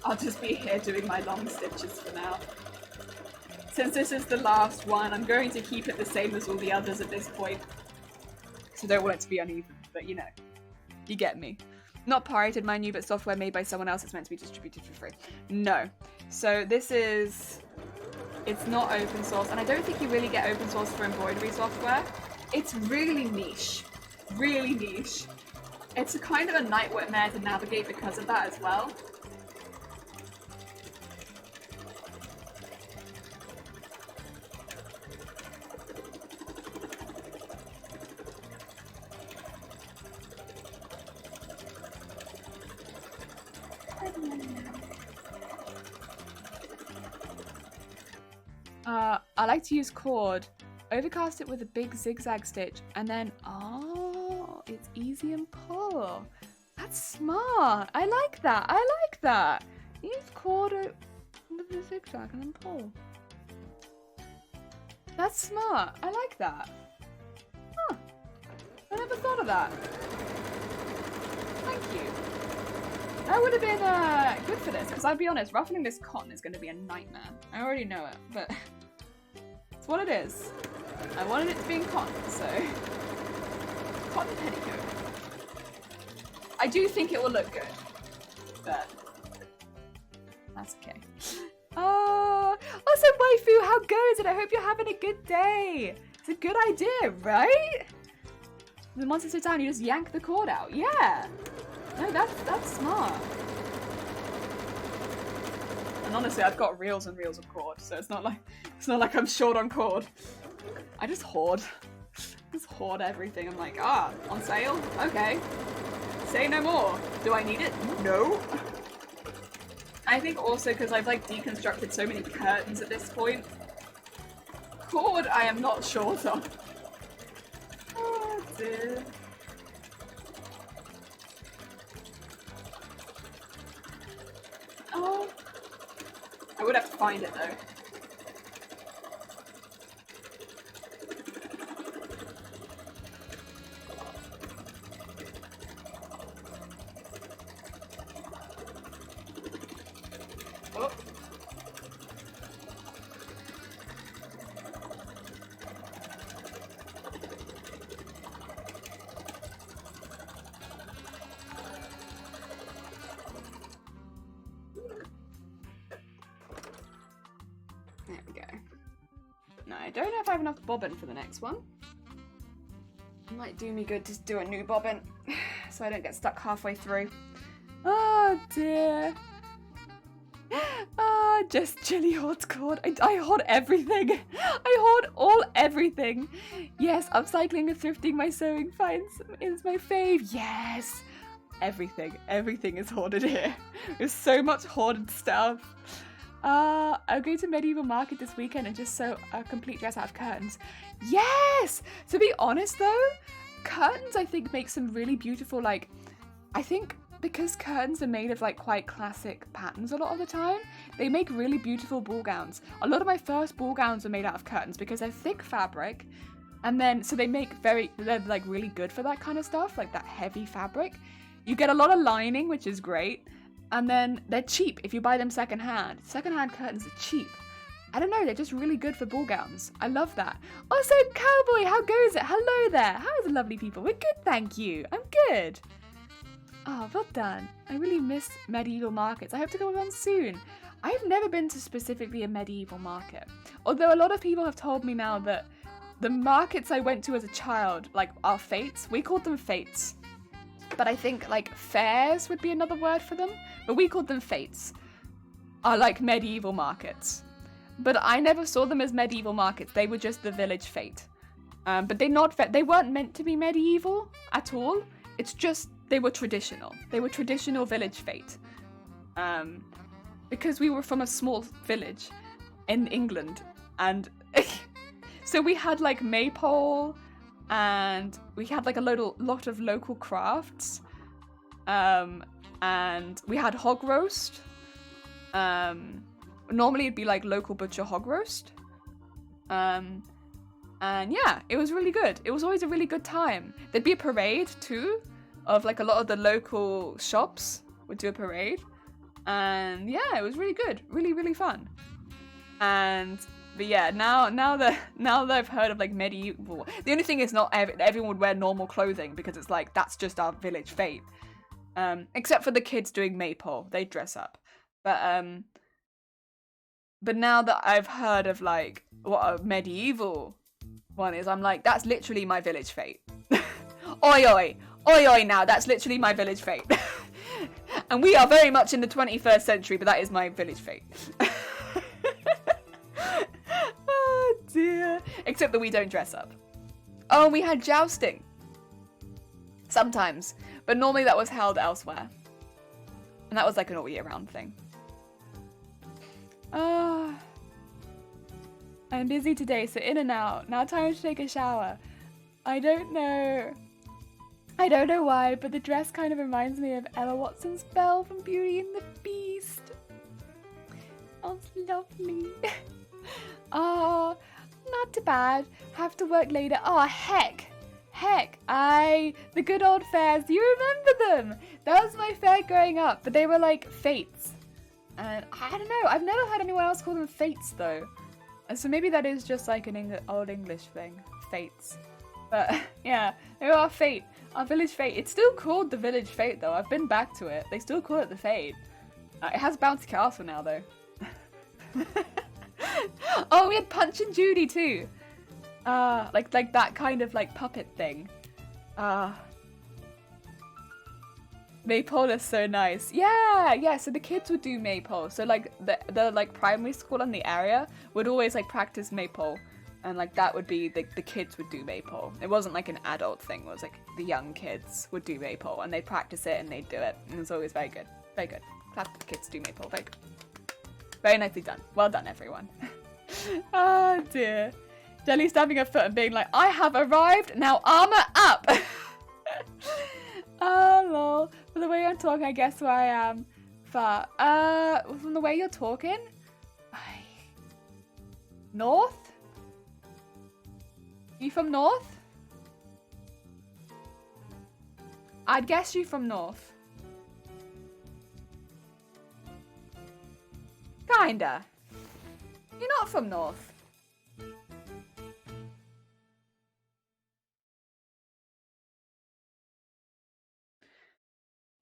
I'll just be here doing my long stitches for now. Since this is the last one, I'm going to keep it the same as all the others at this point. So I don't want it to be uneven, but you know. You get me. Not pirated, mind you, but software made by someone else. It's meant to be distributed for free. No. So this is... It's not open source, and I don't think you really get open source for embroidery software. It's really niche. Really niche. It's a kind of a nightmare to navigate because of that as well. I like to use cord, overcast it with a big zigzag stitch, and then, oh, it's easy and pull. That's smart. I like that. I like that. Use cord with the zigzag and then pull. That's smart. I like that. Huh. I never thought of that. Thank you. That would have been good for this, because I'll be honest, ruffling this cotton is going to be a nightmare. I already know it, but it's what it is. I wanted it to be in cotton, so cotton petticoat. I do think it will look good, but that's okay. Oh, also waifu, how goes it? I hope you're having a good day. It's a good idea, right? The monster sits down, you just yank the cord out. Yeah. No, that's smart. And honestly, I've got reels and reels of cord, so it's not like I'm short on cord. I just hoard. Just hoard everything. I'm like, on sale? Okay. Say no more. Do I need it? No. I think also because I've like deconstructed so many curtains at this point. Cord I am not short on. Oh dear. Oh. I would have to find it though. Oh. There we go. No, I don't know if I have enough bobbin for the next one. It might do me good to do a new bobbin so I don't get stuck halfway through. Oh dear. Just Chili hoards cord. I hoard everything. I hoard everything. Yes, upcycling and thrifting my sewing finds is my fave. Yes. Everything is hoarded here. There's so much hoarded stuff. I'll go to Medieval Market this weekend and just sew a complete dress out of curtains. Yes! To be honest though, curtains I think make some really beautiful, like, I think because curtains are made of like quite classic patterns a lot of the time, they make really beautiful ball gowns. A lot of my first ball gowns were made out of curtains because they're thick fabric, and then so they're like really good for that kind of stuff, like that heavy fabric. You get a lot of lining, which is great. And then they're cheap if you buy them secondhand. Secondhand curtains are cheap. I don't know, they're just really good for ball gowns. I love that. Also, Cowboy, how goes it? Hello there. How's the lovely people? We're good, thank you. I'm good. Oh, well done. I really miss medieval markets. I hope to go one soon. I've never been to specifically a medieval market. Although a lot of people have told me now that the markets I went to as a child, like our fates, we called them fates. But I think like fairs would be another word for them. But we called them fates. Are like medieval markets. But I never saw them as medieval markets. They were just the village fete. But they weren't meant to be medieval at all. It's just they were traditional. They were traditional village fete. Because we were from a small village in England. And so we had like maypole. And we had like a lot of local crafts, and we had hog roast. Normally it'd be like local butcher hog roast, and yeah, it was really good. It was always a really good time. There'd be a parade too, of like a lot of the local shops would do a parade, and yeah, it was really good, really fun. But yeah, now that I've heard of like medieval, the only thing is not everyone would wear normal clothing because it's like that's just our village fate. Except for the kids doing maypole, they dress up. But now that I've heard of like what a medieval one is, I'm like that's literally my village fate. Oi oi now, that's literally my village fate. And we are very much in the 21st century, but that is my village fate. Dear. Except that we don't dress up. Oh, we had jousting. Sometimes. But normally that was held elsewhere. And that was like an all year round thing. I'm busy today, so in and out. Now time to take a shower. I don't know why, but the dress kind of reminds me of Emma Watson's Belle from Beauty and the Beast. Oh, it's lovely. Oh, not too bad. Have to work later. Oh, heck. The good old fairs. Do you remember them? That was my fair growing up, but they were like fates. And I don't know. I've never heard anyone else call them fates, though. And so maybe that is just like an old English thing. Fates. But yeah, they were our fate. Our village fate. It's still called the village fate, though. I've been back to it. They still call it the fate. It has Bouncy Castle now, though. Oh, we had Punch and Judy, too. Like that kind of like puppet thing. Maypole is so nice. Yeah, so the kids would do Maypole. So like the like primary school in the area would always like practice Maypole. And like that would be the kids would do Maypole. It wasn't like an adult thing, it was like the young kids would do Maypole and they'd practice it and they'd do it. And it was always very good. Very good. Clap for the kids do Maypole, very good. Very nicely done. Well done, everyone. Oh dear. Jelly stamping her foot and being like, I have arrived, now armor up! Oh lol. From the way I'm talking, I guess where I am. But, from the way you're talking? North? You from North? I'd guess you from North. Kinda. You're not from North.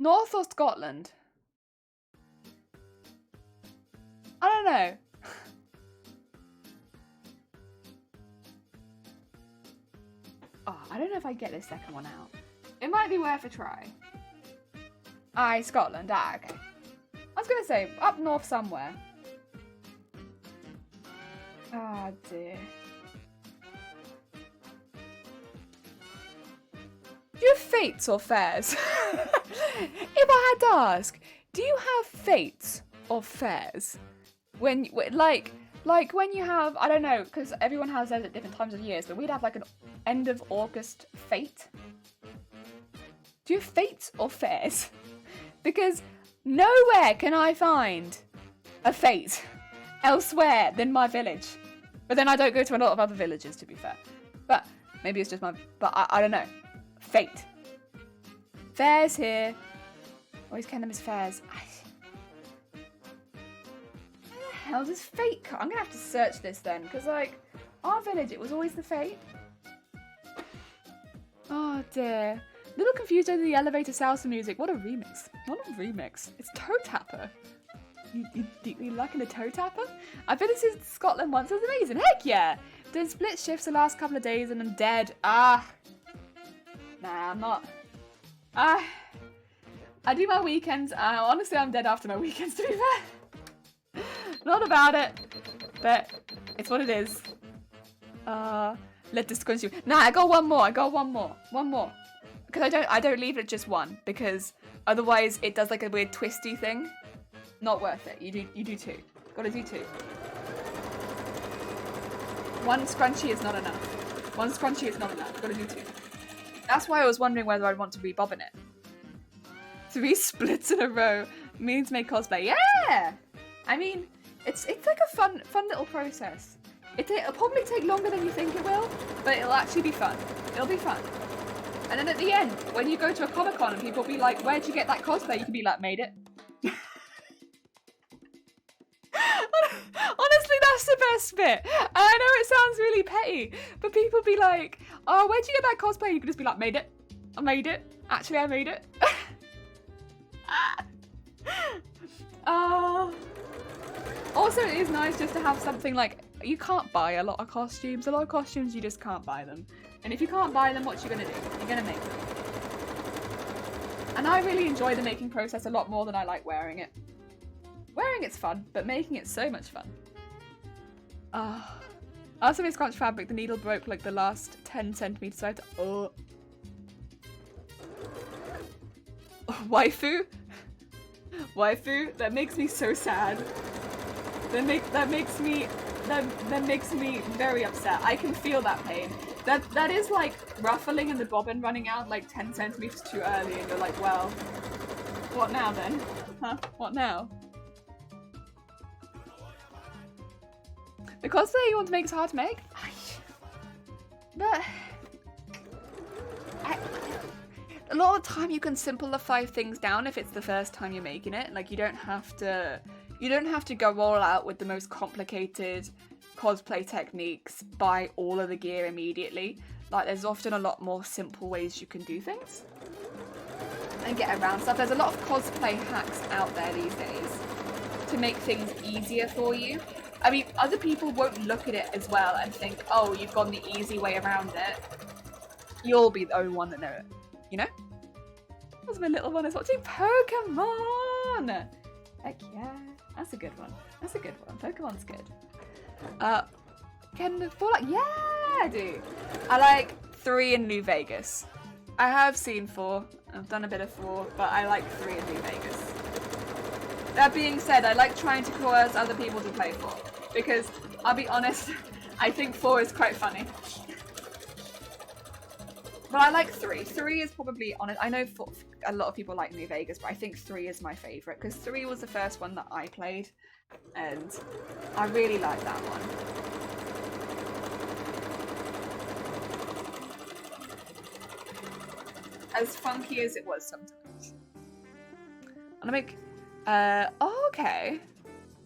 North or Scotland? I don't know. Oh, I don't know if I get this second one out. It might be worth a try. Aye, Scotland. Ah, okay. I was going to say, up north somewhere. Ah, dear. Do you have fates or fairs? If I had to ask, do you have fates or fairs? When, like when you have, I don't know, because everyone has those at different times of years, but we'd have like an end of August fate. Do you have fates or fairs? Because nowhere can I find a fate elsewhere than my village. But then I don't go to a lot of other villages, to be fair. But maybe it's just my, but I don't know. Fate. Fairs here. Always count them as fairs. Where the hell does fate come? I'm going to have to search this then, because like, our village, it was always the fate. Oh dear. Little confused over the elevator salsa music. What a remix. What a remix. It's Toe Tapper. You liking the Toe Tapper? I've been to Scotland once. It was amazing. Heck yeah. Done split shifts the last couple of days and I'm dead. Nah, I'm not. I do my weekends. Honestly, I'm dead after my weekends, to be fair. Not about it, but it's what it is. Let this consume. Nah, I got one more. One more. Because I don't leave it at just one, because otherwise it does like a weird twisty thing. Not worth it. You do two. Gotta do two. One scrunchie is not enough. Gotta do two. That's why I was wondering whether I'd want to rebobbin it. 3 splits in a row means make cosplay. Yeah! I mean, it's like a fun little process. It'll probably take longer than you think it will, but it'll actually be fun. It'll be fun. And then at the end, when you go to a Comic-Con and people be like, where'd you get that cosplay? You can be like, made it. Honestly, that's the best bit. I know it sounds really petty, but people be like, oh, where'd you get that cosplay? You can just be like, made it. I made it. Actually, I made it. Also, it is nice just to have something like, you can't buy a lot of costumes. A lot of costumes, you just can't buy them. And if you can't buy them, what you gonna do? You're gonna make them. And I really enjoy the making process a lot more than I like wearing it. Wearing it's fun, but making it so much fun. I also made scrunch fabric. The needle broke like the last 10 centimeters, so I had to... Waifu? Waifu? That makes me so sad. That makes me that makes me very upset. I can feel that pain. That is like ruffling and the bobbin running out like 10 centimeters too early, and you're like, well, what now then? Huh? What now? The cosplay you want to make is hard to make? But a lot of the time you can simplify things down if it's the first time you're making it. Like you don't have to go all out with the most complicated cosplay techniques, buy all of the gear immediately. Like there's often a lot more simple ways you can do things and get around stuff. There's a lot of cosplay hacks out there these days to make things easier for you. I mean, other people won't look at it as well and think, oh, you've gone the easy way around it. You'll be the only one that know it, you know? That's my little one is watching Pokemon! Heck yeah. That's a good one. That's a good one. Pokemon's good. Can Fallout? Yeah, I do. I like 3 in New Vegas. I have seen 4. I've done a bit of 4, but I like 3 in New Vegas. That being said, I like trying to coerce other people to play 4. Because, I'll be honest, I think 4 is quite funny. But I like 3. 3 is probably honest. I know a lot of people like New Vegas, but I think 3 is my favourite because 3 was the first one that I played, and I really like that one. As funky as it was sometimes. I'm gonna make. Okay.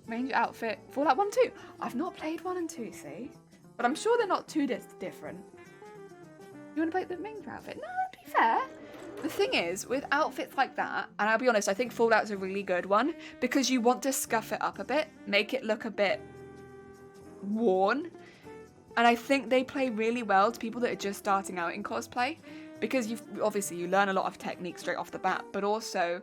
Ranger outfit. Fallout 1 2. I've not played 1 and 2, see? But I'm sure they're not too different. You want to play the Ranger outfit? No, to be fair. The thing is, with outfits like that, and I'll be honest, I think Fallout's a really good one because you want to scuff it up a bit, make it look a bit worn. And I think they play really well to people that are just starting out in cosplay because you learn a lot of techniques straight off the bat, but also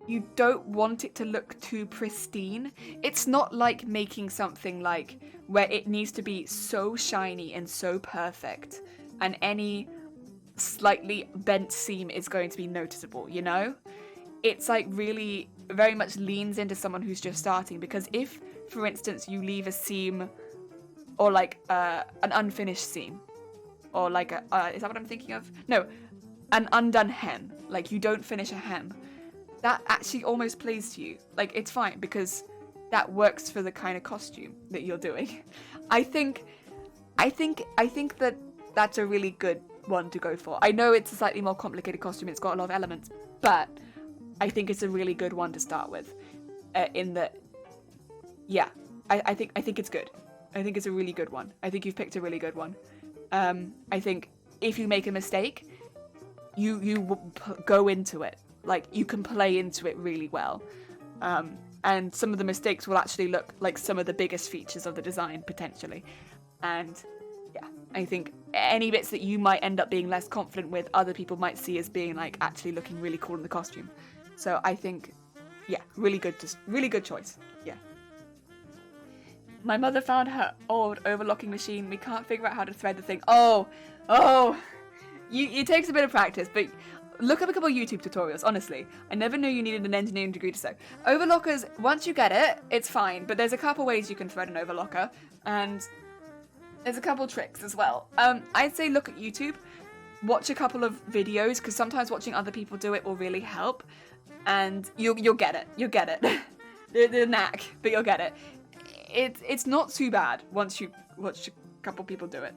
you don't want it to look too pristine. It's not like making something like where it needs to be so shiny and so perfect and any slightly bent seam is going to be noticeable, you know? It's like really very much leans into someone who's just starting because if, for instance, you leave a seam or like an unfinished seam or like is that what I'm thinking of? No, an undone hem. Like you don't finish a hem. That actually almost plays to you. Like, it's fine, because that works for the kind of costume that you're doing. I think that that's a really good one to go for. I know it's a slightly more complicated costume, it's got a lot of elements, but I think it's a really good one to start with. I think it's good. I think it's a really good one. I think you've picked a really good one. I think if you make a mistake, you go into it. Like, you can play into it really well. And some of the mistakes will actually look like some of the biggest features of the design, potentially. And, yeah, I think any bits that you might end up being less confident with, other people might see as being, like, actually looking really cool in the costume. So I think, yeah, really good choice. Yeah. My mother found her old overlocking machine. We can't figure out how to thread the thing. Oh! It takes a bit of practice, but look up a couple of YouTube tutorials, honestly. I never knew you needed an engineering degree to sew. Overlockers, once you get it, it's fine, but there's a couple ways you can thread an overlocker, and there's a couple tricks as well. I'd say look at YouTube, watch a couple of videos, because sometimes watching other people do it will really help, and you'll get it. You'll get it. the knack, but you'll get it. It's not too bad once you watch a couple people do it.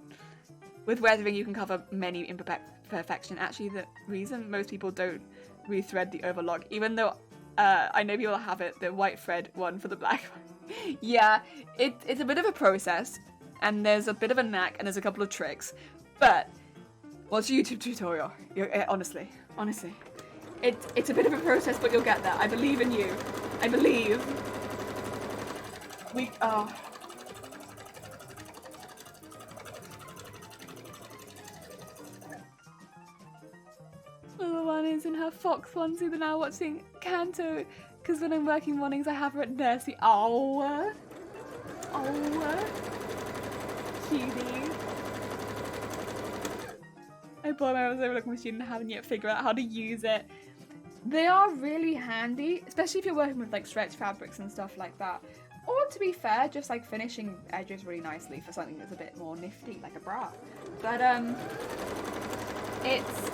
With weathering, you can cover many imperfection. Actually, the reason most people don't rethread the overlock, even though I know people have it, the white thread one for the black one. Yeah, it's a bit of a process, and there's a bit of a knack, and there's a couple of tricks. But watch a YouTube tutorial. Honestly, it's a bit of a process, but you'll get there. I believe in you. I believe. Little one is in her fox onesie, but now watching Kanto, because when I'm working mornings I have her at nursery. Oh, cutie. I bought my overlock machine and haven't yet figured out how to use it. They are really handy, especially if you're working with like stretch fabrics and stuff like that. Or to be fair, just like finishing edges really nicely for something that's a bit more nifty, like a bra. But it's,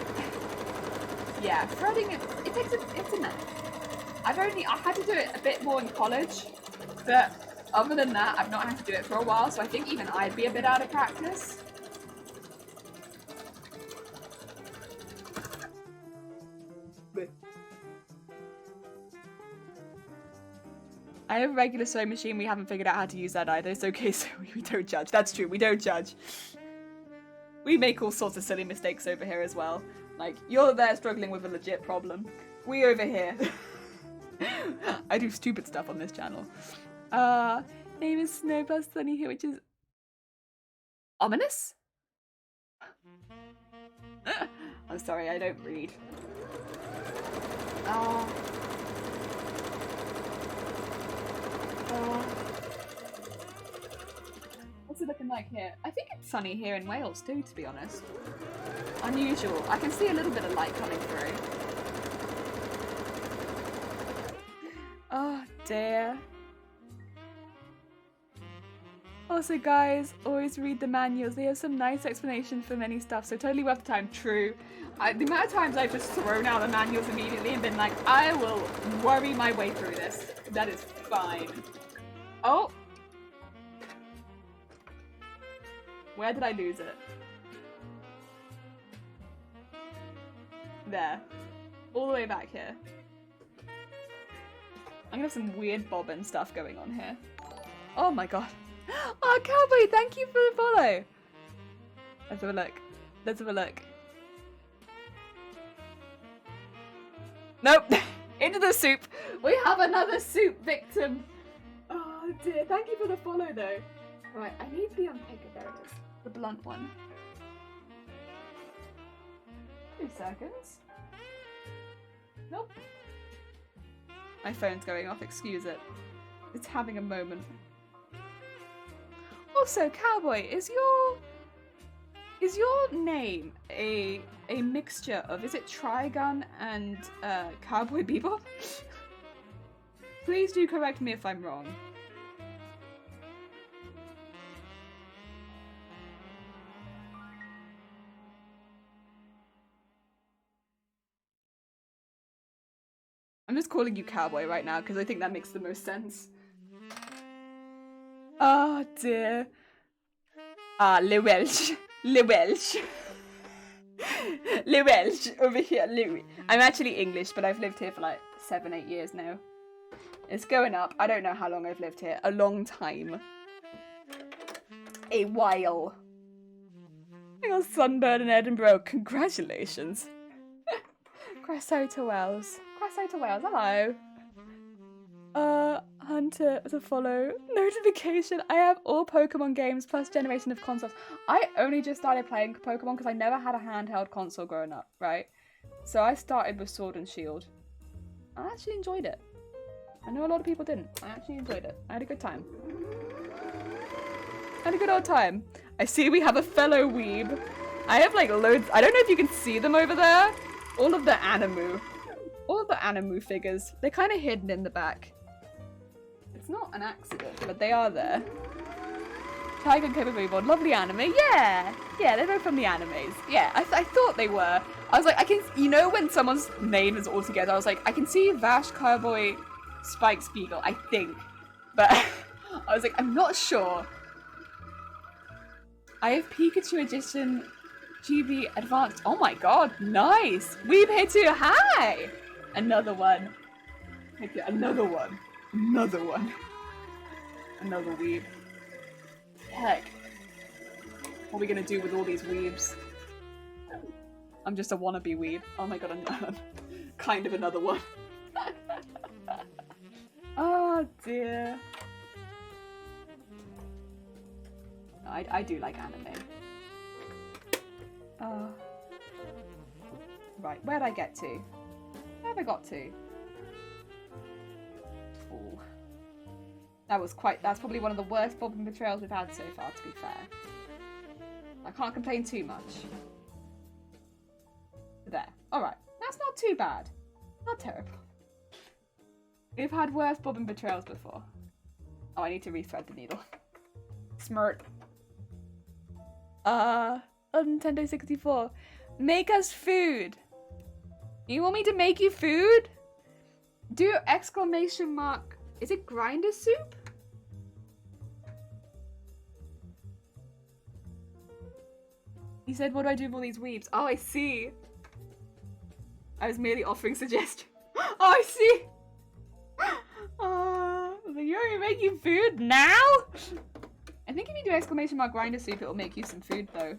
yeah, threading it takes it's a knack. I had to do it a bit more in college, but other than that, I've not had to do it for a while, so I think even I'd be a bit out of practice. I have a regular sewing machine. We haven't figured out how to use that either. It's okay, so we don't judge. That's true. We don't judge. We make all sorts of silly mistakes over here as well. Like, you're there struggling with a legit problem. We over here. I do stupid stuff on this channel. Name is Snow plus Sunny here, which is ominous? I'm sorry, I don't read. What's it looking like here? I think it's sunny here in Wales too, to be honest. Unusual. I can see a little bit of light coming through. Oh dear. Also guys, always read the manuals. They have some nice explanations for many stuff, so totally worth the time. True. The amount of times I've just thrown out the manuals immediately and been like, I will worry my way through this. That is fine. Oh! Where did I lose it? There. All the way back here. I'm gonna have some weird bobbin stuff going on here. Oh my god. Oh, Cowboy, thank you for the follow. Let's have a look. Let's have a look. Nope. Into the soup. We have another soup victim. Oh dear. Thank you for the follow though. Right, I need the unpicker. There it is. The blunt one. 2 seconds. Nope. My phone's going off, excuse it. It's having a moment. Also, Cowboy, is your name a mixture of, is it Trigun and Cowboy Bebop? Please do correct me if I'm wrong. I'm just calling you Cowboy right now because I think that makes the most sense. Oh dear. Le Welsh. Le Welsh. Le Welsh over here, Louis. I'm actually English, but I've lived here for like 7-8 years now. It's going up. I don't know how long I've lived here. A long time. A while. I got sunburned in Edinburgh. Congratulations. Cressota Wells. Cressota Wells, hello. Hunter to follow. Notification. I have all Pokemon games plus generation of consoles. I only just started playing Pokemon because I never had a handheld console growing up, right? So I started with Sword and Shield. I actually enjoyed it. I know a lot of people didn't. I actually enjoyed it. I had a good time. I had a good old time. I see we have a fellow weeb. I have like loads. I don't know if you can see them over there. All of the Animu. All of the Animu figures. They're kind of hidden in the back. It's not an accident, but they are there. Tiger and Cobra Reborn. Lovely anime. Yeah! Yeah, they're both from the animes. Yeah, I thought they were. I was like, I can... You know when someone's name is all together, I was like, I can see Vash, Cowboy, Spike Spiegel, I think. But I was like, I'm not sure. I have Pikachu Edition GB Advanced. Oh my god, nice! We've hit too high! Another one. Another one. Another one. Another weeb. Heck. What are we gonna do with all these weebs? I'm just a wannabe weeb. Oh my god, I'm kind of another one. Oh dear. I do like anime. Right, where'd I get to? Where have I got to? Ooh. That's probably one of the worst bobbing betrayals we've had so far, to be fair. I can't complain too much. There. Alright. That's not too bad. Not terrible. We've had worse bobbing betrayals before. Oh, I need to rethread the needle. Smart. On Nintendo 64. Make us food. You want me to make you food? Do exclamation mark. Is it grinder soup? He said, what do I do with all these weebs? Oh, I see. I was merely offering suggestions. Oh, I see. You want me to make you food now? I think if you do exclamation mark grinder soup, it'll make you some food though.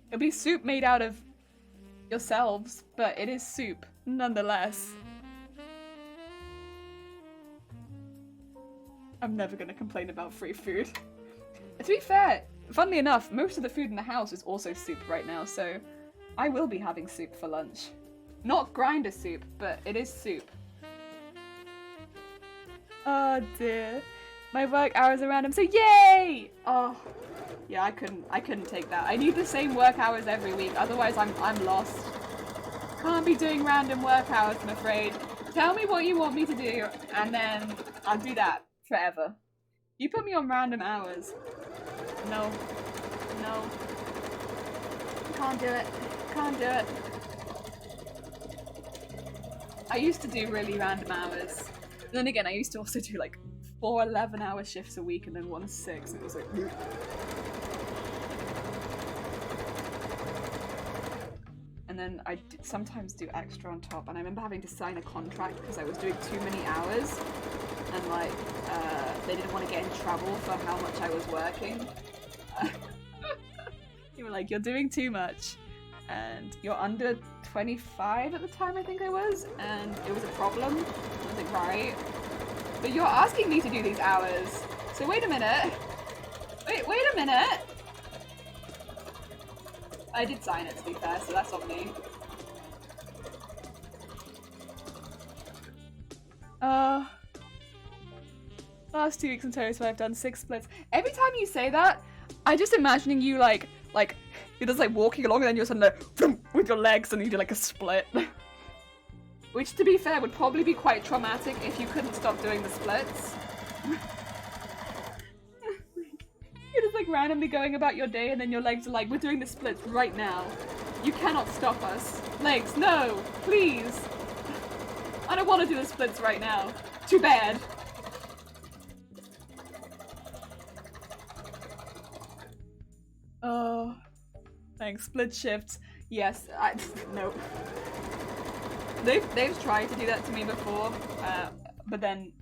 It'll be soup made out of yourselves, but it is soup nonetheless. I'm never gonna complain about free food. To be fair, funnily enough, most of the food in the house is also soup right now, so I will be having soup for lunch. Not grinder soup, but it is soup. Oh dear. My work hours are random, so yay! Oh, yeah, I couldn't take that. I need the same work hours every week, otherwise I'm lost. Can't be doing random work hours, I'm afraid. Tell me what you want me to do, and then I'll do that forever. You put me on random hours. No. No. Can't do it. Can't do it. I used to do really random hours. But then again, I used to also do like 4 11-hour shifts a week and then 1 6. It was like... And then I sometimes do extra on top. And I remember having to sign a contract because I was doing too many hours. And like, they didn't want to get in trouble for how much I was working. You were like, you're doing too much. And you're under 25 at the time, I think I was. And it was a problem. I was like, right. But you're asking me to do these hours. So wait a minute. Wait a minute. I did sign it, to be fair, so that's on me. Last 2 weeks in total, I've done 6 splits. Every time you say that, I'm just imagining you like you're just like walking along and then you're suddenly like, with your legs and you do like a split. Which, to be fair, would probably be quite traumatic if you couldn't stop doing the splits. You're just like randomly going about your day and then your legs are like, we're doing the splits right now. You cannot stop us. Legs, no, please. I don't want to do the splits right now. Too bad. Oh, thanks. Split shifts. Yes, no. They've tried to do that to me before, but then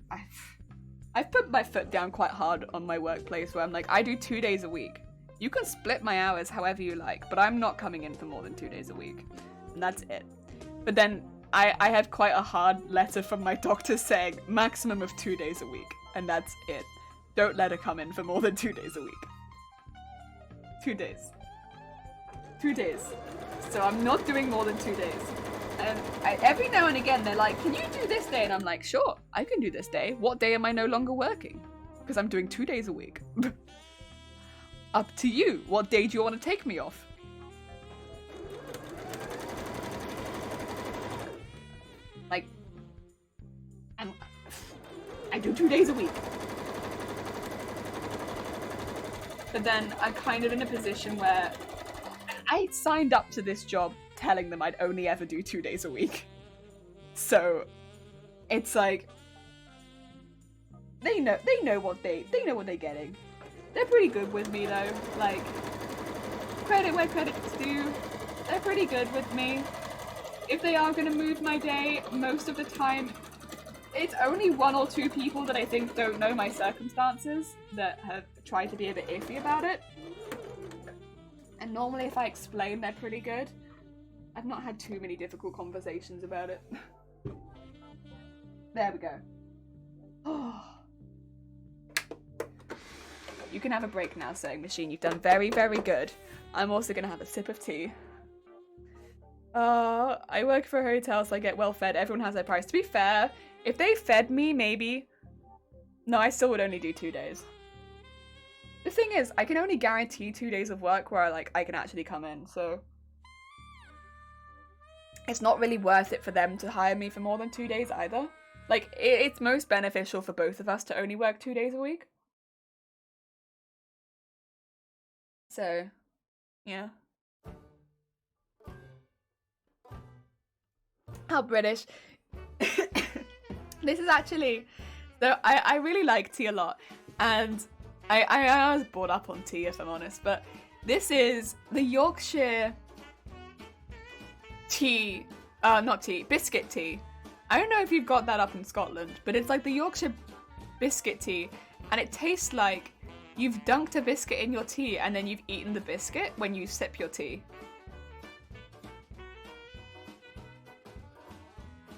I've put my foot down quite hard on my workplace where I'm like, I do 2 days a week. You can split my hours however you like, but I'm not coming in for more than 2 days a week. And that's it. But then I had quite a hard letter from my doctor saying maximum of 2 days a week, and that's it. Don't let her come in for more than 2 days a week. 2 days. 2 days. So I'm not doing more than 2 days. And every now and again they're like, can you do this day? And I'm like, sure, I can do this day. What day am I no longer working? Because I'm doing 2 days a week. Up to you. What day do you want to take me off? Like, I do 2 days a week. But then I'm kind of in a position where I signed up to this job telling them I'd only ever do 2 days a week. So it's like they know what they're getting. They're pretty good with me though. Like, credit where credit's due. They're pretty good with me. If they are gonna move my day, most of the time it's only 1 or 2 people that I think don't know my circumstances that have tried to be a bit iffy about it. And normally if I explain, they're pretty good. I've not had too many difficult conversations about it. There we go. Oh. You can have a break now, sewing machine. You've done very, very good. I'm also gonna have a sip of tea. I work for a hotel, so I get well fed. Everyone has their price. To be fair, if they fed me, maybe. No, I still would only do 2 days. The thing is, I can only guarantee 2 days of work where I can actually come in, so it's not really worth it for them to hire me for more than 2 days either. Like, it's most beneficial for both of us to only work 2 days a week. So, yeah. How British. This is actually... So, I really like tea a lot. And I was brought up on tea, if I'm honest. But this is the Yorkshire tea... not tea, biscuit tea. I don't know if you've got that up in Scotland, but it's like the Yorkshire biscuit tea, and it tastes like you've dunked a biscuit in your tea and then you've eaten the biscuit when you sip your tea.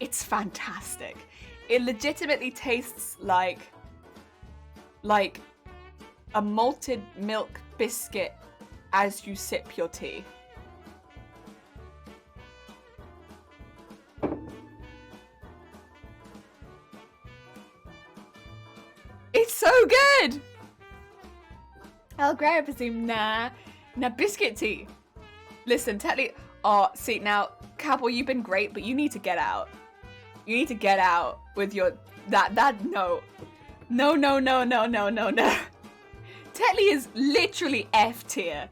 It's fantastic. It legitimately tastes like a malted milk biscuit as you sip your tea. It's so good! I'll grab some nah biscuit tea. Listen, Tetley. Oh, see now, Cowboy, you've been great, but you need to get out. You need to get out with your no. Tetley is literally F tier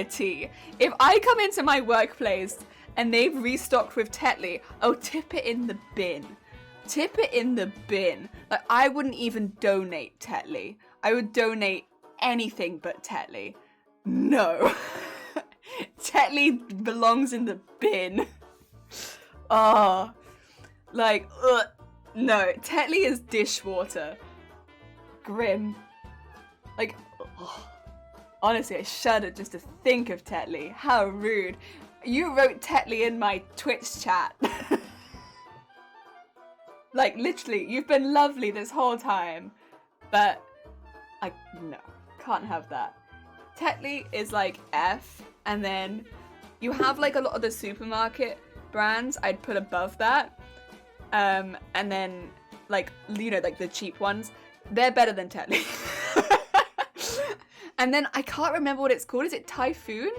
tea. If I come into my workplace and they've restocked with Tetley, oh, tip it in the bin. Tip it in the bin. Like, I wouldn't even donate Tetley. I would donate anything but Tetley. No. Tetley belongs in the bin. Oh. Like, ugh. No. Tetley is dishwater. Grim. Like, ugh. Honestly, I shudder just to think of Tetley. How rude. You wrote Tetley in my Twitch chat. Like, literally, you've been lovely this whole time, but no, can't have that. Tetley is like F, and then you have like a lot of the supermarket brands I'd put above that, and then like, you know, like the cheap ones, they're better than Tetley. And then I can't remember what it's called. Is it Typhoon?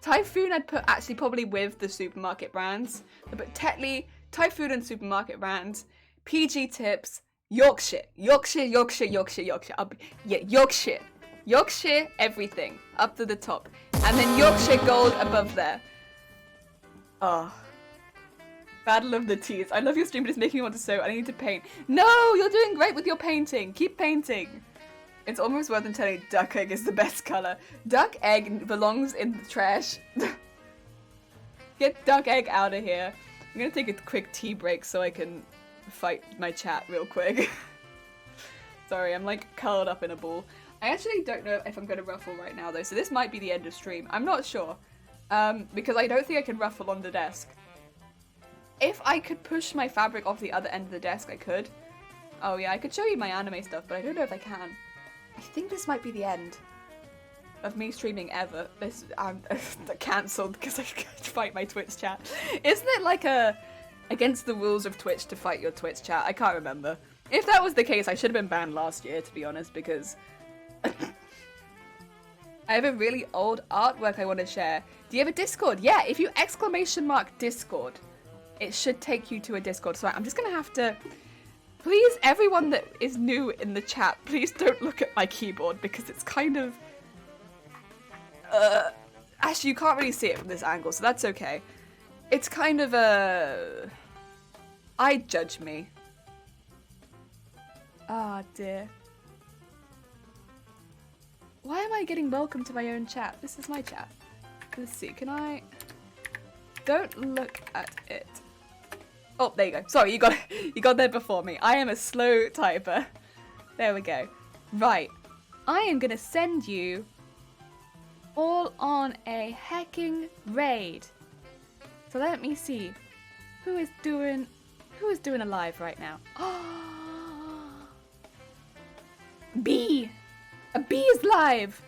Typhoon I'd put actually probably with the supermarket brands, but Tetley, Typhoon and supermarket brands, PG Tips, Yorkshire, Yorkshire, everything, up to the top. And then Yorkshire Gold above there. Oh. Battle of the Teas. I love your stream, but it's making me want to sew. I need to paint. No, you're doing great with your painting. Keep painting. It's almost worth telling duck egg is the best colour. Duck egg belongs in the trash. Get duck egg out of here. I'm gonna take a quick tea break so I can fight my chat real quick. Sorry, I'm like curled up in a ball. I actually don't know if I'm gonna ruffle right now though, so this might be the end of stream. I'm not sure. Because I don't think I can ruffle on the desk. If I could push my fabric off the other end of the desk, I could. Oh yeah, I could show you my anime stuff, but I don't know if I can. I think this might be the end of me streaming ever. This I'm cancelled because I can't fight my Twitch chat. Isn't it like against the rules of Twitch to fight your Twitch chat? I can't remember. If that was the case, I should have been banned last year, to be honest, because I have a really old artwork I want to share. Do you have a Discord? Yeah, if you ! Discord, it should take you to a Discord. So I'm just gonna have to. Please, everyone that is new in the chat, please don't look at my keyboard because it's kind of. Actually, you can't really see it from this angle, so that's okay. It's kind of I judge me. Ah, dear. Why am I getting welcome to my own chat? This is my chat. Let's see, can I... Don't look at it. Oh, there you go. Sorry, you got there before me. I am a slow typer. There we go. Right. I am gonna send you all on a hacking raid. So let me see. Who is doing a live right now? B! A B is live!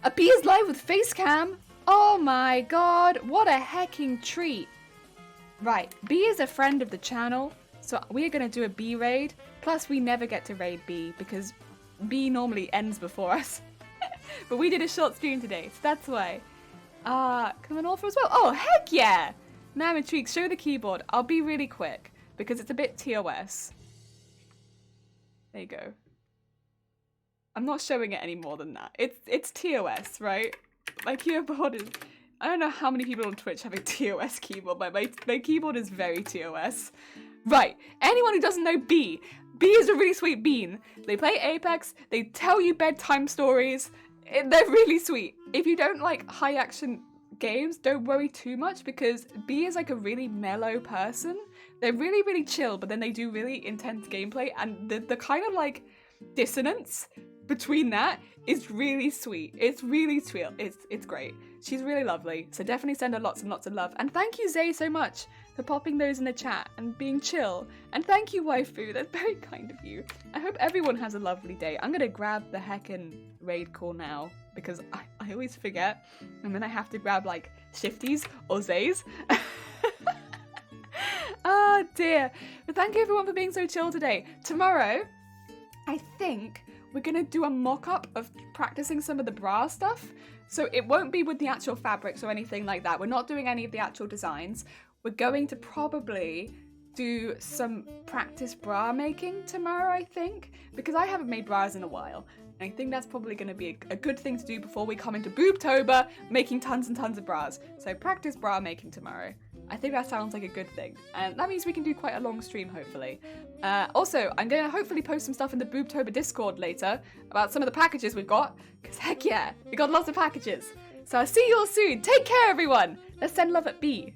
A B is live with face cam! Oh my god, what a hacking treat! Right, B is a friend of the channel, so we're gonna do a B raid. Plus, we never get to raid B because B normally ends before us. But we did a short stream today, so that's why. Come on, offer as well. Oh, heck yeah! Now I'm intrigued. Show the keyboard. I'll be really quick because it's a bit TOS. There you go. I'm not showing it any more than that. It's TOS, right? My keyboard is... I don't know how many people on Twitch have a TOS keyboard, but my keyboard is very TOS. Right, anyone who doesn't know B is a really sweet bean. They play Apex, they tell you bedtime stories, they're really sweet. If you don't like high action games, don't worry too much because B is like a really mellow person. They're really, really chill, but then they do really intense gameplay, and the kind of like dissonance between that is really sweet. It's really sweet. It's great. She's really lovely. So definitely send her lots and lots of love. And thank you, Zay, so much for popping those in the chat and being chill. And thank you, waifu. That's very kind of you. I hope everyone has a lovely day. I'm going to grab the heckin' raid call now because I always forget. And then I have to grab like shifties or Zays. Oh dear. But thank you everyone for being so chill today. Tomorrow, I think we're going to do a mock-up of practicing some of the bra stuff. So it won't be with the actual fabrics or anything like that. We're not doing any of the actual designs. We're going to probably do some practice bra making tomorrow, I think, because I haven't made bras in a while. And I think that's probably going to be a good thing to do before we come into boobtober, making tons and tons of bras. So practice bra making tomorrow. I think that sounds like a good thing. And that means we can do quite a long stream, hopefully. Also, I'm going to hopefully post some stuff in the boobtober Discord later about some of the packages we've got. Because heck yeah, we got lots of packages. So I'll see you all soon. Take care, everyone. Let's send love at B.